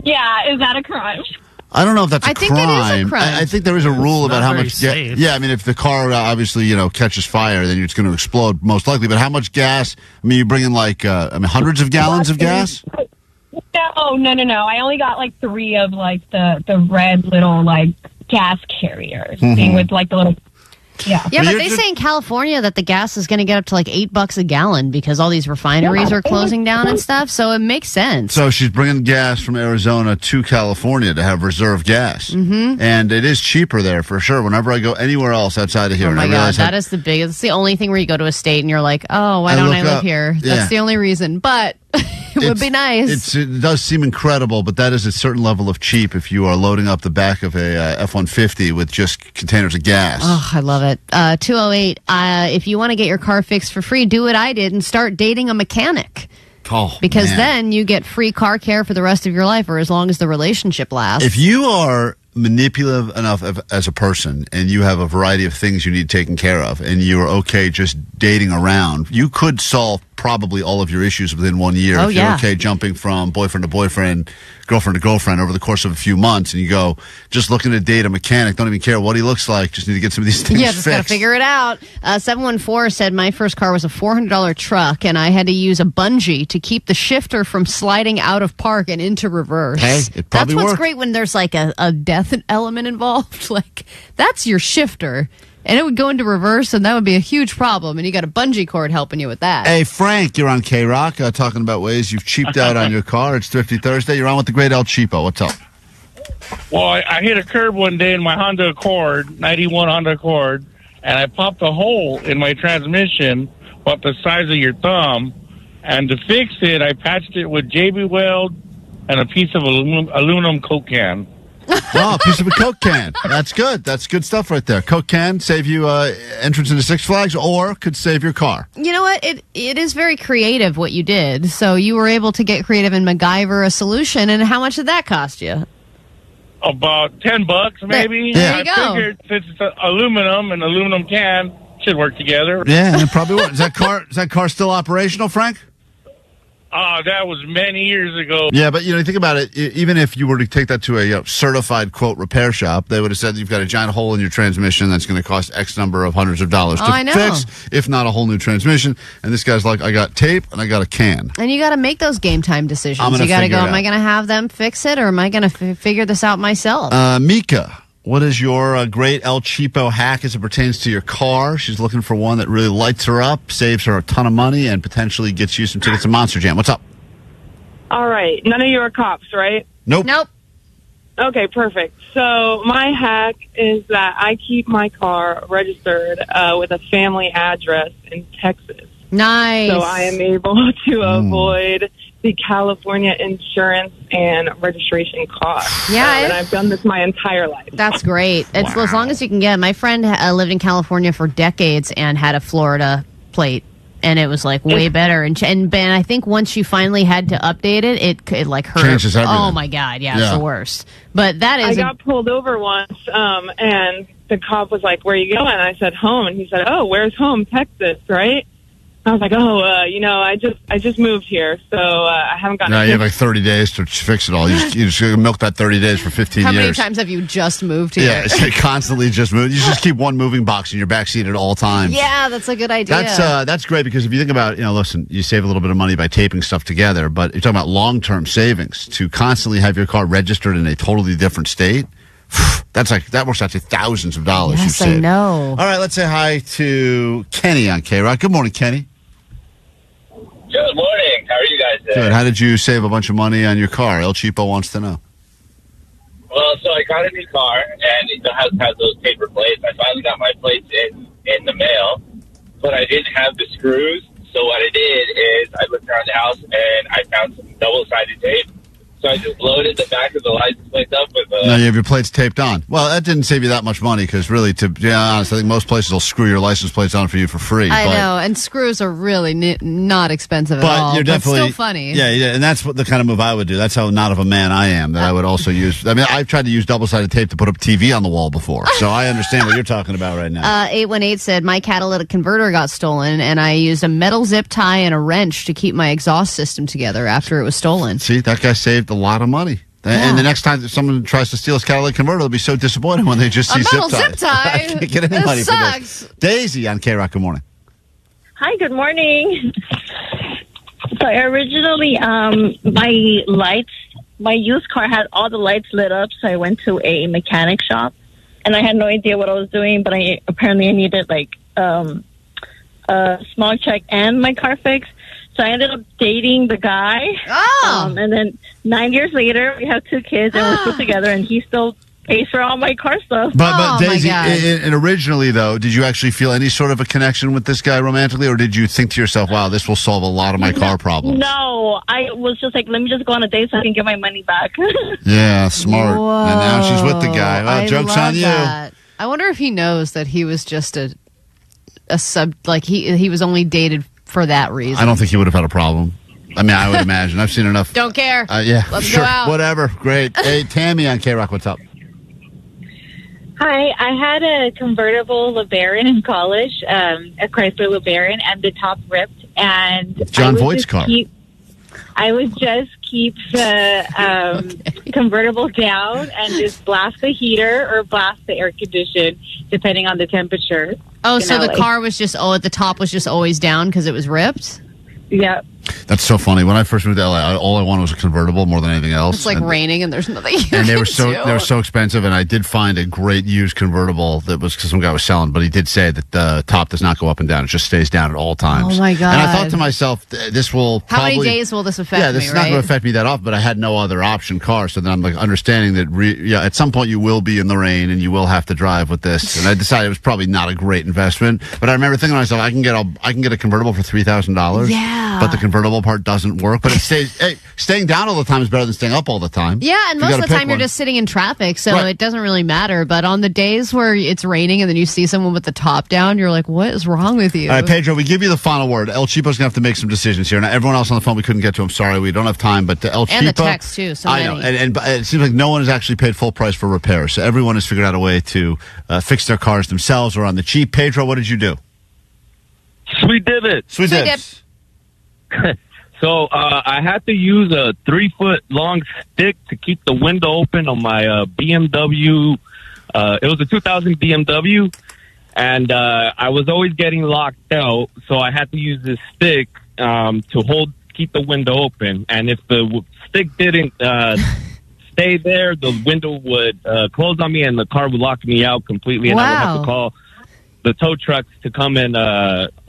Yeah, is that a crime? I don't know if that's a I think crime. it is a crime. I think there is a rule about how much safe. Yeah, I mean, if the car obviously catches fire, then it's going to explode most likely. But how much gas? I mean, you bring in hundreds of gallons of gas. No. I only got like 3 of like the red little like gas carriers thing with like the little. Yeah, but they say in California that the gas is going to get up to like $8 a gallon because all these refineries are closing down and stuff. So it makes sense. So she's bringing gas from Arizona to California to have reserve gas, and it is cheaper there for sure. Whenever I go anywhere else outside of here, oh my God, that is the biggest. It's the only thing where you go to a state and you're like, oh, why don't I live here? That's the only reason. But it would be nice. It does seem incredible, but that is a certain level of cheap if you are loading up the back of a F-150 with just containers of gas. Oh, I love it. 208, if you want to get your car fixed for free, do what I did and start dating a mechanic. Because then you get free car care for the rest of your life or as long as the relationship lasts. If you are manipulative enough as a person and you have a variety of things you need taken care of and you're okay just dating around, you could solve probably all of your issues within 1 year. If you're okay jumping from boyfriend to boyfriend, girlfriend to girlfriend over the course of a few months, and you go, just looking to date a mechanic, don't even care what he looks like, just need to get some of these things just got to figure it out. 714 said, my first car was a $400 truck, and I had to use a bungee to keep the shifter from sliding out of park and into reverse. Hey, it probably That's what's worked. great when there's like a death element involved. Like, that's your shifter. And it would go into reverse, and that would be a huge problem. And you got a bungee cord helping you with that. Hey, Frank, you're on KROQ, talking about ways you've cheaped out on your car. It's Thrifty Thursday. You're on with the great El Cheapo. What's up? Well, I hit a curb one day in my Honda Accord, 91 Honda Accord, and I popped a hole in my transmission about the size of your thumb. And to fix it, I patched it with JB Weld and a piece of aluminum Coke can. Oh, a piece of a Coke can. That's good. That's good stuff right there. Coke can save you entrance into Six Flags or could save your car. You know what? It is very creative what you did. So you were able to get creative and MacGyver a solution. And how much did that cost you? About $10 maybe. There you go. I figured since it's aluminum and aluminum can should work together. Yeah, it probably would. Is that car still operational, Frank? That was many years ago. Yeah, but think about it. Even if you were to take that to a certified quote repair shop, they would have said you've got a giant hole in your transmission that's going to cost X number of hundreds of dollars to fix, if not a whole new transmission. And this guy's like, I got tape and I got a can. And you got to make those game time decisions. You got to go, am I going to have them fix it, or am I going to figure this out myself? Mika, what is your great El Cheapo hack as it pertains to your car? She's looking for one that really lights her up, saves her a ton of money, and potentially gets you some tickets to Monster Jam. What's up? All right. None of you are cops, right? Nope. Okay, perfect. So my hack is that I keep my car registered with a family address in Texas. Nice. So I am able to avoid the California insurance and registration costs. Yeah. And I've done this my entire life. That's great. It's as long as you can get. My friend lived in California for decades and had a Florida plate. And it was like way better. And Ben, I think once you finally had to update it, it like hurt. Changes everything. Oh my God. Yeah, it's the worst. But that is. I got pulled over once, and the cop was like, "Where are you going?" And I said, "Home." And he said, "Oh, where's home? Texas, right?" I was like, I just moved here, so I haven't gotten. No, you have like 30 days to fix it all. You just milk that 30 days for 15 How years. How many times have you just moved here? Yeah, it's constantly just moved. You just keep one moving box in your backseat at all times. Yeah, that's a good idea. That's great because if you think about, listen, you save a little bit of money by taping stuff together, but you're talking about long-term savings to constantly have your car registered in a totally different state. That works out to thousands of dollars. Yes, I know. All right, let's say hi to Kenny on KROQ. Good morning, Kenny. Good morning. How are you guys today? Good. How did you save a bunch of money on your car? El Cheapo wants to know. Well, so I got a new car, and it has those paper plates. I finally got my plates in the mail, but I didn't have the screws. So what I did is I looked around the house, and I found some double-sided tape. So I just loaded the back of the license plate up with No, you have your plates taped on. Well, that didn't save you that much money because really, to be honest, I think most places will screw your license plates on for you for free. I know, and screws are really not expensive at all. You're definitely still funny. Yeah, and that's what the kind of move I would do. That's how not of a man I am. That I would also use. I mean, I've tried to use double-sided tape to put up TV on the wall before, so I understand what you're talking about right now. 818 said my catalytic converter got stolen, and I used a metal zip tie and a wrench to keep my exhaust system together after it was stolen. See, that guy saved a lot of money. And the next time that someone tries to steal his catalytic converter, they'll be so disappointed when they just see metal zip tie. zip tie. I can't get any money for sucks. this. Daisy on KROQ. Good morning. Hi, good morning. So originally, my used car had all the lights lit up, so I went to a mechanic shop, and I had no idea what I was doing, but I needed like a small check and my car fixed. So I ended up dating the guy. Oh. And then 9 years later, we have 2 kids, and we're still together, and he still pays for all my car stuff. But Daisy, and originally, though, did you actually feel any sort of a connection with this guy romantically, or did you think to yourself, wow, this will solve a lot of my car problems? No, I was just like, let me just go on a date so I can get my money back. Yeah, smart. Whoa. And now she's with the guy. Well, joke's on you. That. I wonder if he knows that he was just a sub, like he was only dated for that reason. I don't think he would have had a problem. I mean, I would imagine. I've seen enough. Don't care. Yeah, Let's sure. go out. Whatever. Great. Hey, Tammy on KROQ. What's up? Hi, I had a convertible LeBaron in college, a Chrysler LeBaron, and the top ripped. And John Voight's car. I would just keep the convertible down and just blast the heater or blast the air condition, depending on the temperature. Oh, so the car was just, the top was just always down because it was ripped? Yeah. That's so funny. When I first moved to LA, all I wanted was a convertible more than anything else. It's like raining and there's nothing you and they can were so expensive. And I did find a great used convertible that was because some guy was selling, but he did say that the top does not go up and down; it just stays down at all times. Oh my god! And I thought to myself, this will how many days will this affect me? Yeah, this is not going to affect me that often. But I had no other option car, so then I'm like understanding that. At some point you will be in the rain and you will have to drive with this. And I decided it was probably not a great investment. But I remember thinking to myself, I can get a convertible for $3,000. Yeah, but the convertible part doesn't work. But it stays. Staying down all the time is better than staying up all the time. Yeah, and most of the time you're just sitting in traffic, so it doesn't really matter. But on the days where it's raining and then you see someone with the top down, you're like, what is wrong with you? All right, Pedro, we give you the final word. El Cheapo's going to have to make some decisions here. Now, everyone else on the phone, we couldn't get to. I'm sorry, we don't have time. But El Cheapo. And the text, too. So I know. And it seems like no one has actually paid full price for repairs. So everyone has figured out a way to fix their cars themselves or on the cheap. Pedro, what did you do? We did it. Sweet dips. So I had to use a 3-foot long stick to keep the window open on my BMW. It was a 2000 BMW, and I was always getting locked out. So I had to use this stick to keep the window open. And if the stick didn't stay there, the window would close on me, and the car would lock me out completely. And I would have to call the tow trucks to come and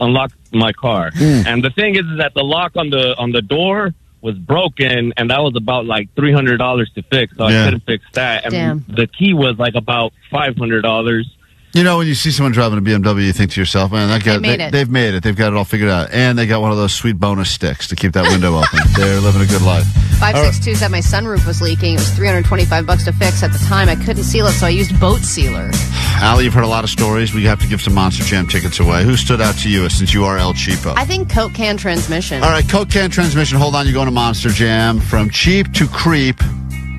unlock my car. And the thing is that the lock on the door was broken, and that was about like $300 to fix, so I couldn't fix that. And the key was like about $500. You know, when you see someone driving a BMW, you think to yourself, man, they've made it. They've got it all figured out. And they got one of those sweet bonus sticks to keep that window open. They're living a good life. 562 said my sunroof was leaking. It was $325 to fix. At the time, I couldn't seal it, so I used boat sealer. Allie, you've heard a lot of stories. We have to give some Monster Jam tickets away. Who stood out to you since you are El Cheapo? I think Coke can transmission. All right, Coke can transmission. Hold on, you're going to Monster Jam. From cheap to creep.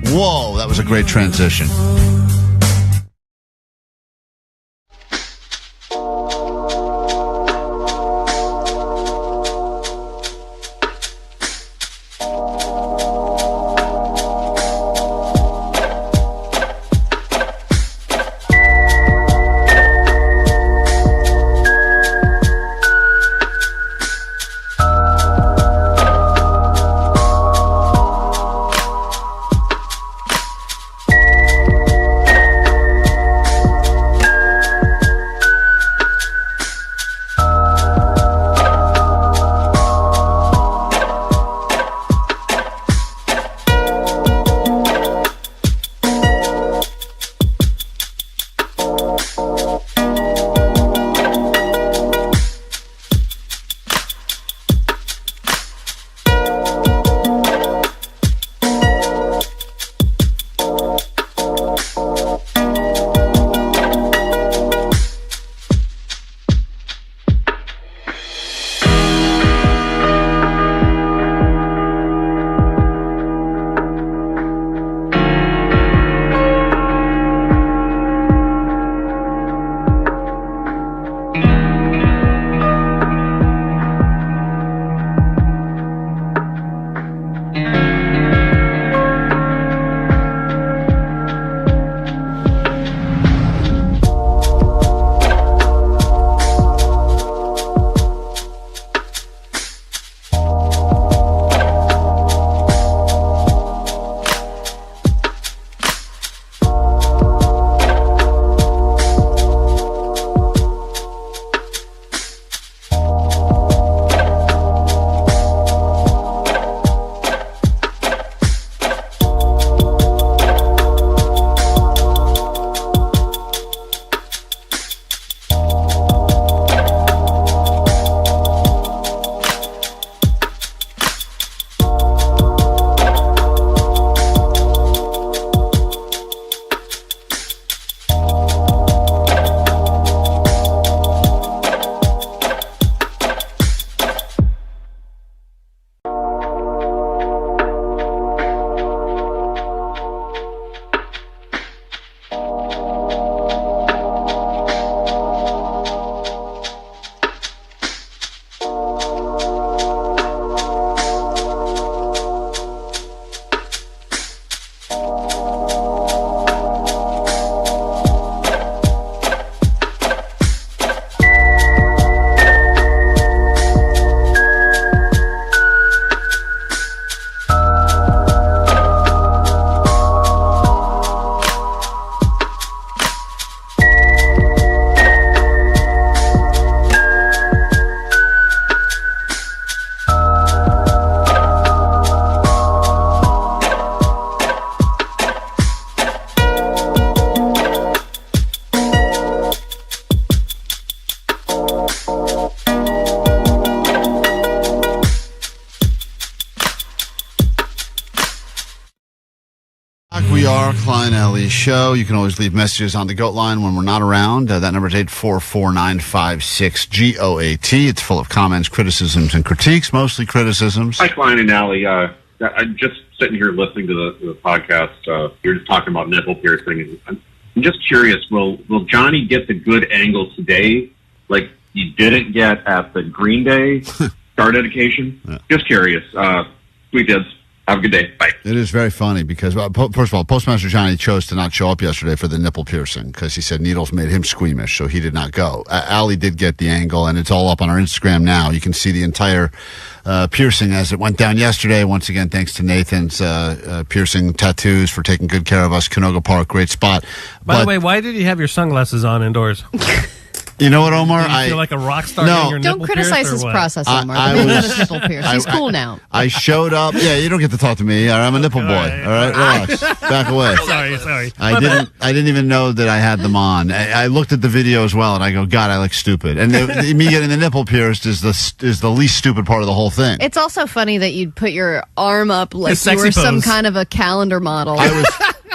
Whoa, that was a great transition. Klein Alley Show. You can always leave messages on the GOAT line when we're not around. That number is 844-956-GOAT. It's full of comments, criticisms, and critiques, mostly criticisms. Hi, Klein and Alley. I'm just sitting here listening to the podcast. You're just talking about nipple piercing. I'm just curious, will Johnny get the good angles today like you didn't get at the Green Day star dedication? Yeah. Just curious. Sweet kids. Have a good day. Bye. It is very funny because, first of all, Postmaster Johnny chose to not show up yesterday for the nipple piercing because he said needles made him squeamish, so he did not go. Allie did get the angle, and it's all up on our Instagram now. You can see the entire piercing as it went down yesterday. Once again, thanks to Nathan's piercing tattoos for taking good care of us. Canoga Park, great spot. By the way, why did you have your sunglasses on indoors? You know what, Omar? Do you feel like a rock star? No, getting your don't nipple criticize pierced, his or what? process, Omar. His nipple pierced. He's cool now. I showed up. Yeah, you don't get to talk to me. All right, I'm a nipple boy. All right, relax. Back away. Sorry. I didn't even know that I had them on. I looked at the video as well, and I go, God, I look stupid. And me getting the nipple pierced is the least stupid part of the whole thing. It's also funny that you'd put your arm up like His you were sexy some pose. kind of a calendar model. I was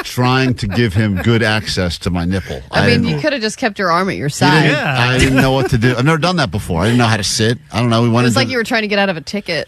trying to give him good access to my nipple. I mean, you could have just kept your arm at your side. I didn't know what to do. I've never done that before. I didn't know how to sit. I don't know. We It wanted was like to, you were trying to get out of a ticket.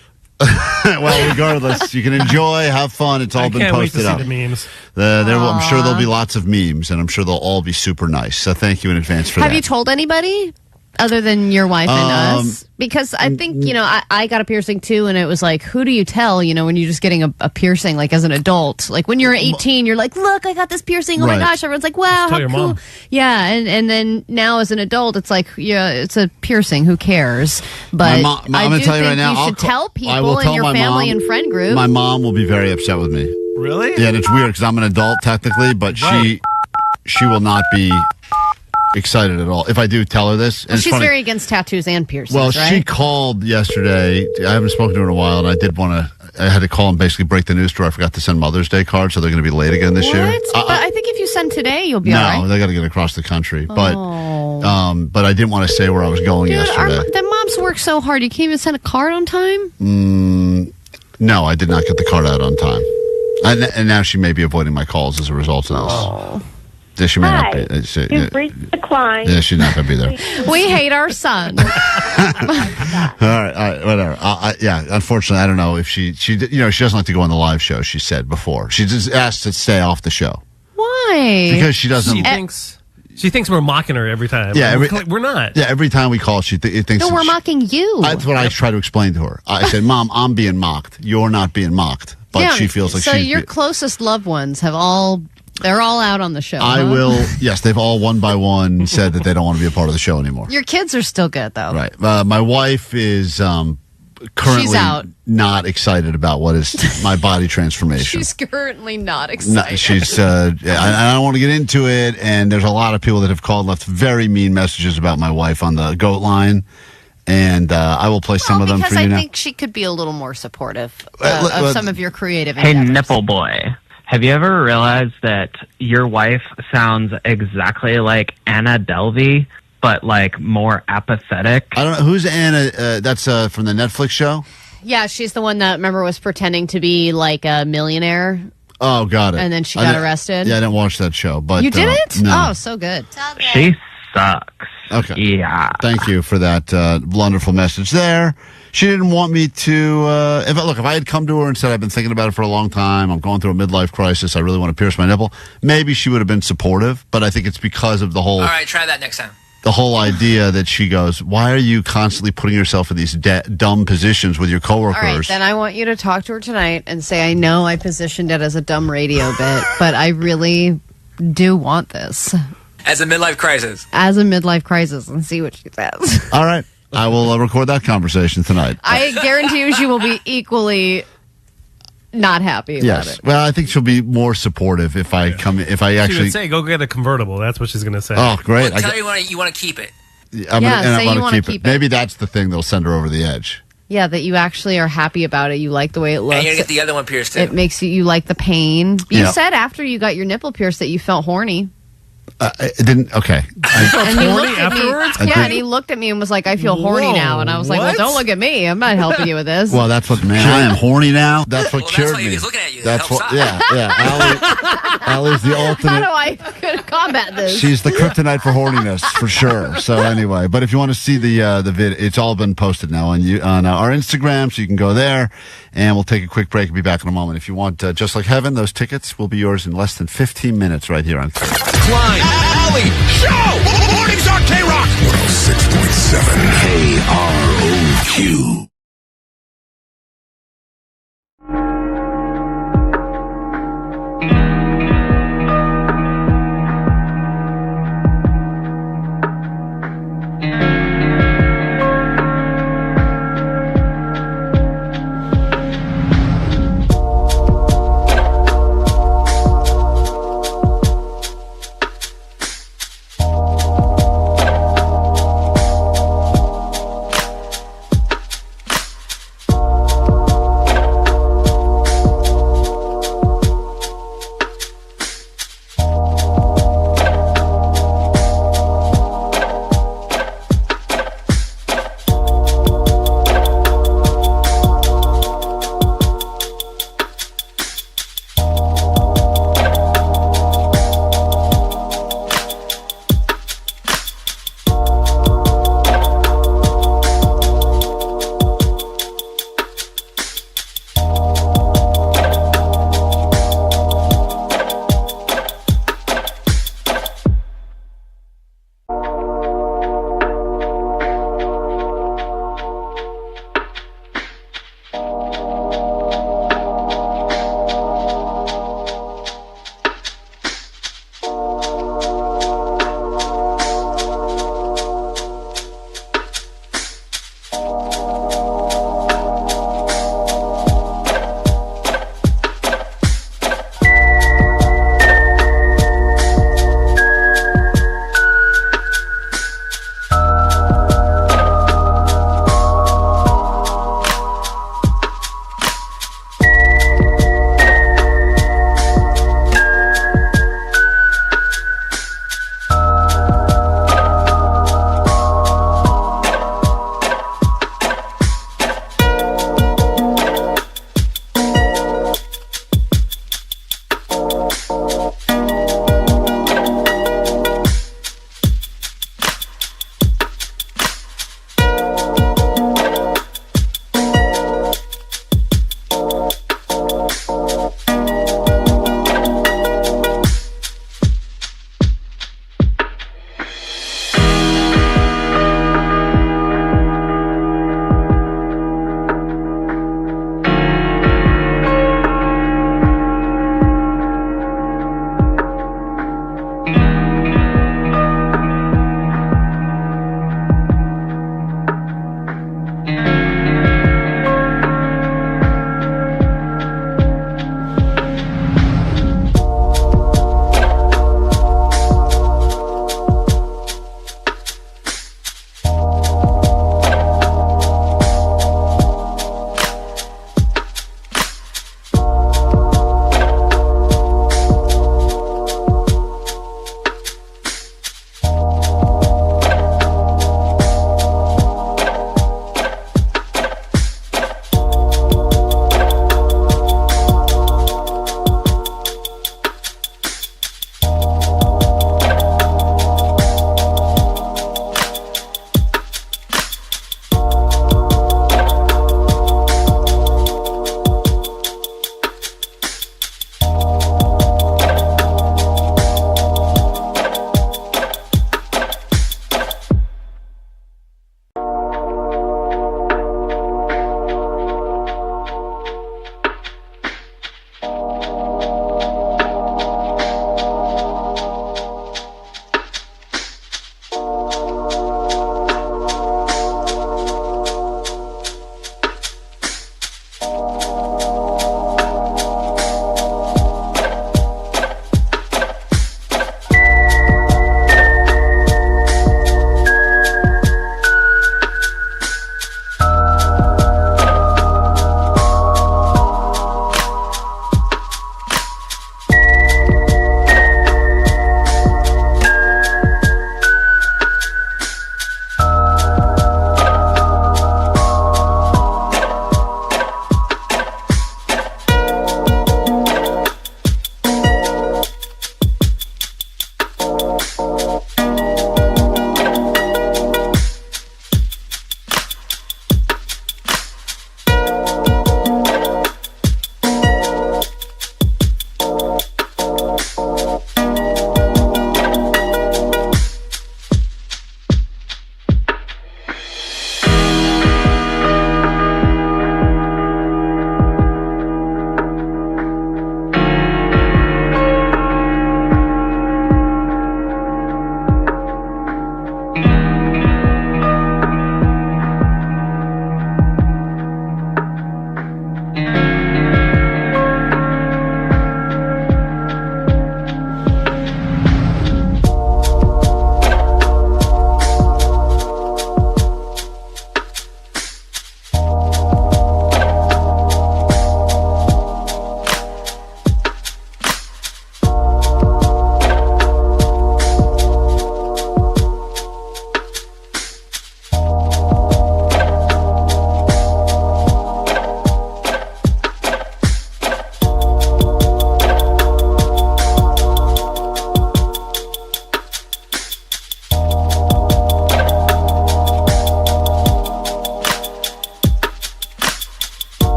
well, regardless, you can enjoy, have fun. It's all I been can't wait to posted see up. the memes. I'm sure there'll be lots of memes, and I'm sure they'll all be super nice. So thank you in advance for Have that. you told anybody other than your wife and us? Because I think, I got a piercing too, and it was like, who do you tell, when you're just getting a piercing, like as an adult? Like when you're 18, you're like, look, I got this piercing. Oh my Right. gosh. Everyone's like, wow, Tell how your cool. mom. Yeah. And then now as an adult, it's like, yeah, it's a piercing. Who cares? But I'm I gonna do tell you think right now, you I'll should ca- tell I will people in tell your my family mom- and friend group. My mom will be very upset with me. Really? Yeah, and it's weird because I'm an adult technically, but she will not be excited at all if I do tell her this. And Well, it's she's funny. very against tattoos and piercings, Well, right? she called yesterday. I haven't spoken to her in a while, and I did want to. I had to call and basically break the news to her. I forgot to send Mother's Day cards, so they're going to be late again this year. But I think if you send today, you'll be No, all right. they got to get across the country. But Oh. but I didn't want to say where I was going Dude, yesterday. the moms work so hard. You can't even send a card on time? No, I did not get the card out on time, and now she may be avoiding my calls as a result of this. Yeah, she may not be. You've reached the Klein. Yeah, she's not going to be there. We hate our son. All right, whatever. Yeah, unfortunately, I don't know if she doesn't like to go on the live show. She said before she just asked to stay off the show Why? because she doesn't. She thinks we're mocking her every time. Yeah, we're not. Yeah, every time we call, she thinks. No, we're mocking you. That's what I try to explain to her. I said, "Mom, I'm being mocked. You're not being mocked." But Yeah, she feels like so she's. your closest loved ones they're all out on the show. I huh? will. Yes, they've all one by one said that they don't want to be a part of the show anymore. Your kids are still good though. Right. My wife is currently She's out. not excited about what is my body transformation. She's currently not No, excited. she's. I don't want to get into it. And there's a lot of people that have called, left very mean messages about my wife on the GOAT line. And I will play some of them because for you I now. think she could be a little more supportive Well, of some of your creative Hey, endeavors. nipple boy. Have you ever realized that your wife sounds exactly like Anna Delvey, but like more apathetic? I don't know. Who's Anna? That's from the Netflix show? Yeah, she's the one that, remember, was pretending to be like a millionaire. Oh, got it. And then she I got didn't- arrested? Yeah, I didn't watch that show. But You didn't? No. Oh, so good. She sucks. Okay. Yeah. Thank you for that wonderful message there. She didn't want me to. If I had come to her and said, I've been thinking about it for a long time, I'm going through a midlife crisis, I really want to pierce my nipple, maybe she would have been supportive. But I think it's because of the whole. All right, try that next time. The whole idea that she goes, why are you constantly putting yourself in these dumb positions with your coworkers? All right, then I want you to talk to her tonight and say, I know I positioned it as a dumb radio bit, but I really do want this As a midlife crisis. as a midlife crisis and see what she says. All right. I will record that conversation tonight. I guarantee you she will be equally not happy about Yes. it. Well, I think she'll be more supportive if I come. If I She actually. would say, "Go get a convertible." That's what she's going to say. Oh, great! Tell her you want to keep it. I'm Yeah, gonna, say and I you want wanna to keep keep it. it. Maybe that's the thing that'll send her over the edge. Yeah, that you actually are happy about it. You like the way it looks. And you're going to get the other one pierced too. It makes you like the pain. You Yeah. said after you got your nipple pierced that you felt horny. It didn't. Okay. And he looked at me. I Yeah, did. and he looked at me and was like, I feel horny now. And I was like, well, what? don't look at me. I'm not helping you with this. Well, that's what, man. I am horny now. That's what That's cured why he me. was looking at you. That's what. Yeah. Allie's the How ultimate. do I combat this? She's the kryptonite for horniness, for sure. So anyway, but if you want to see the vid, it's all been posted now on our Instagram, so you can go there, and we'll take a quick break and be back in a moment. If you want Just Like Heaven, those tickets will be yours in less than 15 minutes right here on Klein, Alley, Show! Mornings on KROQ! 106.7 KROQ.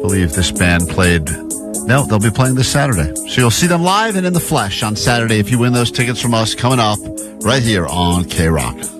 believe this band played. No, they'll be playing this Saturday. So you'll see them live and in the flesh on Saturday if you win those tickets from us coming up right here on KROQ.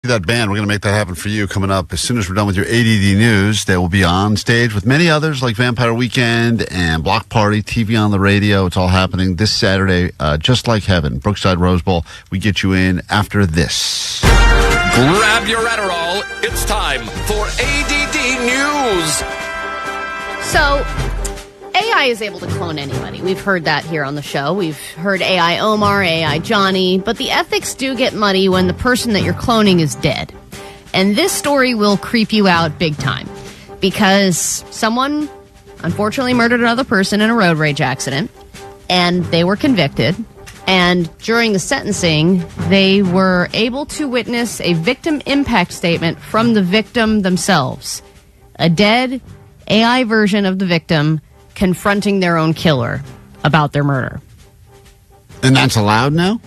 That band, we're going to make that happen for you coming up as soon as we're done with your ADD news. They will be on stage with many others like Vampire Weekend and Block Party, TV on the radio. It's all happening this Saturday, just like heaven. Brookside Rose Bowl. We get you in after this. Grab your Adderall. It's time for ADD news. So, AI is able to clone anybody. We've heard that here on the show. We've heard AI Omar, AI Johnny, but the ethics do get muddy when the person that you're cloning is dead. And this story will creep you out big time because someone unfortunately murdered another person in a road rage accident and they were convicted. And during the sentencing, they were able to witness a victim impact statement from the victim themselves. A dead AI version of the victim confronting their own killer about their murder. And that's allowed now?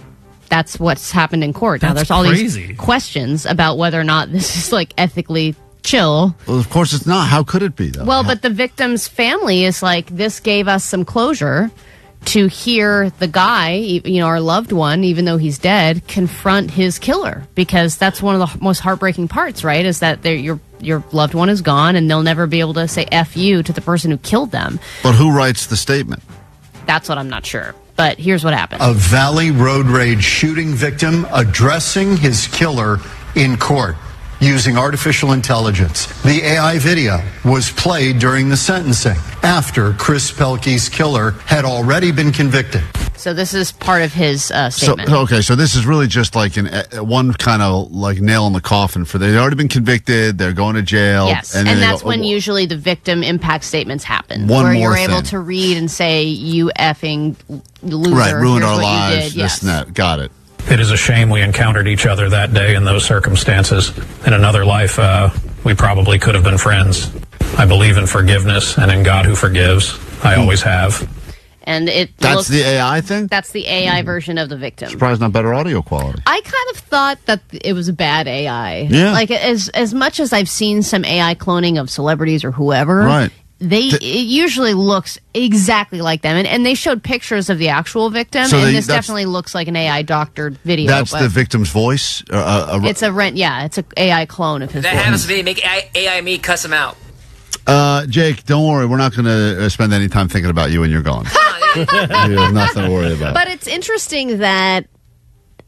That's what's happened in court. Now, there's all these questions about whether or not this is, like, ethically chill. Well, of course it's not. How could it be, though? Well, but the victim's family is like, this gave us some closure to hear the guy, you know, our loved one, even though he's dead, confront his killer. Because that's one of the most heartbreaking parts, right? Is that your loved one is gone and they'll never be able to say F you to the person who killed them. But who writes the statement? That's what I'm not sure. But here's what happened. A Valley road rage shooting victim addressing his killer in court using artificial intelligence. The AI video was played during the sentencing after Chris Pelkey's killer had already been convicted. So this is part of his statement. So this is really just like one kind of like nail in the coffin for they've already been convicted, they're going to jail. Yes, and that's when usually the victim impact statements happen. One where more you're able thing. to read and say, you effing loser. Right, ruined here's our what lives, you did. this and that. Got it. It is a shame we encountered each other that day in those circumstances. In another life, we probably could have been friends. I believe in forgiveness and in God who forgives. I always have. And That's the AI thing? That's the AI version of the victim. Surprised not better audio quality. I kind of thought that it was a bad AI. Yeah. Like, as much as I've seen some AI cloning of celebrities or whoever, Right. it usually looks exactly like them. And they showed pictures of the actual victim, So and this definitely looks like an AI doctored video. That's but the victim's voice? it's it's an AI clone of his That voice. happens to be make AI me cuss him out. Jake, don't worry. We're not going to spend any time thinking about you when you're gone. You have nothing to worry about. But it's interesting that,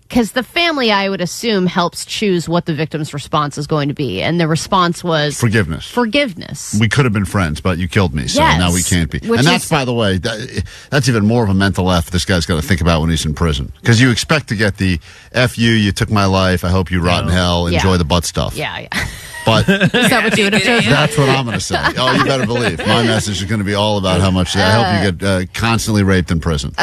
because the family, I would assume, helps choose what the victim's response is going to be. And the response was Forgiveness. Forgiveness. We could have been friends, but you killed me, so Yes. now we can't be. Which And that's, is- by the way, that's even more of a mental F this guy's got to think about when he's in prison. Because you expect to get the F you took my life, I hope you rot in hell, enjoy Yeah. the butt stuff. Yeah. But Is that what you would have chosen? that's what I'm going to say. Oh, you better believe. My message is going to be all about how much I hope you get constantly raped in prison.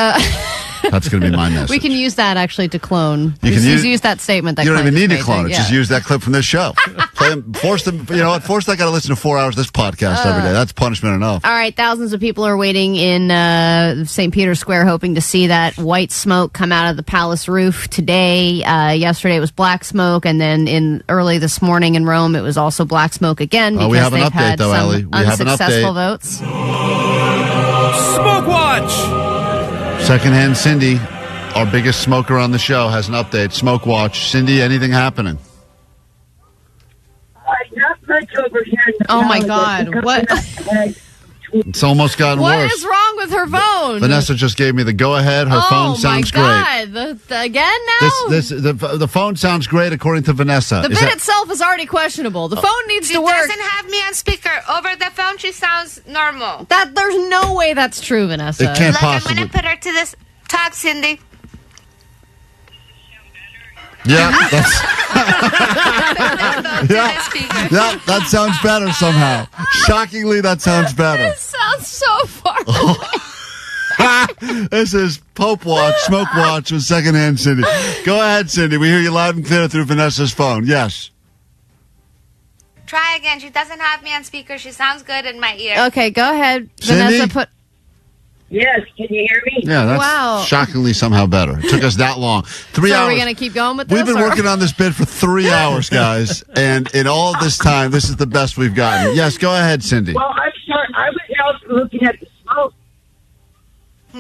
That's going to be my message. We can use that actually to clone. You can use that statement. That You don't Klein even need just to clone made. it. Just use that clip from this show. Play them, force them. You know what? Force that guy to listen to 4 hours of this podcast every day. That's punishment enough. All right, thousands of people are waiting in St. Peter's Square hoping to see that white smoke come out of the palace roof today. Yesterday it was black smoke, and then early this morning in Rome it was also black smoke again because we have an they've update, had though, some Allie. We have an unsuccessful update. votes. Smoke watch. Secondhand Cindy, our biggest smoker on the show, has an update. Smoke watch. Cindy, anything happening? Not much over here. In the Oh my valley, God! What? It's almost gotten What worse. is wrong with her phone? Vanessa just gave me the go-ahead. Her phone sounds Oh great. my God! Again now? The phone sounds great according to Vanessa. The Is bit that- itself is already questionable. The phone needs to work. She doesn't have me on speaker. Over the phone, she sounds normal. There's no way that's true, Vanessa. It can't Look, possibly. I'm going to put her to this talk, Cindy. Yeah, that's, yeah, that sounds better somehow. Shockingly, that sounds better. It sounds so far away. This is Pope Watch, Smoke Watch with Secondhand Cindy. Go ahead, Cindy. We hear you loud and clear through Vanessa's phone. Yes. Try again. She doesn't have me on speaker. She sounds good in my ear. Okay, go ahead, Cindy? Vanessa. Yes, can you hear me? Yeah, that's Wow. shockingly somehow better. It took us that long. 3 So hours. are we going to keep going with this? We've been or- working on this bid for 3 hours, guys. And in all of this time, this is the best we've gotten. Yes, go ahead, Cindy. Well, I'm sorry. I was out looking at the smoke.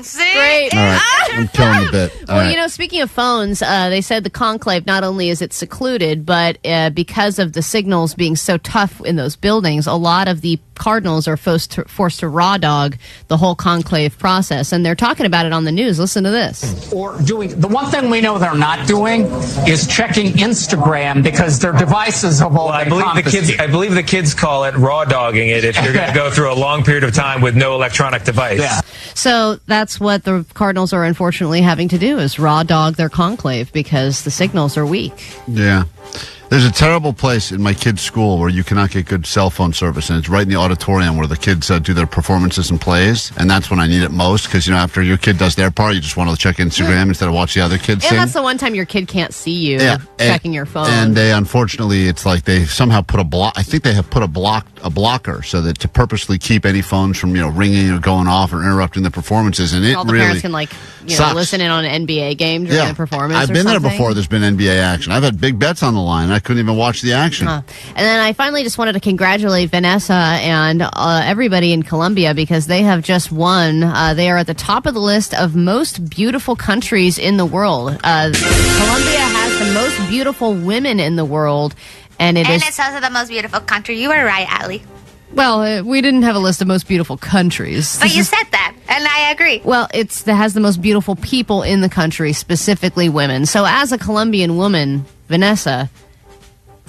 See? Great. All right, I'm killing the bit. All Well, right. you know, speaking of phones, they said the conclave, not only is it secluded, but because of the signals being so tough in those buildings, a lot of the cardinals are forced to raw dog the whole conclave process. And they're talking about it on the news. Listen to this. Or doing the one thing we know they're not doing is checking Instagram because their devices have all been confiscated. I believe the kids call it raw dogging it if you're going to go through a long period of time with no electronic device. Yeah. So that's what the cardinals are unfortunately having to do is raw dog their conclave because the signals are weak. Yeah. There's a terrible place in my kids' school where you cannot get good cell phone service, and it's right in the auditorium where the kids do their performances and plays, and that's when I need it most because, you know, after your kid does their part, you just want to check Instagram instead of watch the other kids And sing. that's the one time your kid can't see you checking your phone. And they, unfortunately, it's like they somehow put a block. I think they have put a blocker so that to purposely keep any phones from, you know, ringing or going off or interrupting the performances, and it all the really parents can sucks. listen in on an NBA game during the performance. I've or been there something. before. There's been NBA action. I've had big bets on the line. I couldn't even watch the action. And then I finally just wanted to congratulate Vanessa and everybody in Colombia because they have just won. They are at the top of the list of most beautiful countries in the world. Colombia has the most beautiful women in the world, and it's also the most beautiful country. You were right, Allie. Well, we didn't have a list of most beautiful countries. But you said that, and I agree. Well, it has the most beautiful people in the country, specifically women. So as a Colombian woman, Vanessa,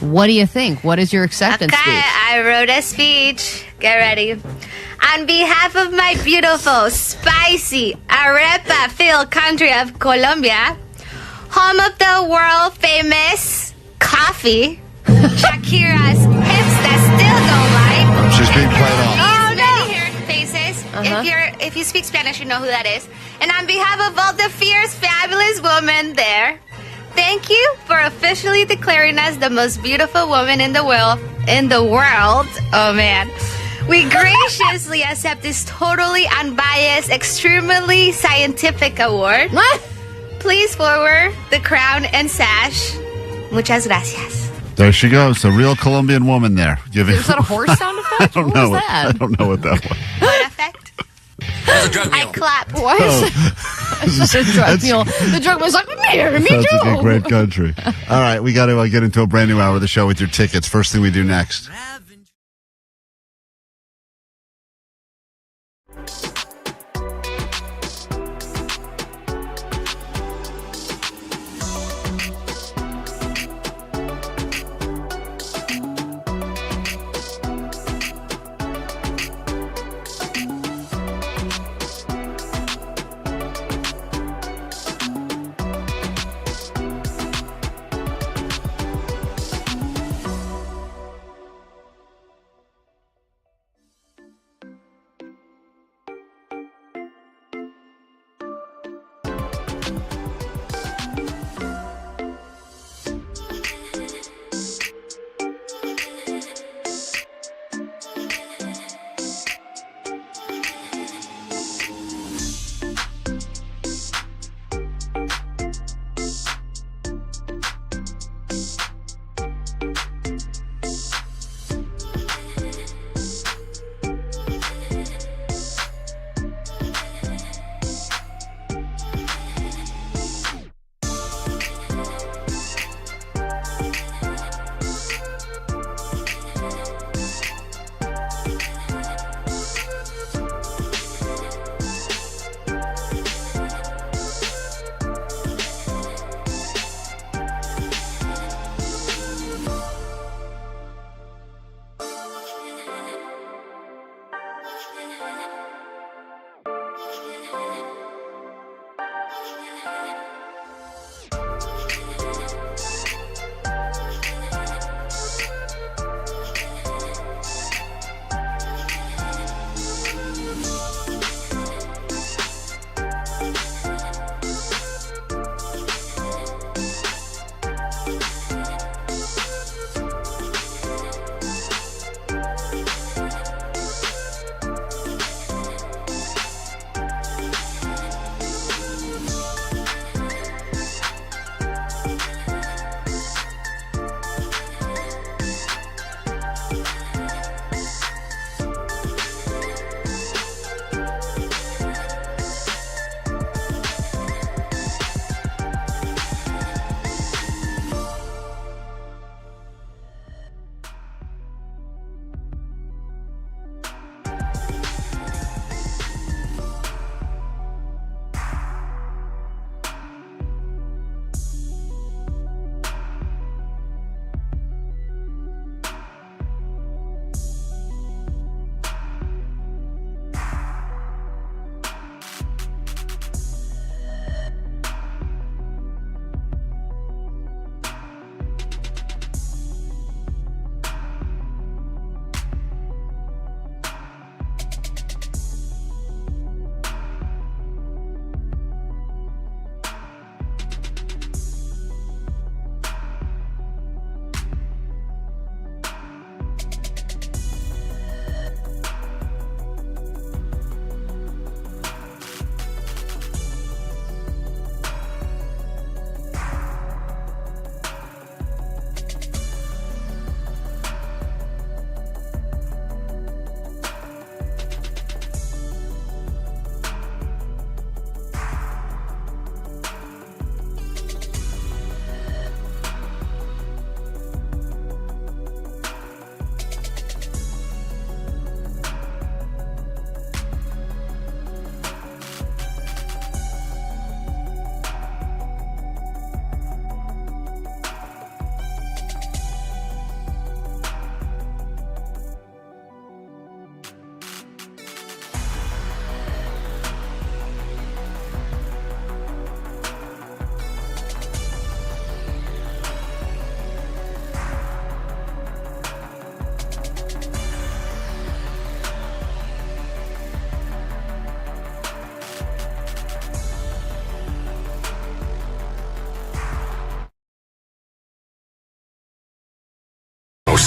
what do you think? What is your acceptance Okay, speech? I wrote a speech. Get ready. On behalf of my beautiful, spicy, arepa-filled country of Colombia, home of the world famous coffee, Shakira's hips that still don't lie. She's being played off. Oh, no. Here, faces. If you speak Spanish, you know who that is. And on behalf of all the fierce, fabulous women there, thank you for officially declaring us the most beautiful woman in the world. Oh man. We graciously accept this totally unbiased, extremely scientific award. Please forward the crown and sash. Muchas gracias. There she goes, a real Colombian woman there. Is that a horse sound effect? I don't What know. was that? I don't know what that was. What effect? I clap. Why is this a drug mule? The drug was like, me Sounds too. like a great country. All right, we got to get into a brand new hour of the show with your tickets. First thing we do next.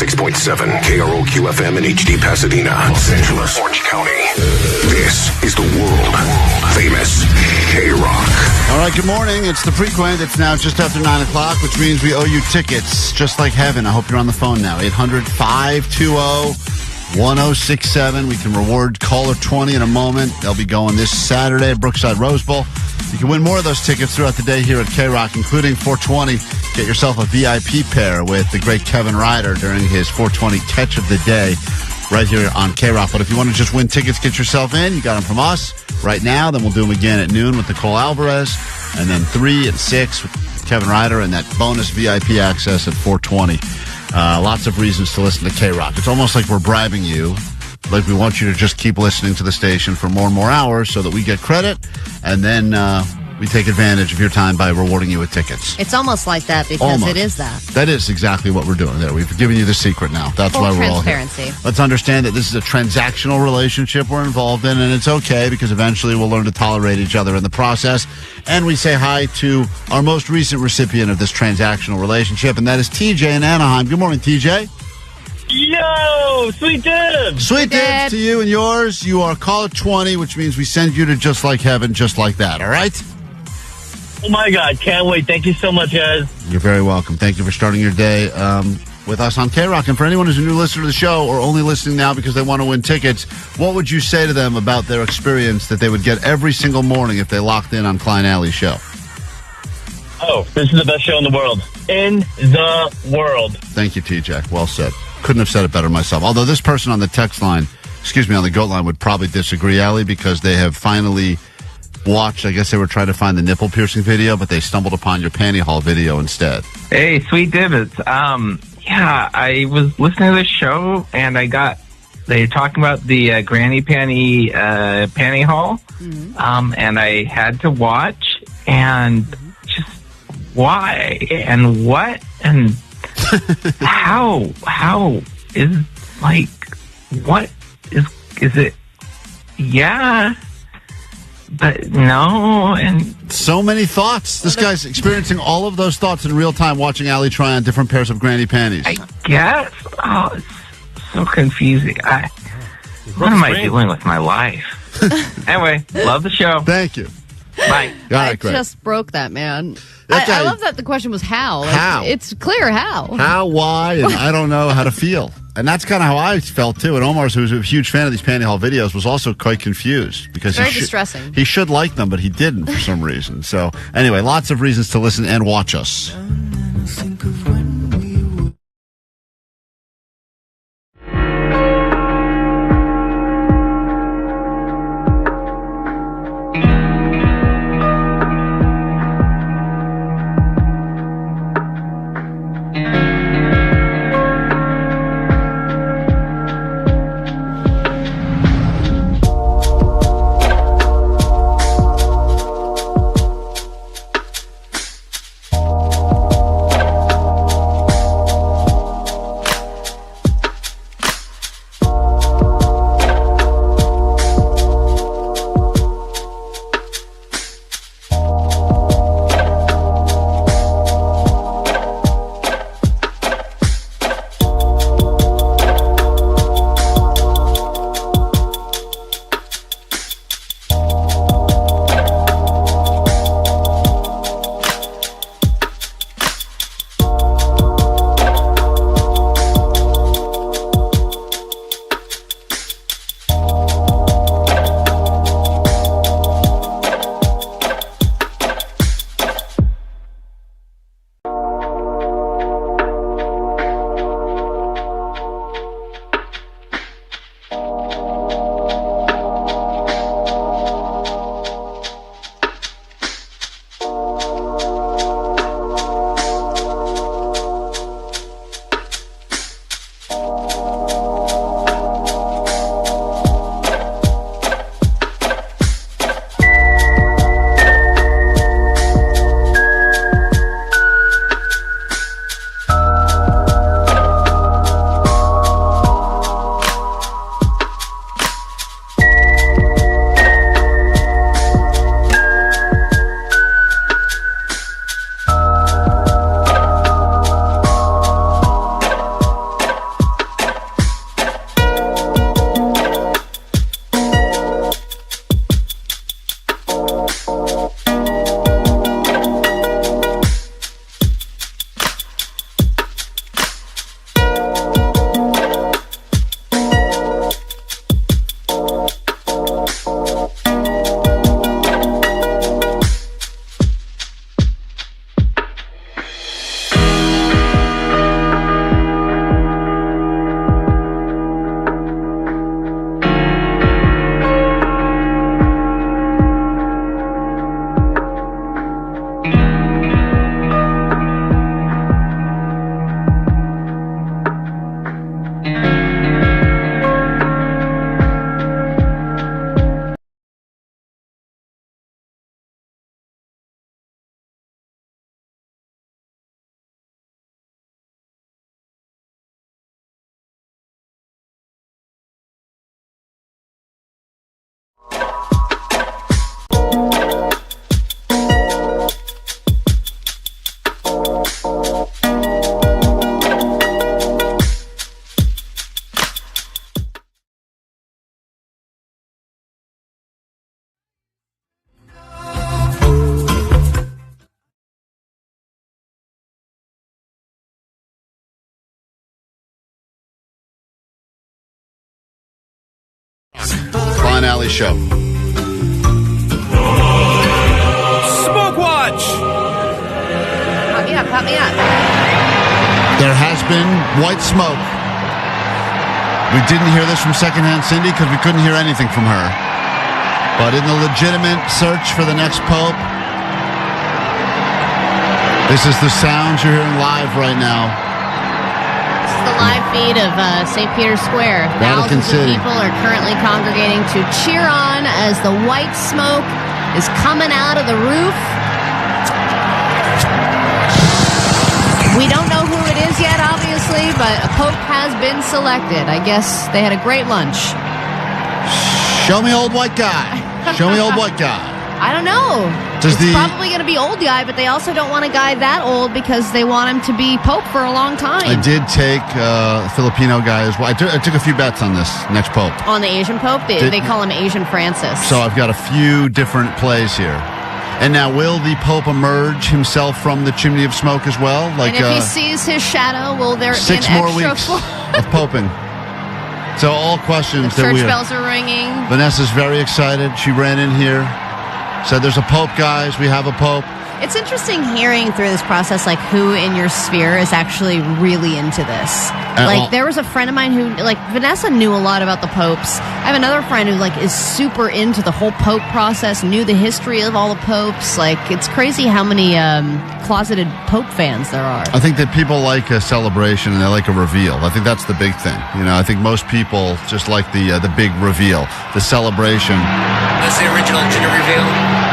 106.7 KROQ FM in HD Pasadena, Los Angeles, Orange County. This is the world famous KROQ. All right, good morning. It's the Frequent. It's now just after 9 o'clock, which means we owe you tickets, just like heaven. I hope you're on the phone now. 800-520-1067. We can reward caller 20 in a moment. They'll be going this Saturday at Brookside Rose Bowl. You can win more of those tickets throughout the day here at KROQ, including 420. Get yourself a VIP pair with the great Kevin Ryder during his 420 catch of the day right here on KROQ. But if you want to just win tickets, get yourself in. You got them from us right now. Then we'll do them again at noon with Nicole Alvarez. And then 3 and 6 with Kevin Ryder and that bonus VIP access at 420. Lots of reasons to listen to KROQ. It's almost like we're bribing you. Like we want you to just keep listening to the station for more and more hours so that we get credit. And then we take advantage of your time by rewarding you with tickets. It's almost like that because it is that. That is exactly what we're doing there. We've given you the secret now. That's Full why we're all here. transparency. Let's understand that this is a transactional relationship we're involved in, and it's okay because eventually we'll learn to tolerate each other in the process. And we say hi to our most recent recipient of this transactional relationship, and that is TJ in Anaheim. Good morning, TJ. Yo, sweet dibs. Sweet dibs to you and yours. You are caller 20, which means we send you to Just Like Heaven, just like that, all right? Oh, my God. Can't wait. Thank you so much, guys. You're very welcome. Thank you for starting your day with us on KROQ. And for anyone who's a new listener to the show or only listening now because they want to win tickets, what would you say to them about their experience that they would get every single morning if they locked in on Klein Alley's show? Oh, this is the best show in the world. In the world. Thank you, TJ. Well said. Couldn't have said it better myself. Although this person on the text line, on the GOAT line, would probably disagree, Allie, because they have finally watched, I guess they were trying to find the nipple piercing video, but they stumbled upon your panty haul video instead. Hey, sweet divots. Yeah, I was listening to this show, and they talking about the granny panty haul, and I had to watch, and just why, and what, and how is, like, what is it? Yeah, but no, and so many thoughts. This guy's experiencing all of those thoughts in real time watching Allie try on different pairs of granny panties. I guess. Oh, it's so confusing. What am I doing with my life? Anyway, love the show. Thank you. Bye. I just broke that, man. I love that the question was how. How? It's clear how. How, why, and I don't know how to feel. And that's kind of how I felt, too. And Omar, who's a huge fan of these panty haul videos, was also quite confused. Because very distressing. He should like them, but he didn't for some reason. So, anyway, lots of reasons to listen and watch us. Alley Show. Smoke Watch! Pop me up. There has been white smoke. We didn't hear this from Secondhand Cindy because we couldn't hear anything from her. But in the legitimate search for the next pope, this is the sounds you're hearing live right now. This is the live feed of St. Peter's Square. Vatican Thousands City. of people are currently congregating to cheer on as the white smoke is coming out of the roof. We don't know who it is yet, obviously, but a pope has been selected. I guess they had a great lunch. Show me old white guy. Show me old white guy. I don't know. It's probably going to be old guy, but they also don't want a guy that old because they want him to be pope for a long time. I did take a Filipino guy as well. I took a few bets on this next pope. On the Asian pope? They call him Asian Francis. So I've got a few different plays here. And now, will the Pope emerge himself from the chimney of smoke as well? And if he sees his shadow, will there 6 in more extra weeks of poping? So all questions the that church we bells are ringing. Vanessa's very excited. She ran in here, said, "There's a pope, guys. We have a pope." It's interesting hearing through this process, like, who in your sphere is actually really into this. There was a friend of mine who, Vanessa knew a lot about the popes. I have another friend who, is super into the whole pope process, knew the history of all the popes. It's crazy how many closeted pope fans there are. I think that people like a celebration and they like a reveal. I think that's the big thing. I think most people just like the big reveal, the celebration. That's the original gender reveal.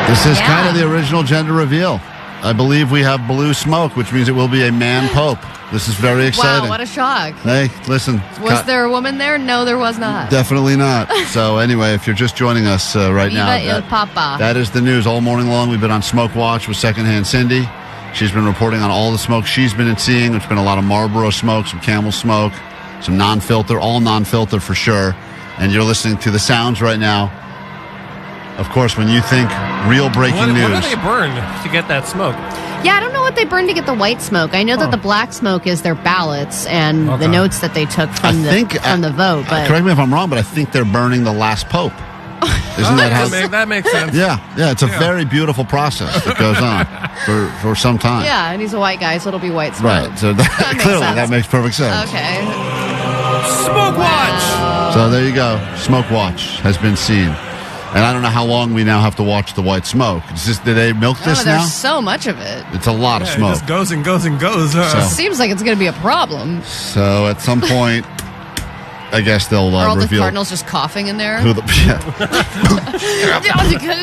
This is kind of the original gender reveal. I believe we have blue smoke, which means it will be a man pope. This is very exciting. Wow, what a shock. Hey, listen. Was there a woman there? No, there was not. Definitely not. So anyway, if you're just joining us right now, Viva il Papa. that is the news all morning long. We've been on Smoke Watch with Secondhand Cindy. She's been reporting on all the smoke she's been seeing. There's been a lot of Marlboro smoke, some Camel smoke, some non-filter, all non-filter for sure. And you're listening to the sounds right now. Of course, when you think real breaking news. What do they burn to get that smoke? Yeah, I don't know what they burn to get the white smoke. I know that the black smoke is their ballots and the notes that they took from the vote. But correct me if I'm wrong, but I think they're burning the last pope. Isn't that how? That makes sense. Yeah, it's a very beautiful process that goes on for some time. Yeah, and he's a white guy, so it'll be white smoke. Right. So that makes perfect sense. Okay. Smoke Watch! So there you go. Smoke Watch has been seen. And I don't know how long we now have to watch the white smoke. Did they milk this now? There's so much of it. It's a lot of smoke. It just goes and goes and goes. Seems like it's going to be a problem. So at some point, I guess they'll Are all reveal. the Cardinals just coughing in there? Can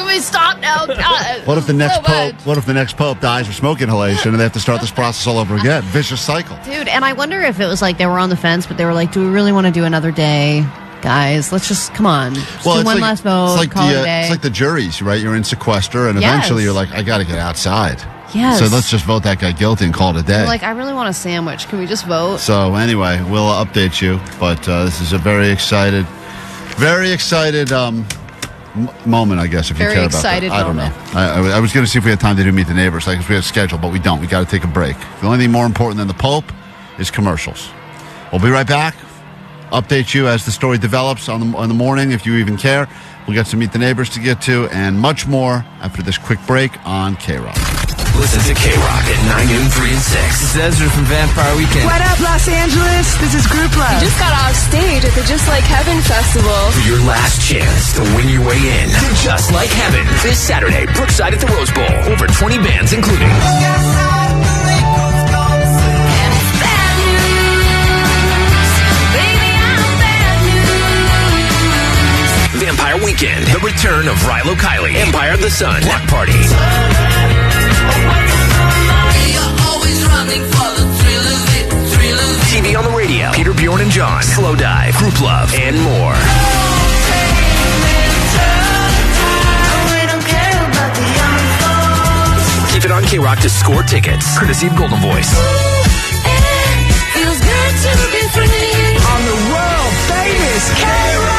we stop now? God, What if the next so pope? much. What if the next pope dies of smoke inhalation and they have to start this process all over again? Vicious cycle. Dude, and I wonder if it was they were on the fence, but they were like, do we really want to do another day? Guys, let's just, come on. Just do one last vote, call it a day. It's like the juries, right? You're in sequester, and eventually you're like, I got to get outside. Yes. So let's just vote that guy guilty and call it a day. I really want a sandwich. Can we just vote? So anyway, we'll update you. But this is a very excited moment, I guess, if you Very care about that. excited I don't moment. know. I was going to see if we had time to do Meet the Neighbors. If we had a schedule, but we don't. We got to take a break. The only thing more important than the Pope is commercials. We'll be right back. Update you as the story develops on the morning, if you even care. We'll get some Meet the Neighbors to get to and much more after this quick break on KROQ. Listen to KROQ at 9 noon, 3 and 6. This is Ezra from Vampire Weekend. What up, Los Angeles? This is Group Love. You just got off stage at the Just Like Heaven Festival. For your last chance to win your way in to Just Like Heaven. This Saturday, Brookside at the Rose Bowl. Over 20 bands, including Vampire Weekend, the return of Rilo Kiley, Empire of the Sun, Block Party, TV on the radio, Peter, Bjorn and John, Slow Dive, Group Love, and more. Keep it on KROQ to score tickets, courtesy of Golden Voice. On the World Famous KROQ.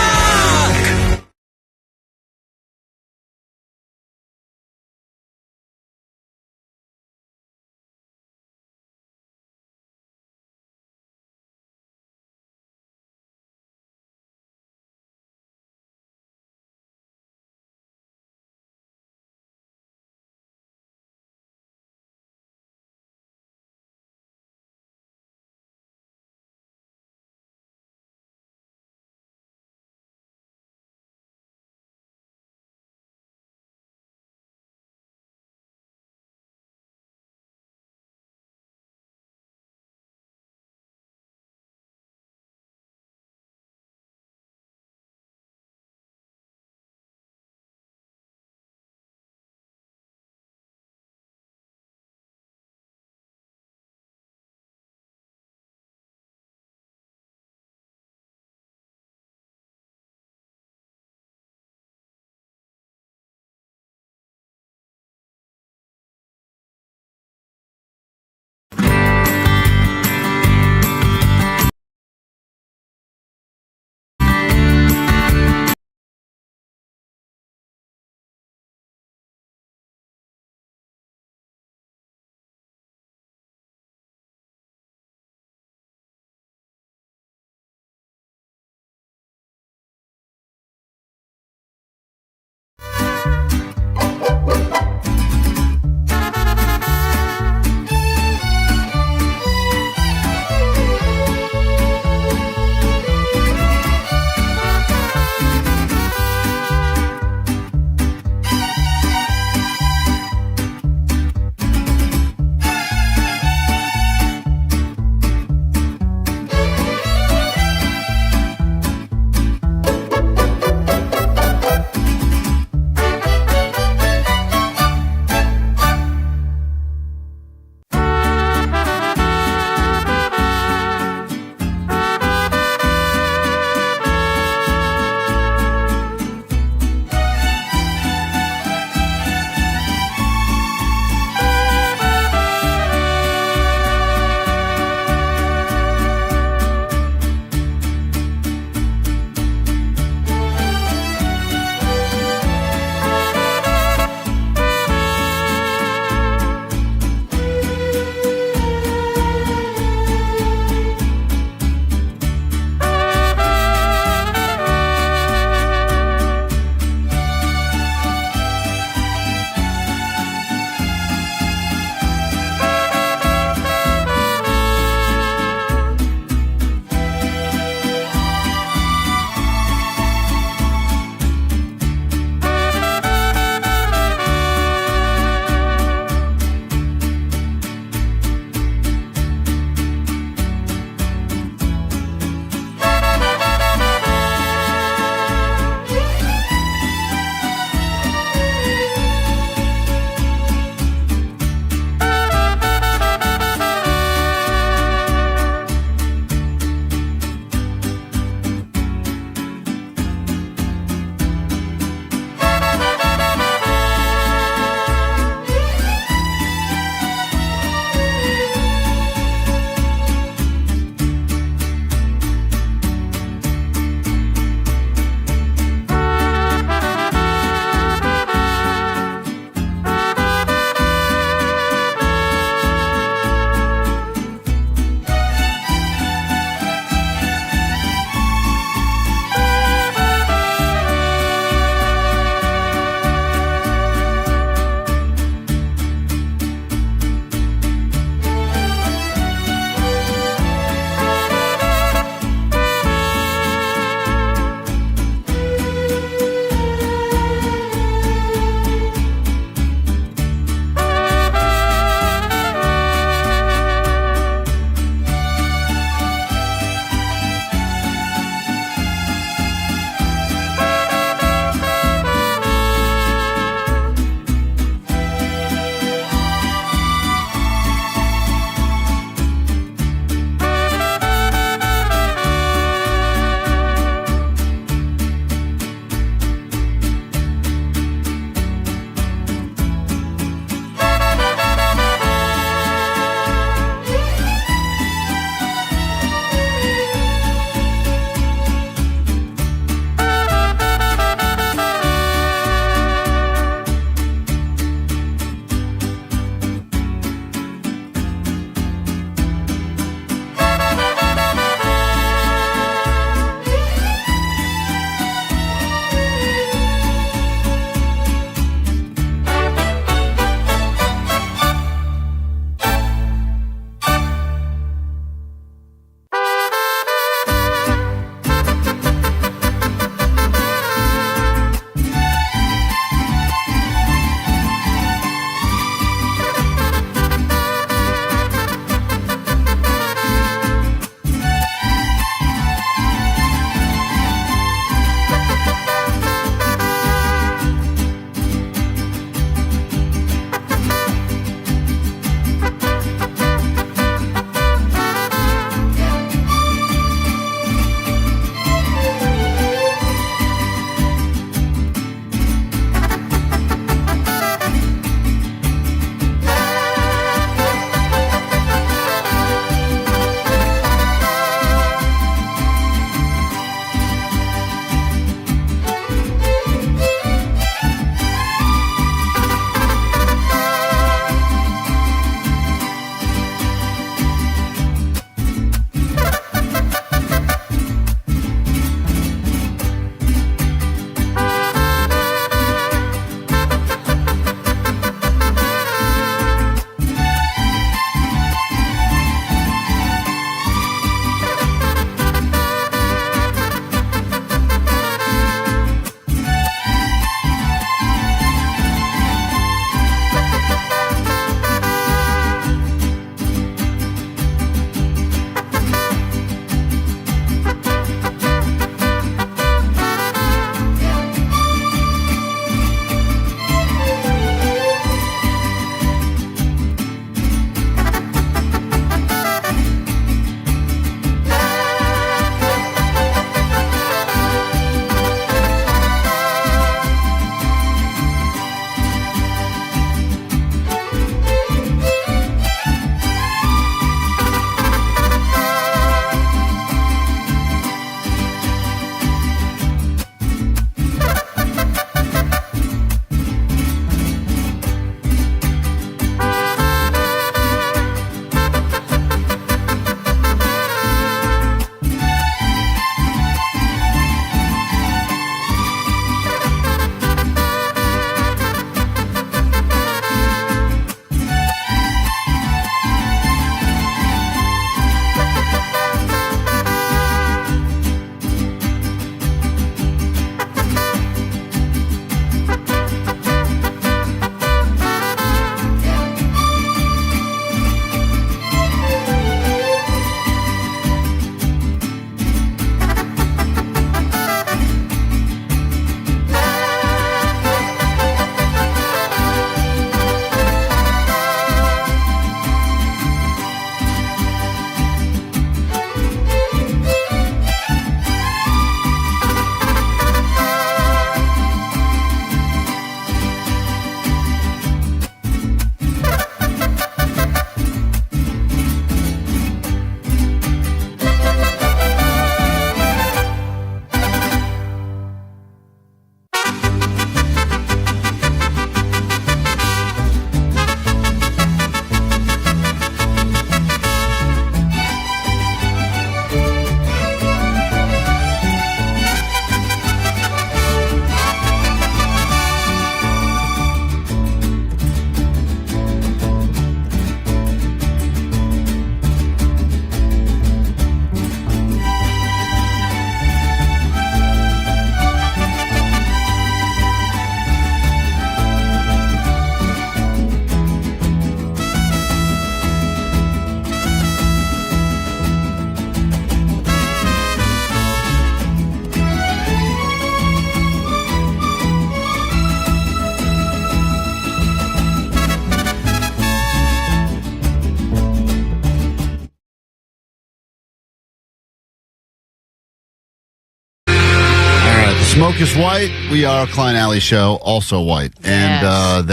Smoke is white. We are Klein Alley Show, also white. And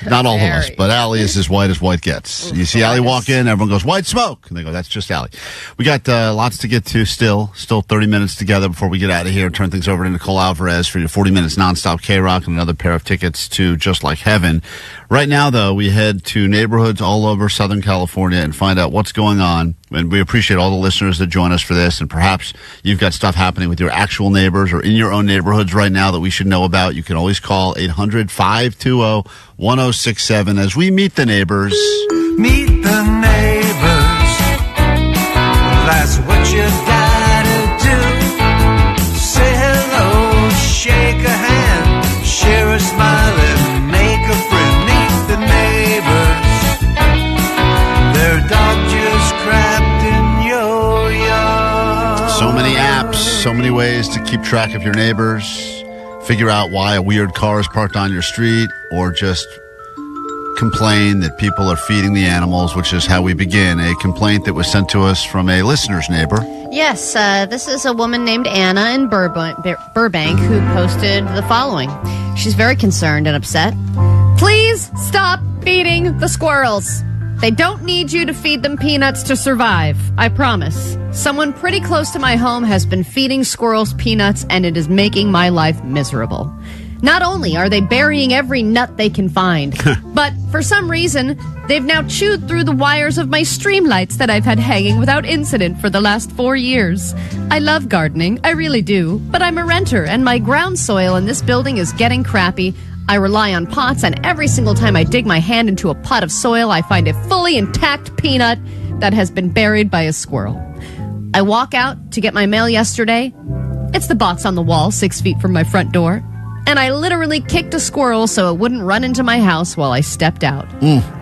not all of us, but Allie is as white gets. You see Allie walk in, everyone goes, white smoke. And they go, that's just Allie. We got lots to get to still 30 minutes together before we get out of here. Turn things over to Nicole Alvarez for your 40 minutes nonstop K-Rock and another pair of tickets to Just Like Heaven. Right now, though, we head to neighborhoods all over Southern California and find out what's going on. And we appreciate all the listeners that join us for this. And perhaps you've got stuff happening with your actual neighbors or in your own neighborhoods right now that we should know about. You can always call 800-520-1067 as we meet the neighbors. Meet the neighbors. That's what you gotta do. Say hello, shake a hand, share a smile, and make a friend. Meet the neighbors. Their dog just crapped in your yard. So many apps, so many ways to keep track of your neighbors, figure out why a weird car is parked on your street, or just complain that people are feeding the animals, which is how we begin. A complaint that was sent to us from a listener's neighbor. Yes, this is a woman named Anna in Burbank who posted the following. She's very concerned and upset. Please stop feeding the squirrels. They don't need you to feed them peanuts to survive. I promise. Someone pretty close to my home has been feeding squirrels peanuts, and it is making my life miserable. Not only are they burying every nut they can find, but for some reason, they've now chewed through the wires of my streamlights that I've had hanging without incident for the last 4 years. I love gardening, I really do, but I'm a renter, and my ground soil in this building is getting crappy. I rely on pots, and every single time I dig my hand into a pot of soil, I find a fully intact peanut that has been buried by a squirrel. I walk out to get my mail yesterday. It's the box on the wall 6 feet from my front door. And I literally kicked a squirrel so it wouldn't run into my house while I stepped out.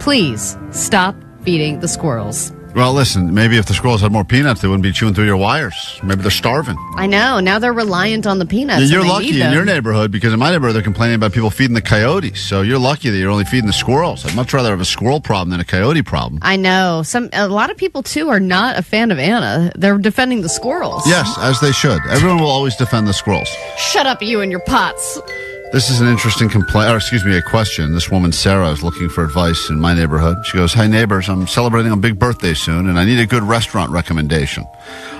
Please stop feeding the squirrels. Well, listen, maybe if the squirrels had more peanuts, they wouldn't be chewing through your wires. Maybe they're starving. I know. Now they're reliant on the peanuts. Yeah, you're lucky in your neighborhood, because in my neighborhood, they're complaining about people feeding the coyotes. So you're lucky that you're only feeding the squirrels. I'd much rather have a squirrel problem than a coyote problem. I know. A lot of people, too, are not a fan of Anna. They're defending the squirrels. Yes, as they should. Everyone will always defend the squirrels. Shut up, you and your pots. This is an interesting a question. This woman, Sarah, is looking for advice in my neighborhood. She goes, "Hey, neighbors, I'm celebrating a big birthday soon, and I need a good restaurant recommendation.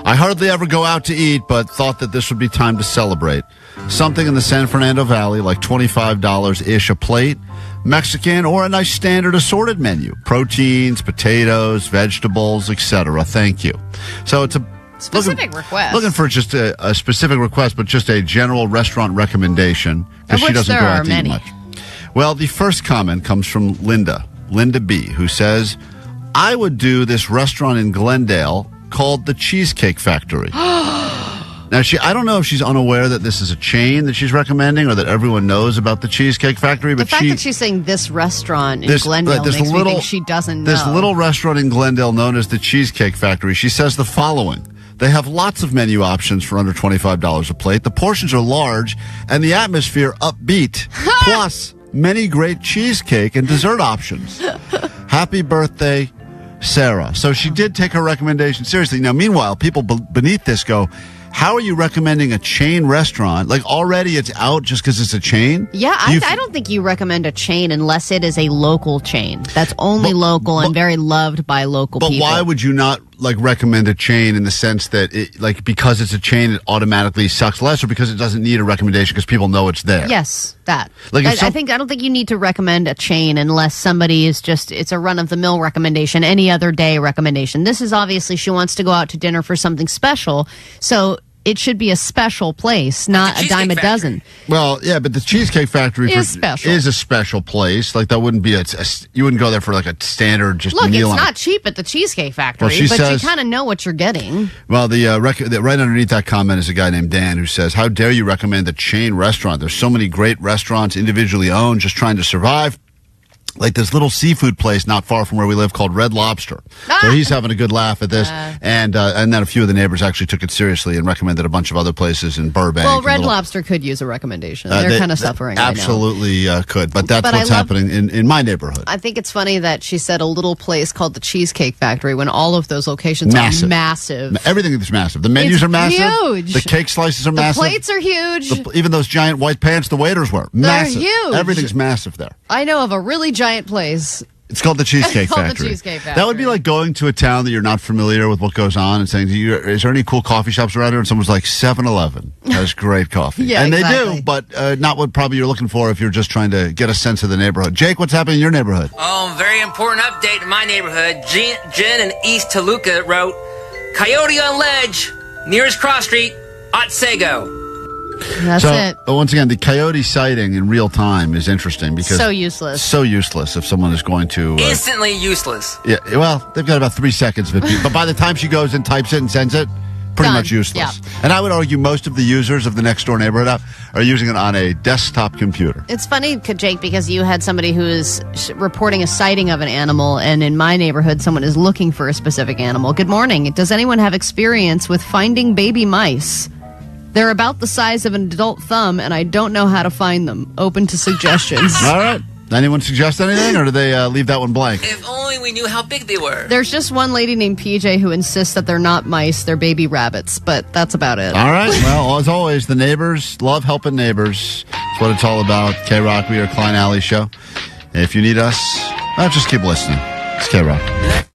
I hardly ever go out to eat, but thought that this would be time to celebrate. Something in the San Fernando Valley, like $25-ish a plate, Mexican, or a nice standard assorted menu. Proteins, potatoes, vegetables, etc. Thank you." So it's a specific request. Looking for just a specific request, but just a general restaurant recommendation, because she doesn't go out to eat much. Well, the first comment comes from Linda B., who says, "I would do this restaurant in Glendale called the Cheesecake Factory." Now, I don't know if she's unaware that this is a chain that she's recommending, or that everyone knows about the Cheesecake Factory. But the fact that she's saying this restaurant in Glendale makes me think she doesn't know. This little restaurant in Glendale known as the Cheesecake Factory, she says the following. They have lots of menu options for under $25 a plate. The portions are large and the atmosphere upbeat. Plus, many great cheesecake and dessert options. Happy birthday, Sarah. So she did take her recommendation seriously. Now, meanwhile, people beneath this go, how are you recommending a chain restaurant? Like, already it's out just because it's a chain? Yeah, I don't think you recommend a chain unless it is a local chain. That's only local and very loved by local people. But why would you not, recommend a chain in the sense that, because it's a chain, it automatically sucks less, or because it doesn't need a recommendation because people know it's there? Yes, that. I don't think you need to recommend a chain unless somebody is it's a run-of-the-mill recommendation, any other day recommendation. This is obviously she wants to go out to dinner for something special, so it should be a special place, not a dime a dozen. Well, yeah, but the Cheesecake Factory is a special place. Like, that wouldn't be you wouldn't go there for a standard just meal. Look, it's not cheap at the Cheesecake Factory, but you kind of know what you're getting. Well, right underneath that comment is a guy named Dan who says, "How dare you recommend a chain restaurant? There's so many great restaurants individually owned, just trying to survive. like this little seafood place not far from where we live called Red Lobster. So he's having a good laugh at this. And then a few of the neighbors actually took it seriously and recommended a bunch of other places in Burbank. Well, Red Lobster could use a recommendation. They're kind of suffering right now. Absolutely could. But that's what's happening in my neighborhood. I think it's funny that she said a little place called the Cheesecake Factory when all of those locations are massive. Everything is massive. The menus are massive. Huge. The cake slices are massive. The plates are huge. Even those giant white pants the waiters wear. Massive. They're huge. Everything's massive there. I know of a really giant place. It's called the Cheesecake It's called Factory. the Cheesecake Factory. That would be like going to a town that you're not familiar with what goes on and saying, is there any cool coffee shops around here? And someone's like, 7-Eleven has great coffee. Yeah, and exactly. they do, but not what probably you're looking for if you're just trying to get a sense of the neighborhood. Jake, what's happening in your neighborhood? Oh, very important update in my neighborhood. Jen in East Toluca wrote, Coyote on ledge, nearest cross street, Otsego. That's it. Once again, the coyote sighting in real time is interesting because So useless. So useless if someone is going to Instantly useless. Yeah, well, they've got about 3 seconds of it, but by the time she goes and types it and sends it, pretty Done. much useless. Yeah. And I would argue most of the users of the next door neighborhood app are using it on a desktop computer. It's funny, Jake, because you had somebody who is reporting a sighting of an animal, and in my neighborhood, someone is looking for a specific animal. Good morning. Does anyone have experience with finding baby mice? They're about the size of an adult thumb, and I don't know how to find them. Open to suggestions. All right. Anyone suggest anything, or do they leave that one blank? If only we knew how big they were. There's just one lady named PJ who insists that they're not mice, they're baby rabbits, but that's about it. All right. Well, as always, the neighbors love helping neighbors. That's what it's all about. KROQ, we are Klein Alley Show. If you need us, just keep listening. It's KROQ.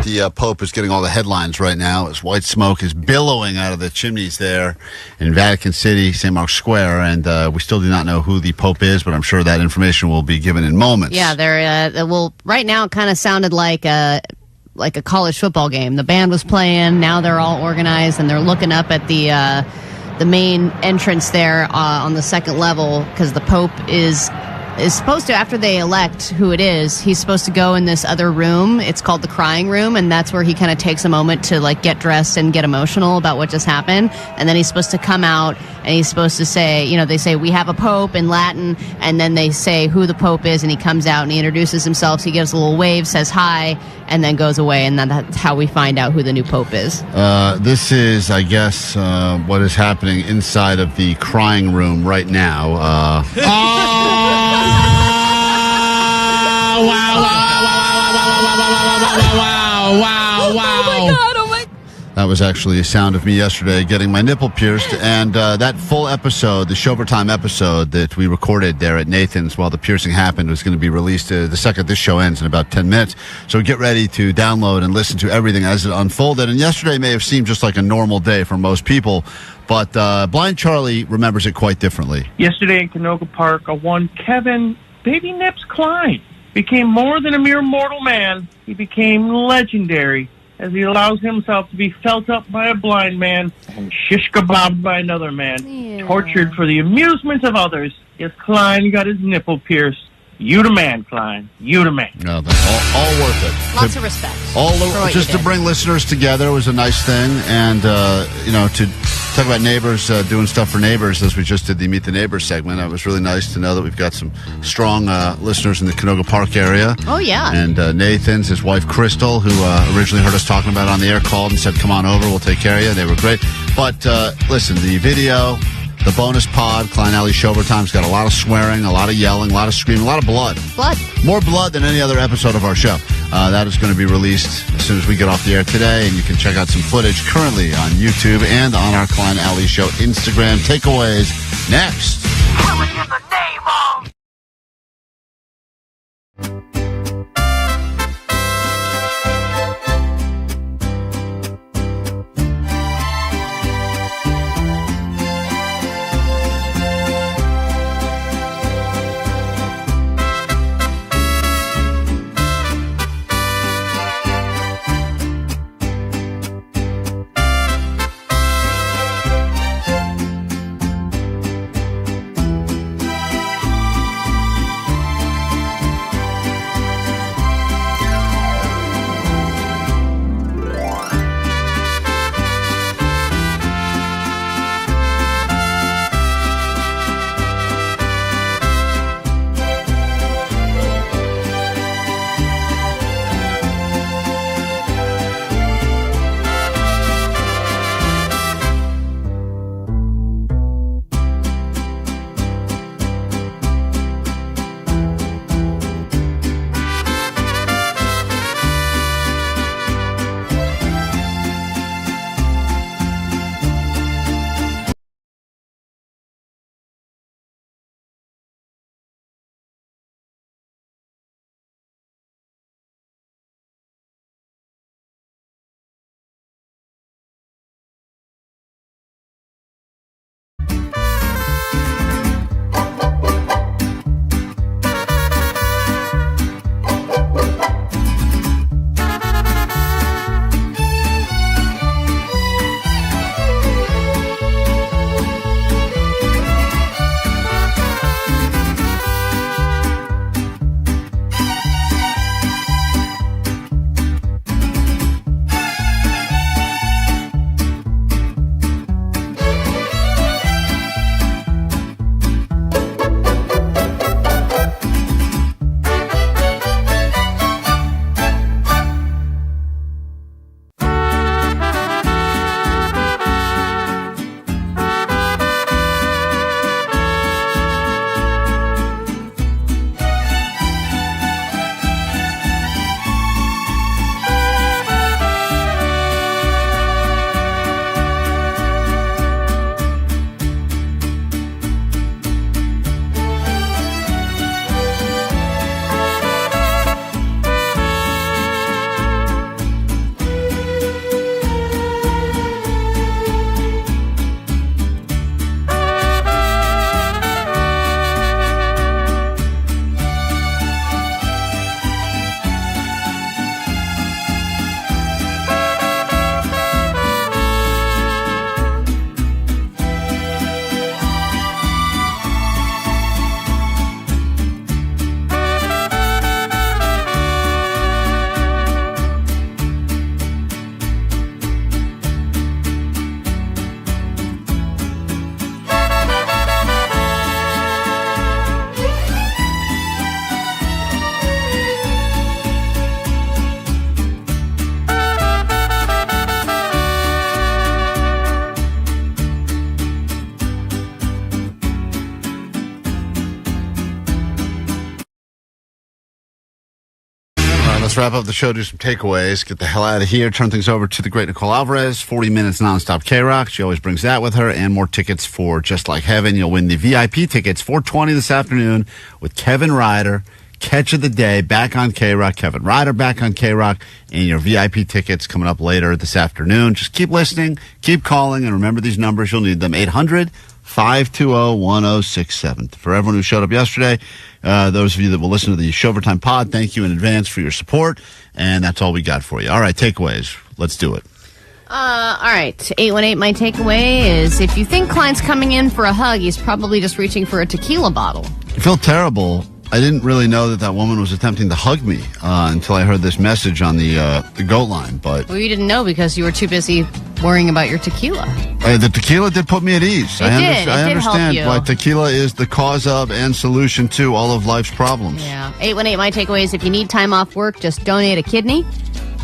The Pope is getting all the headlines right now as white smoke is billowing out of the chimneys there in Vatican City, St. Mark's Square, and we still do not know who the Pope is, but I'm sure that information will be given in moments. Yeah, right now it kind of sounded like a college football game. The band was playing, now they're all organized, and they're looking up at the main entrance there on the second level because the Pope is is supposed to, after they elect who it is, he's supposed to go in this other room. It's called the crying room, and that's where he kind of takes a moment to like get dressed and get emotional about what just happened. And then he's supposed to come out and he's supposed to say, you know, they say, we have a pope in Latin, and then they say who the pope is, and he comes out and he introduces himself. So he gives a little wave, says hi, and then goes away, and then that's how we find out who the new pope is. This is, I guess, what is happening inside of the crying room right now. That was actually a sound of me yesterday getting my nipple pierced, and that full episode, the Showtime episode that we recorded there at Nathan's while the piercing happened, was going to be released the second this show ends in about 10 minutes. So get ready to download and listen to everything as it unfolded. And yesterday may have seemed just like a normal day for most people, but Blind Charlie remembers it quite differently. Yesterday in Canoga Park, a one Kevin Baby Nips Klein became more than a mere mortal man. He became legendary as he allows himself to be felt up by a blind man and shish kebabbed by another man, tortured for the amusement of others. Yes, Klein got his nipple pierced. You the man, Klein. You the man. No, all worth it. Lots of respect. Just to bring listeners together was a nice thing, and to talk about neighbors doing stuff for neighbors as we just did the Meet the Neighbors segment. It was really nice to know that we've got some strong listeners in the Canoga Park area. Oh yeah. And Nathan's, his wife Crystal, who originally heard us talking about it on the air, called and said, "Come on over, we'll take care of you." They were great. But listen, the video. The bonus pod, Klein Alley Showtime's got a lot of swearing, a lot of yelling, a lot of screaming, a lot of blood. Blood. More blood than any other episode of our show. That is going to be released as soon as we get off the air today, and you can check out some footage currently on YouTube and on our Klein Alley Show Instagram. Takeaways next. let's wrap up the show, do some takeaways, get the hell out of here, turn things over to the great Nicole Alvarez. 40 minutes nonstop KROQ. She always brings that with her, and more tickets for Just Like Heaven. You'll win the VIP tickets, 4:20 this afternoon with Kevin Ryder. Catch of the day, back on KROQ. Kevin Ryder back on KROQ, and your VIP tickets coming up later this afternoon. Just keep listening, keep calling, and remember these numbers. You'll need them. 800-520-1067. For everyone who showed up yesterday, those of you that will listen to the Showtime pod, thank you in advance for your support, and that's all we got for you. All right, takeaways. Let's do it. All right, 818, my takeaway is if you think Klein's coming in for a hug, he's probably just reaching for a tequila bottle. I feel terrible. I didn't really know that woman was attempting to hug me until I heard this message on the goat line. But Well, you didn't know because you were too busy worrying about your tequila. The tequila did put me at ease. It did understand help you. why tequila is the cause of and solution to all of life's problems. Yeah. 818, my takeaway is if you need time off work, just donate a kidney.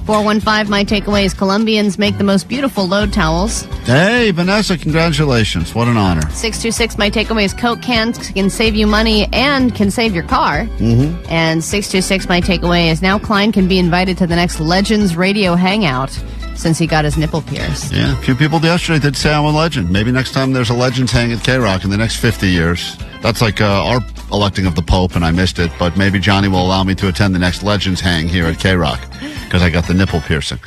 415, my takeaway is Colombians make the most beautiful load towels. Hey, Vanessa, congratulations. What an honor. 626, my takeaway is Coke cans can save you money and can save your car. Mm-hmm. And 626, my takeaway is now Klein can be invited to the next Legends Radio Hangout since he got his nipple pierced. Yeah, a few people yesterday did say I'm a legend. Maybe next time there's a Legends hang at KROQ in the next 50 years. That's like our electing of the Pope, and I missed it. But maybe Johnny will allow me to attend the next Legends hang here at KROQ because I got the nipple piercing.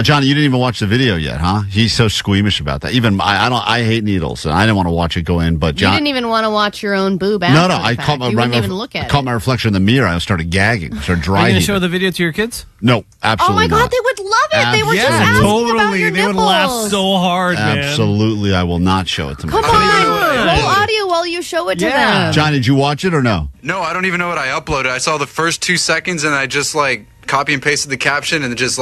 Johnny, you didn't even watch the video yet, huh? He's so squeamish about that. Even I hate needles, and I didn't want to watch it go in. But You didn't even want to watch your own boob after no, the I fact. caught my You wouldn't even look at I caught my reflection in the mirror. I started gagging, started Are you dry going to heaving. show the video to your kids? No, absolutely Oh my God, not. they would love it. They were just asking totally. about your They nipples. would laugh so hard, man. Absolutely, I will not show it to Come my on, roll audio while you show it to them. Johnny, did you watch it or no? No, I don't even know what I uploaded. I saw the first 2 seconds and I just copy and pasted the caption and just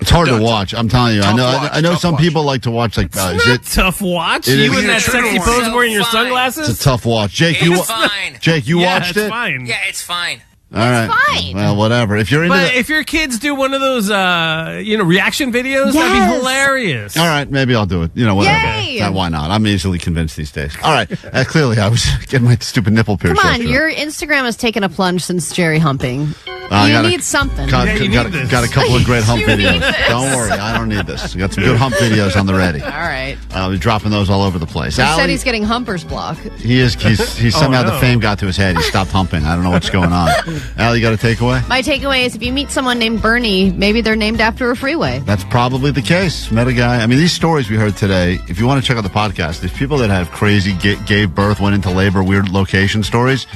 It's hard to watch. I'm telling you. I know some people like to watch is it Tough watch? It You is- in that sexy pose wearing your sunglasses? It's a tough watch. Jake, It's fine. Jake, you Yeah, watched it's it? fine. Yeah, it's fine. All right. fine. Well, whatever. If you're into But if your kids do one of those, reaction videos, that'd be Yes. hilarious. all right, maybe I'll do it. Whatever. Yay! Why not? I'm easily convinced these days. All right. Clearly, I was getting my stupid nipple pierced. Come on, yesterday. your Instagram has taken a plunge since Jerry humping. I You got need something. Got a couple of great hump You need videos. this. Don't worry, I don't need this. We got some good hump videos on the ready. All right. I'll be dropping those all over the place. He said Allie, he's getting humper's block. he's somehow no. the fame got to his head. He stopped humping. I don't know what's going on. Allie, you got a takeaway? My takeaway is if you meet someone named Bernie, maybe they're named after a freeway. That's probably the case. Met a guy. I mean, these stories we heard today, if you want to check out the podcast, there's people that have crazy gave birth, went into labor, weird location stories.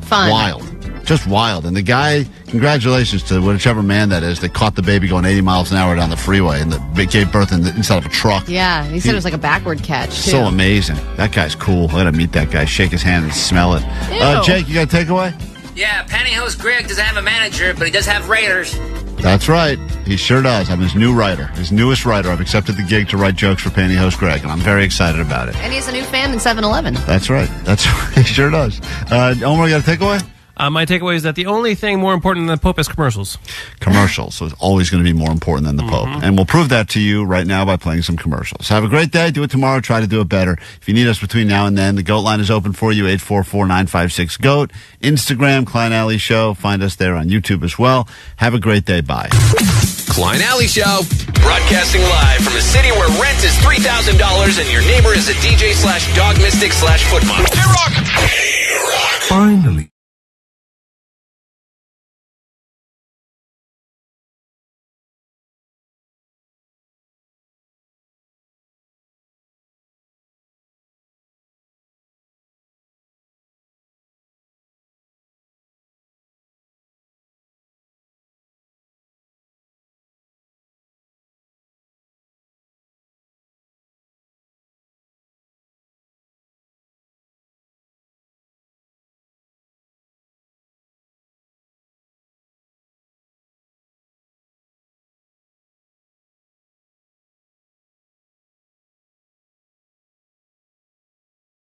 Fun. Wild. Just wild. And the guy, congratulations to whichever man that is that caught the baby going 80 miles an hour down the freeway and gave birth inside of a truck. Yeah, he said it was like a backward catch, too. So amazing. That guy's cool. I got to meet that guy, shake his hand and smell it. Ew. Jake, you got a takeaway? Yeah, Pantyhose Greg doesn't have a manager, but he does have Raiders. That's right. He sure does. I'm his new writer, his newest writer. I've accepted the gig to write jokes for Pantyhose Greg, and I'm very excited about it. And he's a new fan in 7-Eleven. That's right. That's right. He sure does. Omar, you got a takeaway? My takeaway is that the only thing more important than the Pope is commercials. Commercials. So it's always going to be more important than the Pope. And we'll prove that to you right now by playing some commercials. Have a great day. Do it tomorrow. Try to do it better. If you need us between now and then, the GOAT line is open for you, 844-956-GOAT. Instagram, Klein Alley Show. Find us there on YouTube as well. Have a great day. Bye. Klein Alley Show. Broadcasting live from a city where rent is $3,000 and your neighbor is a DJ/dog mystic/foot model. KROQ. Finally.